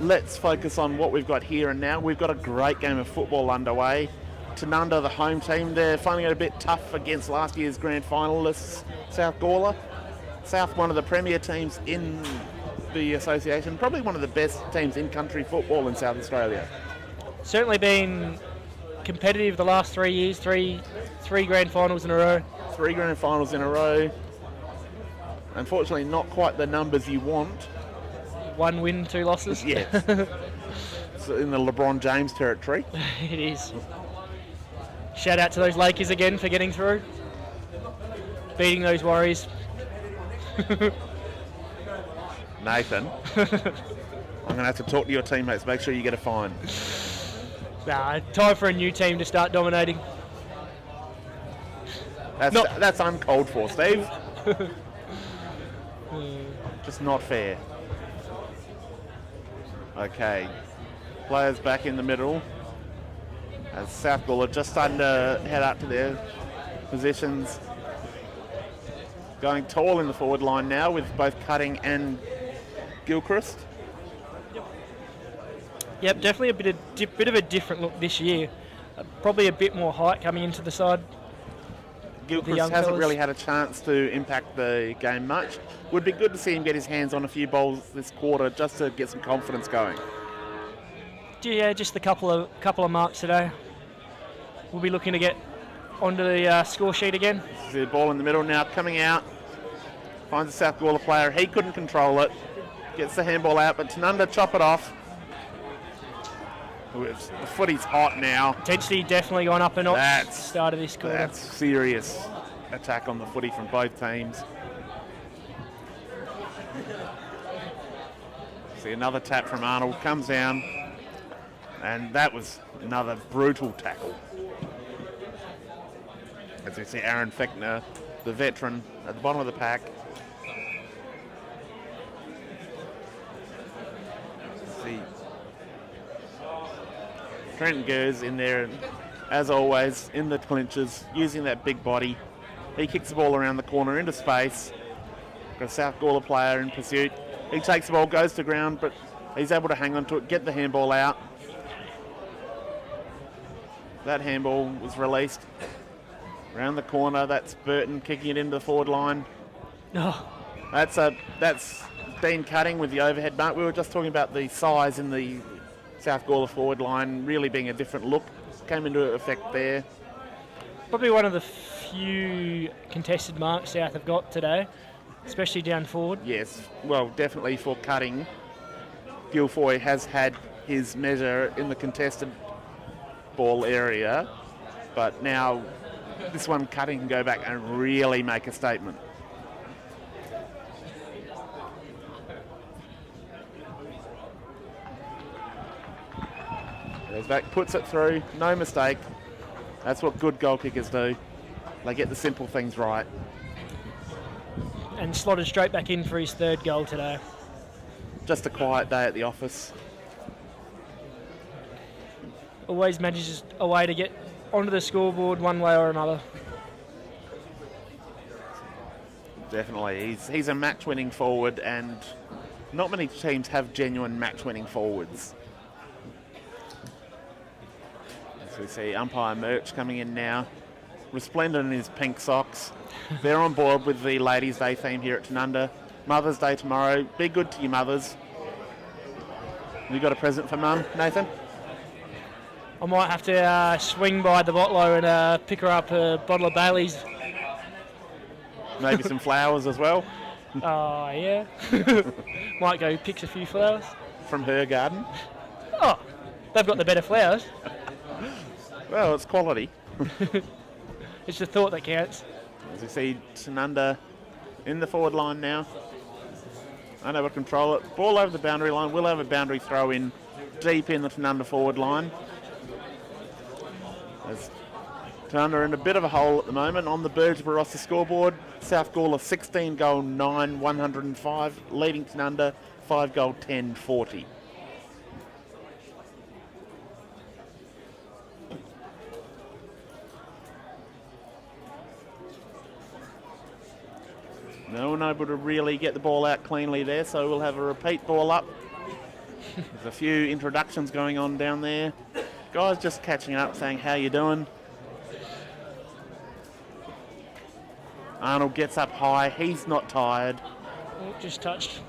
Speaker 1: let's focus on what we've got here and now. We've got a great game of football underway. Tanunda, the home team, they're finding it a bit tough against last year's grand finalists, South Gawler. South, one of the premier teams in the association, probably one of the best teams in country football in South Australia.
Speaker 2: Certainly been competitive the last 3 years, three grand finals in a row.
Speaker 1: 3 grand finals in a row. Unfortunately, not quite the numbers you want.
Speaker 2: 1 win, 2 losses.
Speaker 1: Yes. It's in the LeBron James territory.
Speaker 2: It is. Shout out to those Lakers again for getting through. Beating those Warriors.
Speaker 1: Nathan, I'm going to have to talk to your teammates, make sure you get a fine.
Speaker 2: Time for a new team to start dominating.
Speaker 1: That's uncalled for, Steve. Just not fair. Okay, players back in the middle. As South Gawler just starting to head up to their positions. Going tall in the forward line now with both Cutting and Gilchrist.
Speaker 2: Yep, definitely a bit of a different look this year. Probably a bit more height coming into the side.
Speaker 1: Gilchrist hasn't really had a chance to impact the game much. Would be good to see him get his hands on a few balls this quarter just to get some confidence going.
Speaker 2: Yeah, just a couple of marks today. We'll be looking to get onto the score sheet again.
Speaker 1: The ball in the middle now coming out. Finds a South Gawler player. He couldn't control it. Gets the handball out, but Tanunda chop it off. The footy's hot now.
Speaker 2: Intensity definitely gone up a notch at the start of this quarter.
Speaker 1: That's serious attack on the footy from both teams. See another tap from Arnold. Comes down. And that was another brutal tackle. As we see Aaron Fechner, the veteran, at the bottom of the pack. See Trent Gers in there, as always, in the clinches, using that big body. He kicks the ball around the corner into space. Got a South Gawler player in pursuit. He takes the ball, goes to ground, but he's able to hang on to it, get the handball out. That handball was released around the corner. That's Burton kicking it into the forward line.
Speaker 2: Oh.
Speaker 1: That's Dean Cutting with the overhead mark. We were just talking about the size in the South Gawler forward line really being a different look. Came into effect there.
Speaker 2: Probably one of the few contested marks South have got today, especially down forward.
Speaker 1: Yes, well, definitely for Cutting. Guilfoy has had his measure in the contested ball area, but now this one Cutting can go back and really make a statement. Goes back, puts it through, no mistake. That's what good goal kickers do. They get the simple things right.
Speaker 2: And slotted straight back in for his 3rd goal today.
Speaker 1: Just a quiet day at the office.
Speaker 2: Always manages a way to get onto the scoreboard one way or another.
Speaker 1: Definitely. He's a match-winning forward, and not many teams have genuine match-winning forwards. As we see umpire Murch coming in now, resplendent in his pink socks. They're on board with the Ladies' Day theme here at Tanunda. Mother's Day tomorrow. Be good to your mothers. You got a present for Mum, Nathan?
Speaker 2: I might have to swing by the bottle and pick her up a bottle of Bailey's.
Speaker 1: Maybe some flowers as well.
Speaker 2: Oh, yeah. Might go pick a few flowers.
Speaker 1: from her garden.
Speaker 2: Oh, they've got the better flowers.
Speaker 1: Well, it's quality.
Speaker 2: It's the thought that counts.
Speaker 1: As we see Tanunda in the forward line now. Unable to control it. Ball over the boundary line. We'll have a boundary throw in deep in the Tanunda forward line. As Tanunda in a bit of a hole at the moment on the Bergsborough scoreboard. South Gawler 16 goal 9 105, leading Tanunda 5 goal 10 40. No one able to really get the ball out cleanly there, so we'll have a repeat ball up. There's a few introductions going on down there. Guys just catching up, saying, how you doing? Arnold gets up high. He's not tired.
Speaker 2: Oh, just touched.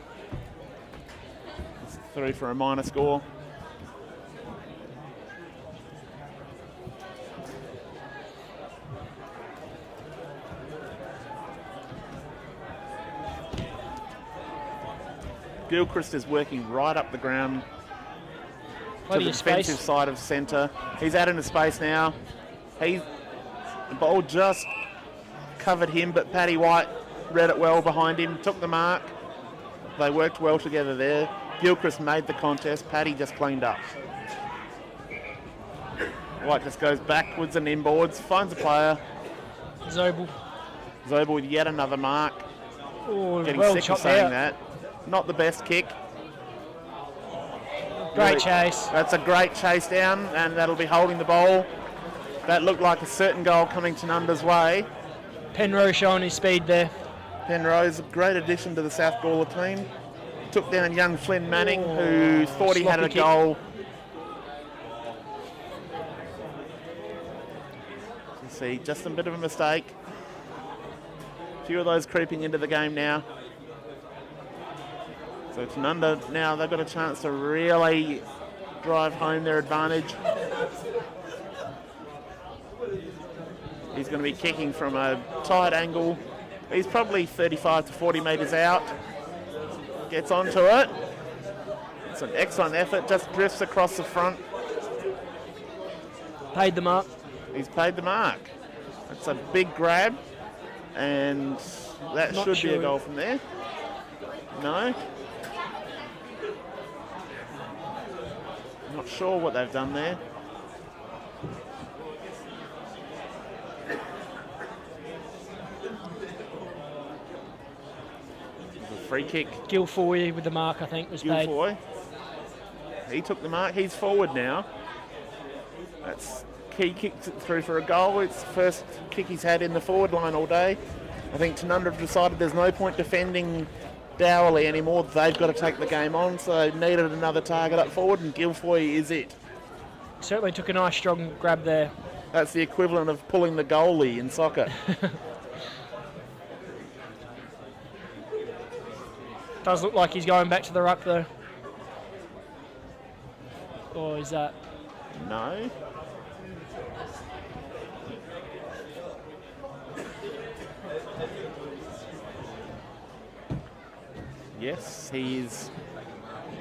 Speaker 1: It's through for a minor score. Gilchrist is working right up the ground
Speaker 2: Plenty
Speaker 1: to
Speaker 2: of
Speaker 1: the defensive
Speaker 2: space.
Speaker 1: side of centre. He's out into space now. The ball just covered him, but Paddy White read it well behind him, took the mark. They worked well together there. Gilchrist made the contest. Paddy just cleaned up. White just goes backwards and inboards, finds a player. Zobel with yet another mark.
Speaker 2: Oh,
Speaker 1: Getting
Speaker 2: well
Speaker 1: sick of
Speaker 2: chopped
Speaker 1: saying
Speaker 2: out.
Speaker 1: that. Not the best kick.
Speaker 2: Great chase.
Speaker 1: That's a great chase down, and that'll be holding the ball. That looked like a certain goal coming Tanunda's way.
Speaker 2: Penrose showing his speed there.
Speaker 1: Penrose, a great addition to the South Gawler team. Took down young Flynn Manning, who thought he had a
Speaker 2: sloppy kick.
Speaker 1: goal. You see, just a bit of a mistake. A few of those creeping into the game now. So Tanunda now, they've got a chance to really drive home their advantage. He's going to be kicking from a tight angle. He's probably 35 to 40 metres out. Gets onto it. It's an excellent effort, just drifts across the front.
Speaker 2: Paid the mark.
Speaker 1: He's paid the mark. It's a big grab, and that
Speaker 2: Not
Speaker 1: should be
Speaker 2: sure.
Speaker 1: a goal from there. No. Not sure what they've done there. Free kick.
Speaker 2: Guilfoyle with the mark, I think, was paid.
Speaker 1: Guilfoyle. He took the mark. He's forward now. That's key kicks it through for a goal. It's the first kick he's had in the forward line all day. I think Tanunda have decided there's no point defending Dowley anymore. They've got to take the game on, so they needed another target up forward, and Guilfoyle is it.
Speaker 2: Certainly took a nice strong grab there.
Speaker 1: That's the equivalent of pulling the goalie in soccer.
Speaker 2: Does look like he's going back to the ruck though. Or is that?
Speaker 1: No. Yes, he's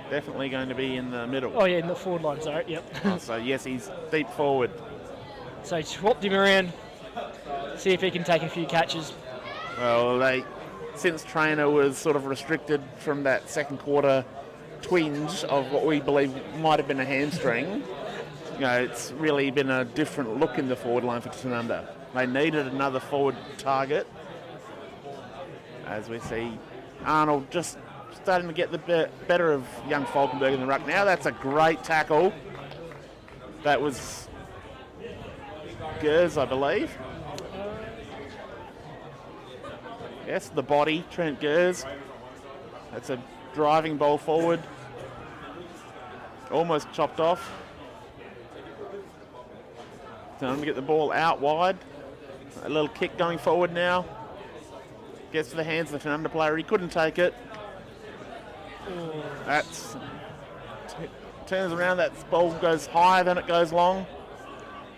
Speaker 1: definitely going to be in the middle.
Speaker 2: Oh yeah, in the forward line, sorry, yep.
Speaker 1: So yes, he's deep forward.
Speaker 2: So swapped him around, see if he can take a few catches.
Speaker 1: Well, since Trainer was sort of restricted from that second quarter twinge of what we believe might have been a hamstring, it's really been a different look in the forward line for Tanunda. They needed another forward target. As we see Arnold just starting to get the better of young Falkenberg in the ruck. Now that's a great tackle. That was Gers, I believe. Yes, the body, Trent Gers. That's a driving ball forward. Almost chopped off. Time to get the ball out wide. A little kick going forward now. Gets to the hands of the Tanunda player. He couldn't take it. That's turns around. That ball goes higher than it goes long.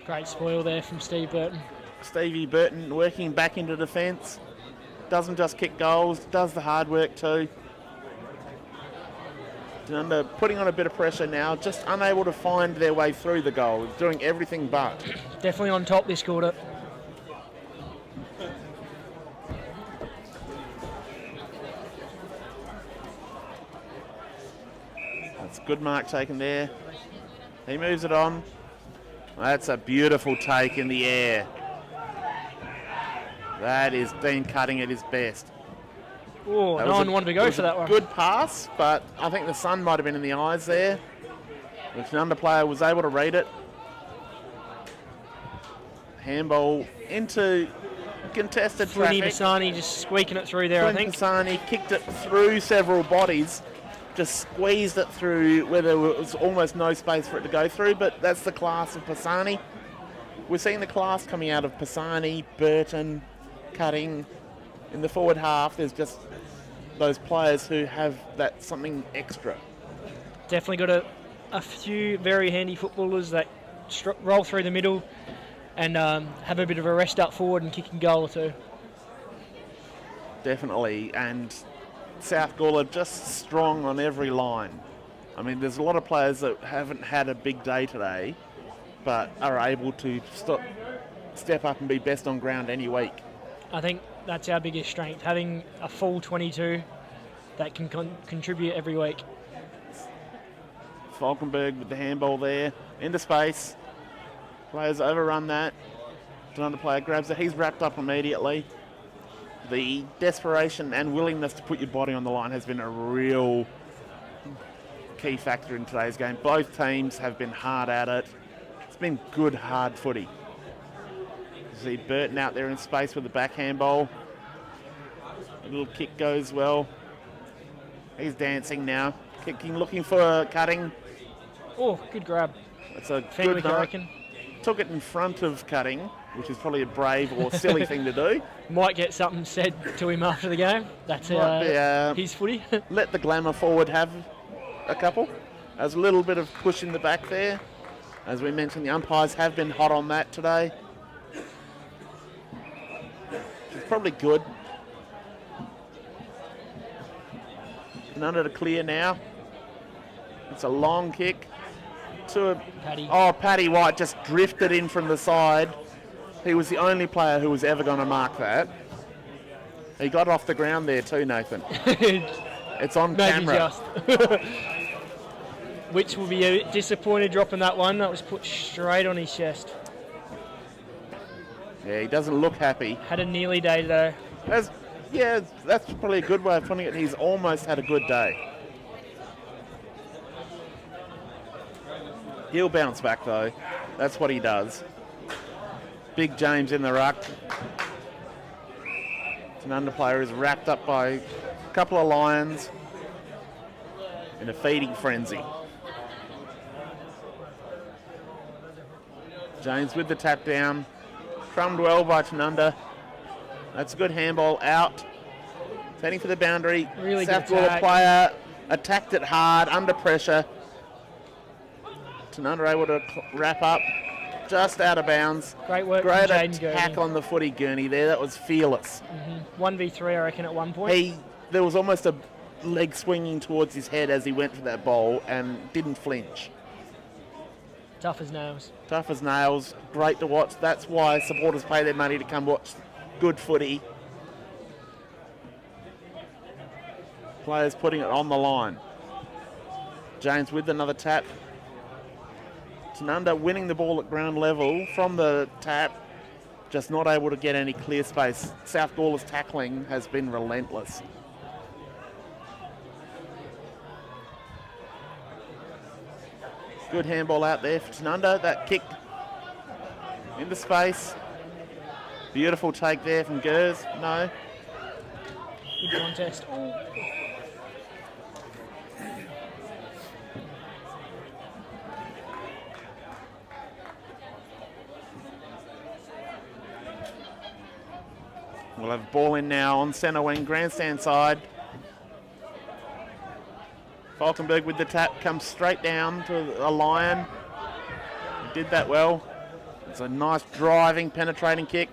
Speaker 2: Great spoil there from Steve Burton.
Speaker 1: Stevie Burton working back into defence. Doesn't just kick goals, does the hard work too. Tanunda putting on a bit of pressure now, just unable to find their way through the goal, doing everything but.
Speaker 2: Definitely on top this quarter.
Speaker 1: That's a good mark taken there. He moves it on. That's a beautiful take in the air. That is Dean Cutting at his best.
Speaker 2: Oh, no one wanted to go for that one.
Speaker 1: Good pass, but I think the sun might have been in the eyes there. Which an underplayer was able to read it. Handball into contested
Speaker 2: Flinny
Speaker 1: traffic.
Speaker 2: Masani just squeaking it through there, I think.
Speaker 1: Masani kicked it through several bodies, just squeezed it through where there was almost no space for it to go through, but that's the class of Pisani. We're seeing the class coming out of Pisani, Burton, Cutting. In the forward half, there's just those players who have that something extra.
Speaker 2: Definitely got a few very handy footballers that roll through the middle and have a bit of a rest up forward and kicking goal or two.
Speaker 1: Definitely, and South Gawler just strong on every line. I mean, there's a lot of players that haven't had a big day today, but are able to step up and be best on ground any week.
Speaker 2: I think that's our biggest strength, having a full 22 that can contribute every week.
Speaker 1: Falkenberg with the handball there, into space. Players overrun that. Another player grabs it. He's wrapped up immediately. The desperation and willingness to put your body on the line has been a real key factor in today's game. Both teams have been hard at it. It's been good, hard footy. You see Burton out there in space with the back handball. A little kick goes well. He's dancing now. Kicking, looking for Cutting.
Speaker 2: Oh, good grab.
Speaker 1: That's a
Speaker 2: Fenwick,
Speaker 1: good
Speaker 2: I
Speaker 1: knock.
Speaker 2: reckon.
Speaker 1: Took it in front of Cutting, which is probably a brave or silly thing to do.
Speaker 2: Might get something said to him after the game. That's his footy.
Speaker 1: Let the glamour forward have a couple. There's a little bit of push in the back there. As we mentioned, the umpires have been hot on that today. It's probably good. And under to clear now. It's a long kick. Paddy White just drifted in from the side. He was the only player who was ever going to mark that. He got off the ground there too, Nathan. It's on camera.
Speaker 2: Which will be a disappointed dropping that one. That was put straight on his chest.
Speaker 1: Yeah, he doesn't look happy.
Speaker 2: Had a nearly day though.
Speaker 1: That's probably a good way of putting it. He's almost had a good day. He'll bounce back though. That's what he does. Big James in the ruck. Tanunda player is wrapped up by a couple of Lions in a feeding frenzy. James with the tap down. Crumbed well by Tanunda. That's a good handball out. Heading for the boundary.
Speaker 2: Really
Speaker 1: South
Speaker 2: good
Speaker 1: Gawler player attacked it hard, under pressure. Tanunda able to wrap up, just out of bounds.
Speaker 2: Great work
Speaker 1: Great
Speaker 2: from Jaden
Speaker 1: attack
Speaker 2: Gurney.
Speaker 1: on the footy, Gurney there. That was fearless.
Speaker 2: 1v3, I reckon, at one point.
Speaker 1: There was almost a leg swinging towards his head as he went for that ball and didn't flinch.
Speaker 2: Tough as nails.
Speaker 1: Tough as nails. Great to watch. That's why supporters pay their money to come watch good footy. Players putting it on the line. James with another tap. Tanunda winning the ball at ground level from the tap, just not able to get any clear space. South Gawler's tackling has been relentless. Good handball out there for Tanunda. That kick into space. Beautiful take there from Gers. No.
Speaker 2: Good contest. Ooh.
Speaker 1: We'll have ball in now on centre wing, grandstand side. Falkenberg with the tap, comes straight down to a Lion. He did that well. It's a nice driving, penetrating kick.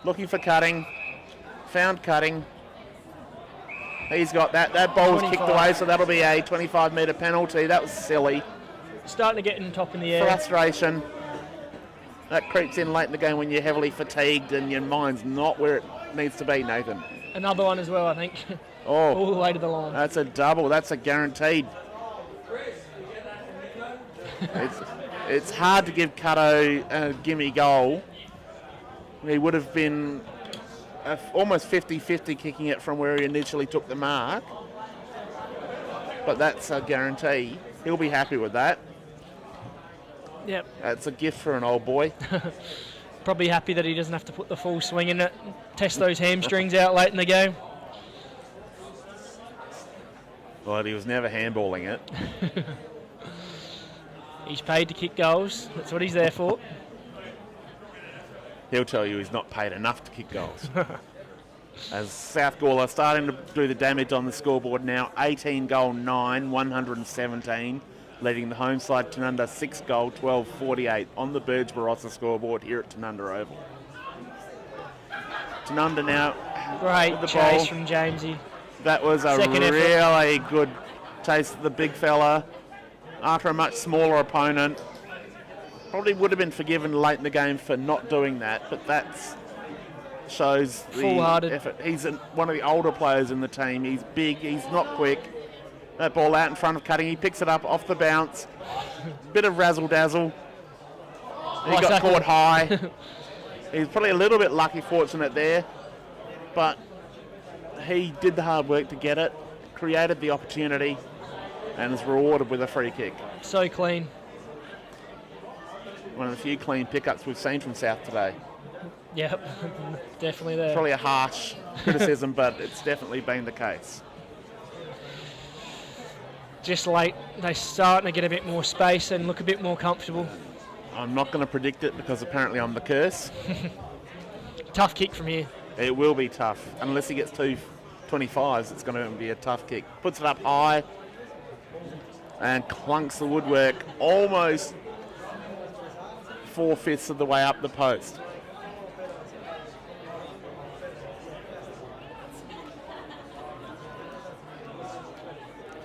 Speaker 1: Looking for Cutting. Found Cutting. He's got that. That ball was kicked
Speaker 2: 25.
Speaker 1: away, so that'll be a 25-metre penalty. That was silly.
Speaker 2: Starting to get in top in the air.
Speaker 1: Frustration. That creeps in late in the game when you're heavily fatigued and your mind's not where it needs to be, Nathan.
Speaker 2: Another one as well, I think.
Speaker 1: Oh,
Speaker 2: all the way to the line.
Speaker 1: That's a double. That's a guaranteed. It's hard to give Cutto a gimme goal. He would have been almost 50-50 kicking it from where he initially took the mark. But that's a guarantee. He'll be happy with that.
Speaker 2: Yep.
Speaker 1: That's a gift for an old boy.
Speaker 2: Probably happy that he doesn't have to put the full swing in it, test those hamstrings out late in the game.
Speaker 1: Well, he was never handballing it.
Speaker 2: He's paid to kick goals. That's what he's there for.
Speaker 1: He'll tell you he's not paid enough to kick goals. As South Gawler starting to do the damage on the scoreboard now. 18 goal 9, 117. Leading the home side Tanunda 6 goal 12-48 on the Birds Barossa scoreboard here at Tanunda Oval. Tanunda now.
Speaker 2: Great
Speaker 1: with the
Speaker 2: chase
Speaker 1: ball.
Speaker 2: from Jamesy.
Speaker 1: That was a
Speaker 2: Second effort.
Speaker 1: really good chase of the big fella after a much smaller opponent. Probably would have been forgiven late in the game for not doing that, but that shows the
Speaker 2: Full-hearted.
Speaker 1: effort. He's one of the older players in the team. He's big, he's not quick. That ball out in front of Cutting, he picks it up off the bounce. Bit of razzle-dazzle. He
Speaker 2: Nice
Speaker 1: got
Speaker 2: tackle.
Speaker 1: caught high. He's probably a little bit lucky, fortunate there, but he did the hard work to get it, created the opportunity, and is rewarded with a free kick.
Speaker 2: So clean.
Speaker 1: One of the few clean pickups we've seen from South today.
Speaker 2: Yep, definitely there.
Speaker 1: Probably a harsh criticism, but it's definitely been the case.
Speaker 2: Just late, they're starting to get a bit more space and look a bit more comfortable.
Speaker 1: I'm not going to predict it because apparently I'm the curse.
Speaker 2: Tough kick from here.
Speaker 1: It will be tough. Unless he gets 2 25s, it's going to be a tough kick. Puts it up high and clunks the woodwork almost 4/5 of the way up the post.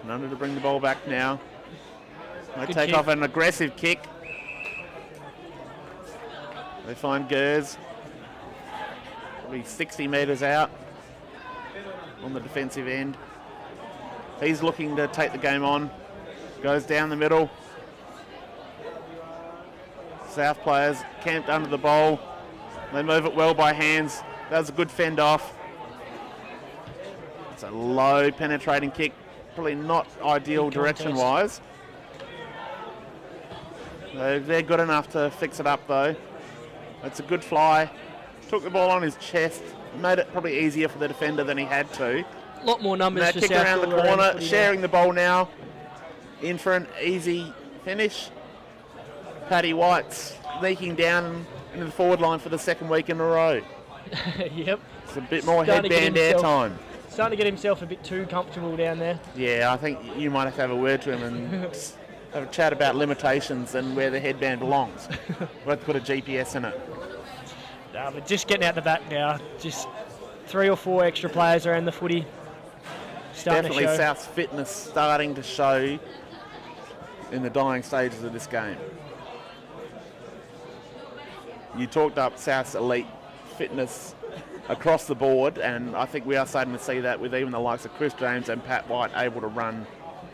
Speaker 1: Tanunda to bring the ball back now. They
Speaker 2: Good
Speaker 1: take
Speaker 2: kick.
Speaker 1: off an aggressive kick. They find Gers. Probably 60 metres out on the defensive end. He's looking to take the game on. Goes down the middle. South players camped under the ball. They move it well by hands. That was a good fend off. It's a low penetrating kick. Probably not ideal
Speaker 2: Good contest.
Speaker 1: direction-wise. They're good enough to fix it up, though. It's a good fly. Took the ball on his chest. Made it probably easier for the defender than he had to.
Speaker 2: A lot more numbers
Speaker 1: Now
Speaker 2: for
Speaker 1: kick
Speaker 2: South
Speaker 1: around the
Speaker 2: Gawler
Speaker 1: corner,
Speaker 2: footy
Speaker 1: sharing the ball now. In for an easy finish. Paddy White's leaking down into the forward line for the second week in a row.
Speaker 2: now. Yep.
Speaker 1: It's a bit more
Speaker 2: Starting to get
Speaker 1: headband
Speaker 2: himself-
Speaker 1: airtime.
Speaker 2: Starting to get himself a bit too comfortable down there.
Speaker 1: Yeah, I think you might have to have a word to him and have a chat about limitations and where the headband belongs. We'll have to put a GPS in it.
Speaker 2: No, but just getting out the back now. Just 3 or 4 extra players around the footy. Starting
Speaker 1: Definitely
Speaker 2: to show.
Speaker 1: South's fitness starting to show in the dying stages of this game. You talked up South's elite fitness across the board, and I think we are starting to see that with even the likes of Chris James and Pat White able to run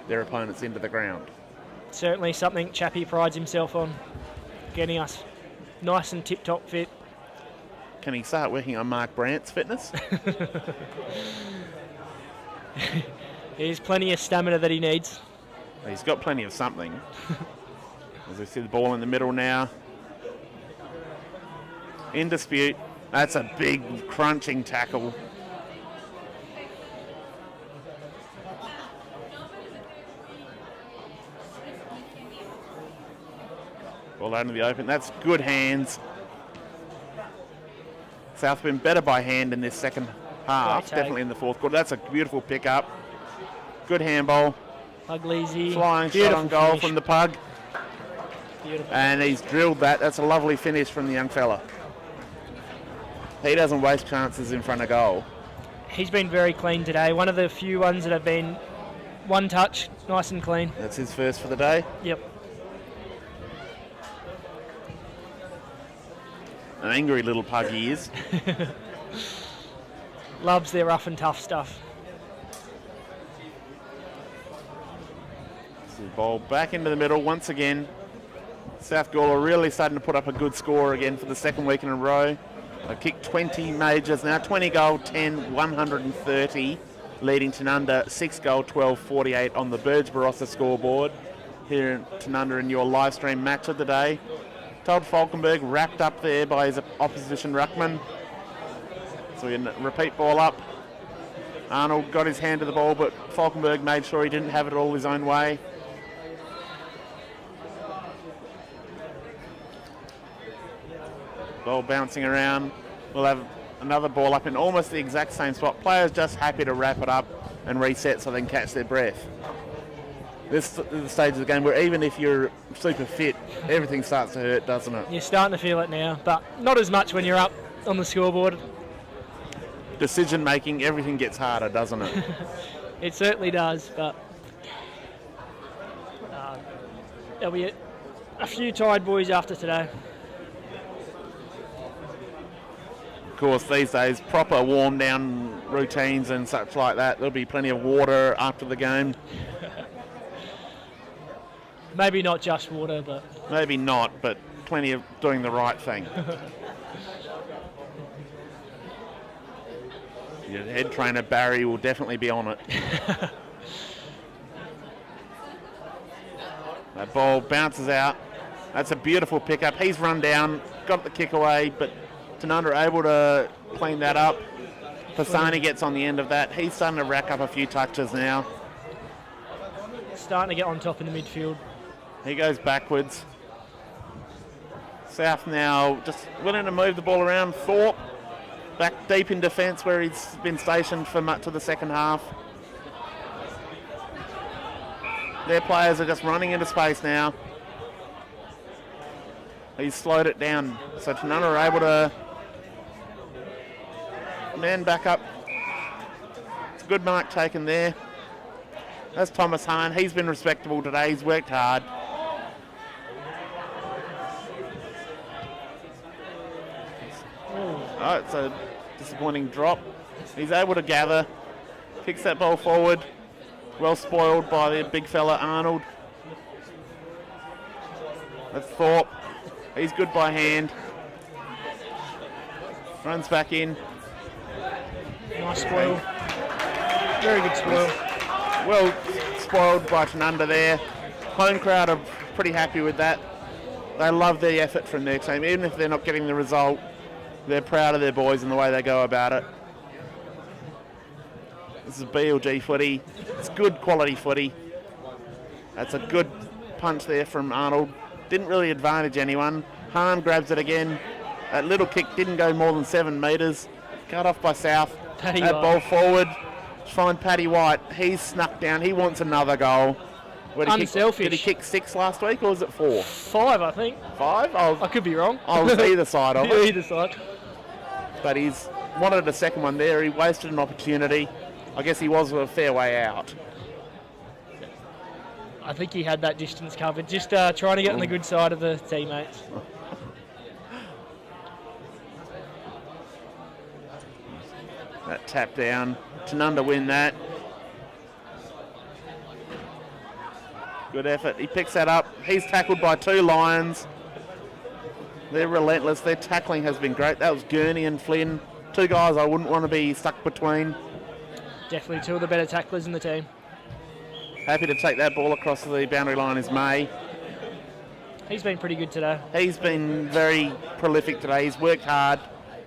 Speaker 1: their opponents into the ground.
Speaker 2: Certainly something Chappie prides himself on. Getting us nice and tip-top fit.
Speaker 1: Can he start working on Mark Brandt's fitness?
Speaker 2: There's plenty of stamina that he needs.
Speaker 1: He's got plenty of something. As we see the ball in the middle now. In dispute. That's a big crunching tackle. Ball out into the open. That's good hands. South have been better by hand in this second half,
Speaker 2: Great take.
Speaker 1: definitely in the fourth quarter. That's a beautiful pickup. Good handball.
Speaker 2: Puglisi.
Speaker 1: Flying shot
Speaker 2: Beautiful
Speaker 1: on goal
Speaker 2: finish.
Speaker 1: from the pug.
Speaker 2: Beautiful.
Speaker 1: And he's drilled that. That's a lovely finish from the young fella. He doesn't waste chances in front of goal.
Speaker 2: He's been very clean today. One of the few ones that have been one touch, nice and clean.
Speaker 1: That's his first for the day.
Speaker 2: Yep.
Speaker 1: An angry little pug he is.
Speaker 2: Loves their rough and tough stuff.
Speaker 1: So ball back into the middle once again. South Gawler really starting to put up a good score again for the second week in a row. They've kicked 20 majors now, 20 goal, 10, 130, leading Tanunda 6 goal, 12, 48 on the Birds Barossa scoreboard. Here in Tanunda in your live stream match of the day. Todd Falkenberg wrapped up there by his opposition ruckman. So we repeat ball up. Arnold got his hand to the ball, but Falkenberg made sure he didn't have it all his own way. Ball bouncing around. We'll have another ball up in almost the exact same spot. Players just happy to wrap it up and reset so they can catch their breath. This is the stage of the game where even if you're super fit, everything starts to hurt, doesn't it?
Speaker 2: You're starting to feel it now, but not as much when you're up on the scoreboard.
Speaker 1: Decision making, everything gets harder, doesn't it?
Speaker 2: It certainly does, but there'll be a few tired boys after today.
Speaker 1: Of course, these days, proper warm down routines and such like that. There'll be plenty of water after the game.
Speaker 2: Maybe not just water, but...
Speaker 1: Maybe not, but plenty of doing the right thing. Your head trainer, Barry, will definitely be on it. That ball bounces out. That's a beautiful pickup. He's run down, got the kick away, but Tanunda are able to clean that up. Pisani gets on the end of that. He's starting to rack up a few touches now.
Speaker 2: Starting to get on top in the midfield.
Speaker 1: He goes backwards. South now just willing to move the ball around. Thorpe back deep in defence where he's been stationed for much of the second half. Their players are just running into space now. He's slowed it down. So Tanunda are able to man back up. It's a good mark taken there. That's Thomas Hahn. He's been respectable today. He's worked hard. Oh, it's a disappointing drop. He's able to gather. Kicks that ball forward. Well spoiled by the big fella Arnold. That's Thorpe. He's good by hand. Runs back in.
Speaker 2: Nice spoil. Very good spoil.
Speaker 1: Well spoiled by Tanunda there. Home crowd are pretty happy with that. They love the effort from their team. Even if they're not getting the result, they're proud of their boys and the way they go about it. This is BLG footy. It's good quality footy. That's a good punch there from Arnold. Didn't really advantage anyone. Hahn grabs it again. That little kick didn't go more than 7 metres. Cut off by South.
Speaker 2: Paddy
Speaker 1: that
Speaker 2: White.
Speaker 1: ball forward. Find Paddy White. He's snuck down. He wants another goal.
Speaker 2: Unselfish.
Speaker 1: Did he kick 6 last week or was it 4?
Speaker 2: 5, I think.
Speaker 1: 5?
Speaker 2: I could be wrong.
Speaker 1: I was either side of it.
Speaker 2: Either side.
Speaker 1: But he's wanted a second one there. He wasted an opportunity. I guess he was a fair way out.
Speaker 2: I think he had that distance covered. Just trying to get on the good side of the teammates.
Speaker 1: That tap down. Tanunda win that. Good effort. He picks that up. He's tackled by 2 Lions. They're relentless. Their tackling has been great. That was Gurney and Flynn. 2 guys I wouldn't want to be stuck between.
Speaker 2: Definitely 2 of the better tacklers in the team.
Speaker 1: Happy to take that ball across the boundary line is May.
Speaker 2: He's been pretty good today.
Speaker 1: He's been very prolific today. He's worked hard.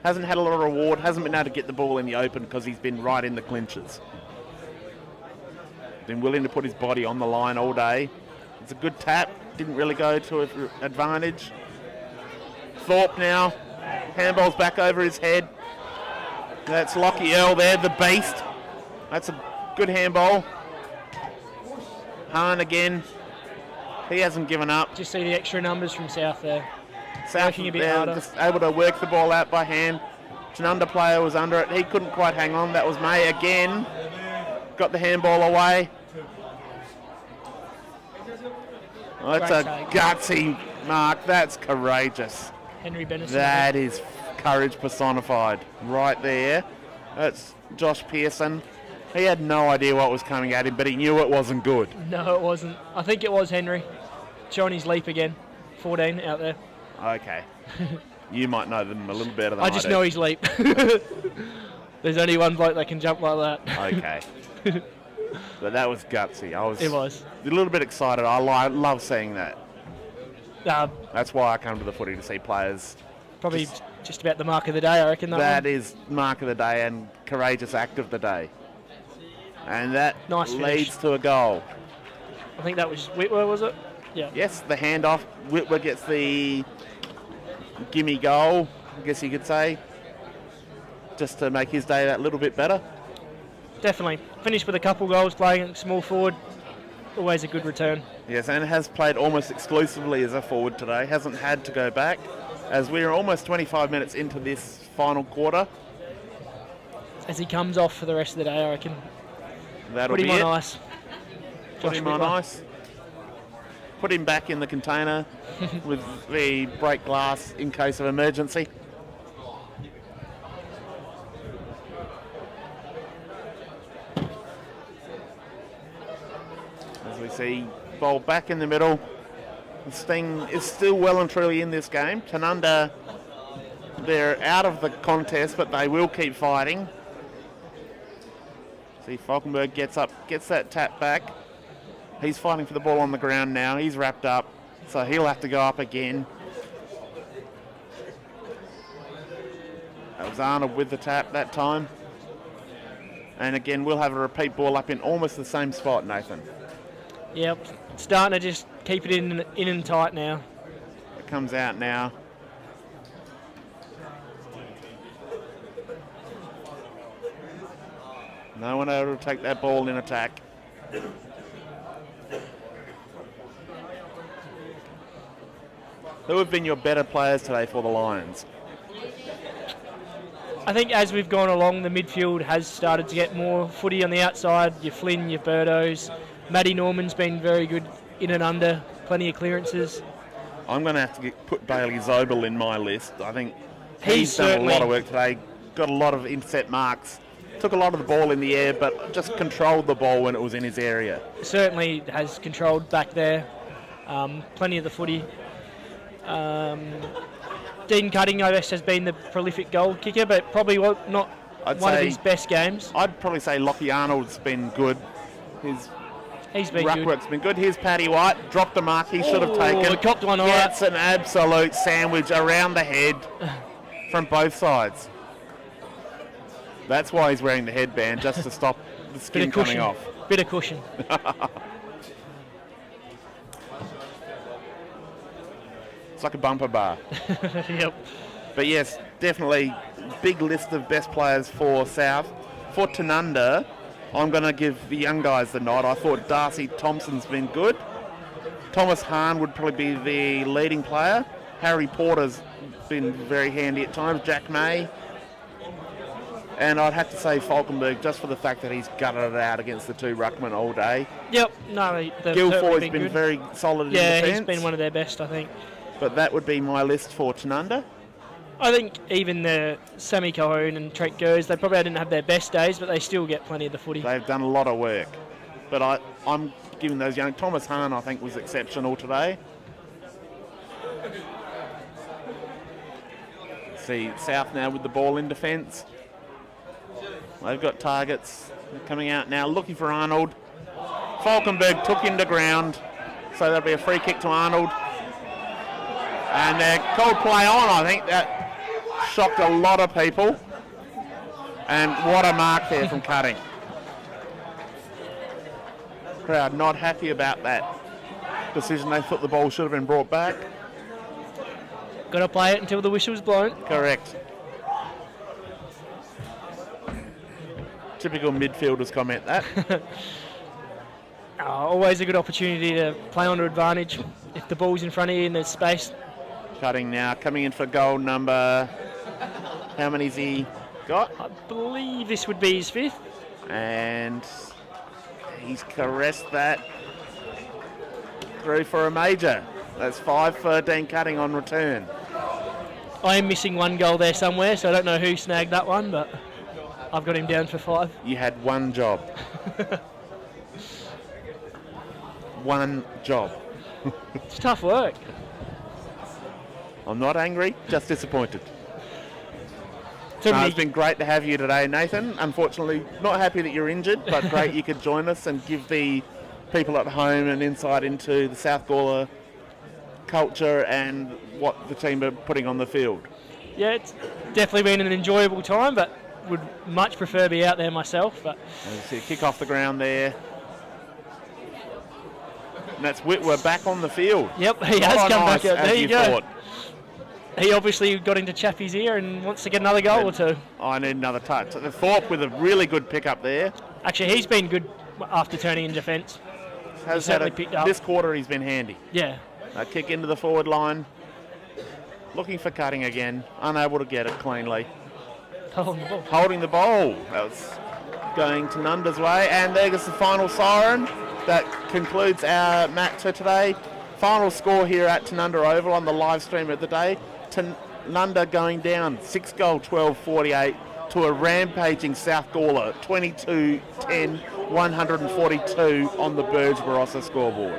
Speaker 1: Hasn't had a lot of reward. Hasn't been able to get the ball in the open because he's been right in the clinches. Been willing to put his body on the line all day. It's a good tap. Didn't really go to advantage. Thorpe now. Handball's back over his head. That's Lockie Earl there, the beast. That's a good handball. Hahn again. He hasn't given up.
Speaker 2: Just see the extra numbers from South there.
Speaker 1: South
Speaker 2: Working a bit
Speaker 1: there,
Speaker 2: harder.
Speaker 1: just able to work the ball out by hand. Tanunda player was under it. He couldn't quite hang on. That was May again. Got the handball away. Oh, that's a gutsy mark. That's courageous.
Speaker 2: Henry Bennison.
Speaker 1: That is courage personified right there. That's Josh Pearson. He had no idea what was coming at him, but he knew it wasn't good.
Speaker 2: No, it wasn't. I think it was Henry. Showing his leap again. 14 out there.
Speaker 1: Okay. You might know them a little better than
Speaker 2: I just
Speaker 1: do.
Speaker 2: know his leap. There's only one bloke that can jump like that.
Speaker 1: Okay. But that was gutsy.
Speaker 2: It was.
Speaker 1: A little bit excited. I love seeing that. That's why I come to the footy, to see players.
Speaker 2: Probably just about the mark of the day, I reckon.
Speaker 1: That is mark of the day and courageous act of the day. And that leads to a goal.
Speaker 2: I think that was Whitwer, was it? Yeah.
Speaker 1: Yes, the handoff. Whitwer gets the gimme goal, I guess you could say, just to make his day that little bit better.
Speaker 2: Definitely. Finished with a couple goals, playing small forward. Always a good return.
Speaker 1: Yes, and has played almost exclusively as a forward today. Hasn't had to go back, as we are almost 25 minutes into this final quarter.
Speaker 2: As he comes off for the rest of the day, I reckon.
Speaker 1: That'll
Speaker 2: Put
Speaker 1: be
Speaker 2: him
Speaker 1: it.
Speaker 2: on ice.
Speaker 1: Put him on ice. Put him back in the container with the break glass in case of emergency. As we see, ball back in the middle. The Sting is still well and truly in this game. Tanunda, they're out of the contest, but they will keep fighting. See, Falkenberg gets up, gets that tap back. He's fighting for the ball on the ground now. He's wrapped up, so he'll have to go up again. That was Arnold with the tap that time. And again, we'll have a repeat ball up in almost the same spot, Nathan.
Speaker 2: Yep, starting to just keep it in and tight now.
Speaker 1: It comes out now. No one able to take that ball in attack. Who have been your better players today for the Lions?
Speaker 2: I think as we've gone along, the midfield has started to get more footy on the outside. Your Flynn, your Birdos. Matty Norman's been very good in and under, plenty of clearances.
Speaker 1: I'm going to have to put Bailey Zobel in my list. I think
Speaker 2: He's
Speaker 1: done a lot of work today, got a lot of intercept marks, took a lot of the ball in the air, but just controlled the ball when it was in his area.
Speaker 2: Certainly has controlled back there, plenty of the footy. Dean Cutting, I guess, has been the prolific goal kicker, but probably not one of his best games.
Speaker 1: I'd probably say Lockie Arnold's been good.
Speaker 2: He's been
Speaker 1: ruck
Speaker 2: good.
Speaker 1: work's been good. Here's Paddy White, dropped the mark he should have taken.
Speaker 2: He copped one
Speaker 1: Gets an absolute sandwich around the head from both sides. That's why he's wearing the headband, just to stop the skin coming off.
Speaker 2: Bit of cushion.
Speaker 1: It's like a bumper bar.
Speaker 2: Yep.
Speaker 1: But yes, definitely big list of best players for South. For Tanunda, I'm going to give the young guys the nod. I thought Darcy Thompson's been good. Thomas Hahn would probably be the leading player. Harry Porter's been very handy at times. Jack May. And I'd have to say Falkenberg, just for the fact that he's gutted it out against the two ruckmen all day.
Speaker 2: Yep. No,
Speaker 1: Guilfoy's been very solid in defence.
Speaker 2: Yeah, he's been one of their best, I think.
Speaker 1: But that would be my list for Tanunda.
Speaker 2: I think even the Sammy Cohone and Trent Gers, they probably didn't have their best days, but they still get plenty of the footy.
Speaker 1: They've done a lot of work. But I'm giving those young... Thomas Hahn, I think, was exceptional today. See South now with the ball in defence. They've got targets coming out now, looking for Arnold. Falkenberg took him to ground, so that'll be a free kick to Arnold. And they're called play on. I think that shocked a lot of people. And what a mark there from Cutting. Crowd not happy about that decision. They thought the ball should have been brought back.
Speaker 2: Got to play it until the whistle's blown.
Speaker 1: Correct. Typical midfielders comment that.
Speaker 2: Always a good opportunity to play on to advantage if the ball's in front of you and there's space.
Speaker 1: Cutting now, coming in for goal number How many's he got?
Speaker 2: I believe this would be his 5th.
Speaker 1: And he's caressed that through for a major. That's 5 for Dean Cutting on return.
Speaker 2: I am missing one goal there somewhere, so I don't know who snagged that one, but I've got him down for 5.
Speaker 1: You had one job. One job.
Speaker 2: It's tough work.
Speaker 1: I'm not angry, just disappointed.
Speaker 2: Too many-
Speaker 1: It's been great to have you today, Nathan. Unfortunately, not happy that you're injured, but great you could join us and give the people at home an insight into the South Gawler culture and what the team are putting on the field.
Speaker 2: Yeah, it's definitely been an enjoyable time, but would much prefer to be out there myself. But
Speaker 1: And see a kick off the ground there. And that's Whitwer back on the field.
Speaker 2: yep, he has
Speaker 1: Not
Speaker 2: come
Speaker 1: nice,
Speaker 2: back out.
Speaker 1: as
Speaker 2: There you go.
Speaker 1: thought.
Speaker 2: He obviously got into Chappie's ear and wants to get another goal or two.
Speaker 1: I need another touch. The Thorpe with a really good pick up there.
Speaker 2: Actually, he's been good after turning in defence.
Speaker 1: Has
Speaker 2: certainly picked up.
Speaker 1: This quarter he's been handy.
Speaker 2: Yeah.
Speaker 1: A kick into the forward line. Looking for Cutting again. Unable to get it cleanly.
Speaker 2: Oh, no.
Speaker 1: Holding the ball. That was going Tanunda's way. And there goes the final siren. That concludes our match for today. Final score here at Tanunda Oval on the live stream of the day. Tanunda going down 6 goal 12-48 to a rampaging South Gawler 22-10 142 on the Burge Barossa scoreboard.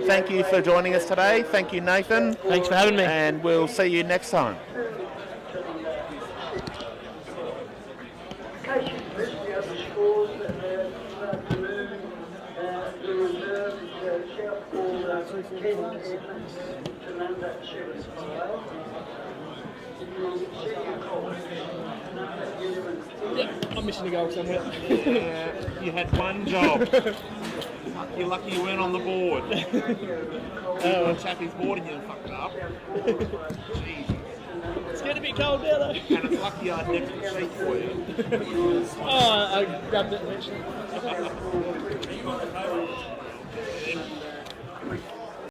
Speaker 1: Thank you for joining us today. Thank you, Nathan.
Speaker 2: Thanks for having me.
Speaker 1: And we'll see you next time.
Speaker 2: I'm missing a goal somewhere.
Speaker 1: You had one job. You're lucky you weren't on the board. Chappie's board and you fucked it up. Jeez.
Speaker 2: It's getting a bit cold now, though.
Speaker 1: And it's lucky I had an extra sheet for you.
Speaker 2: Oh, I grabbed it eventually.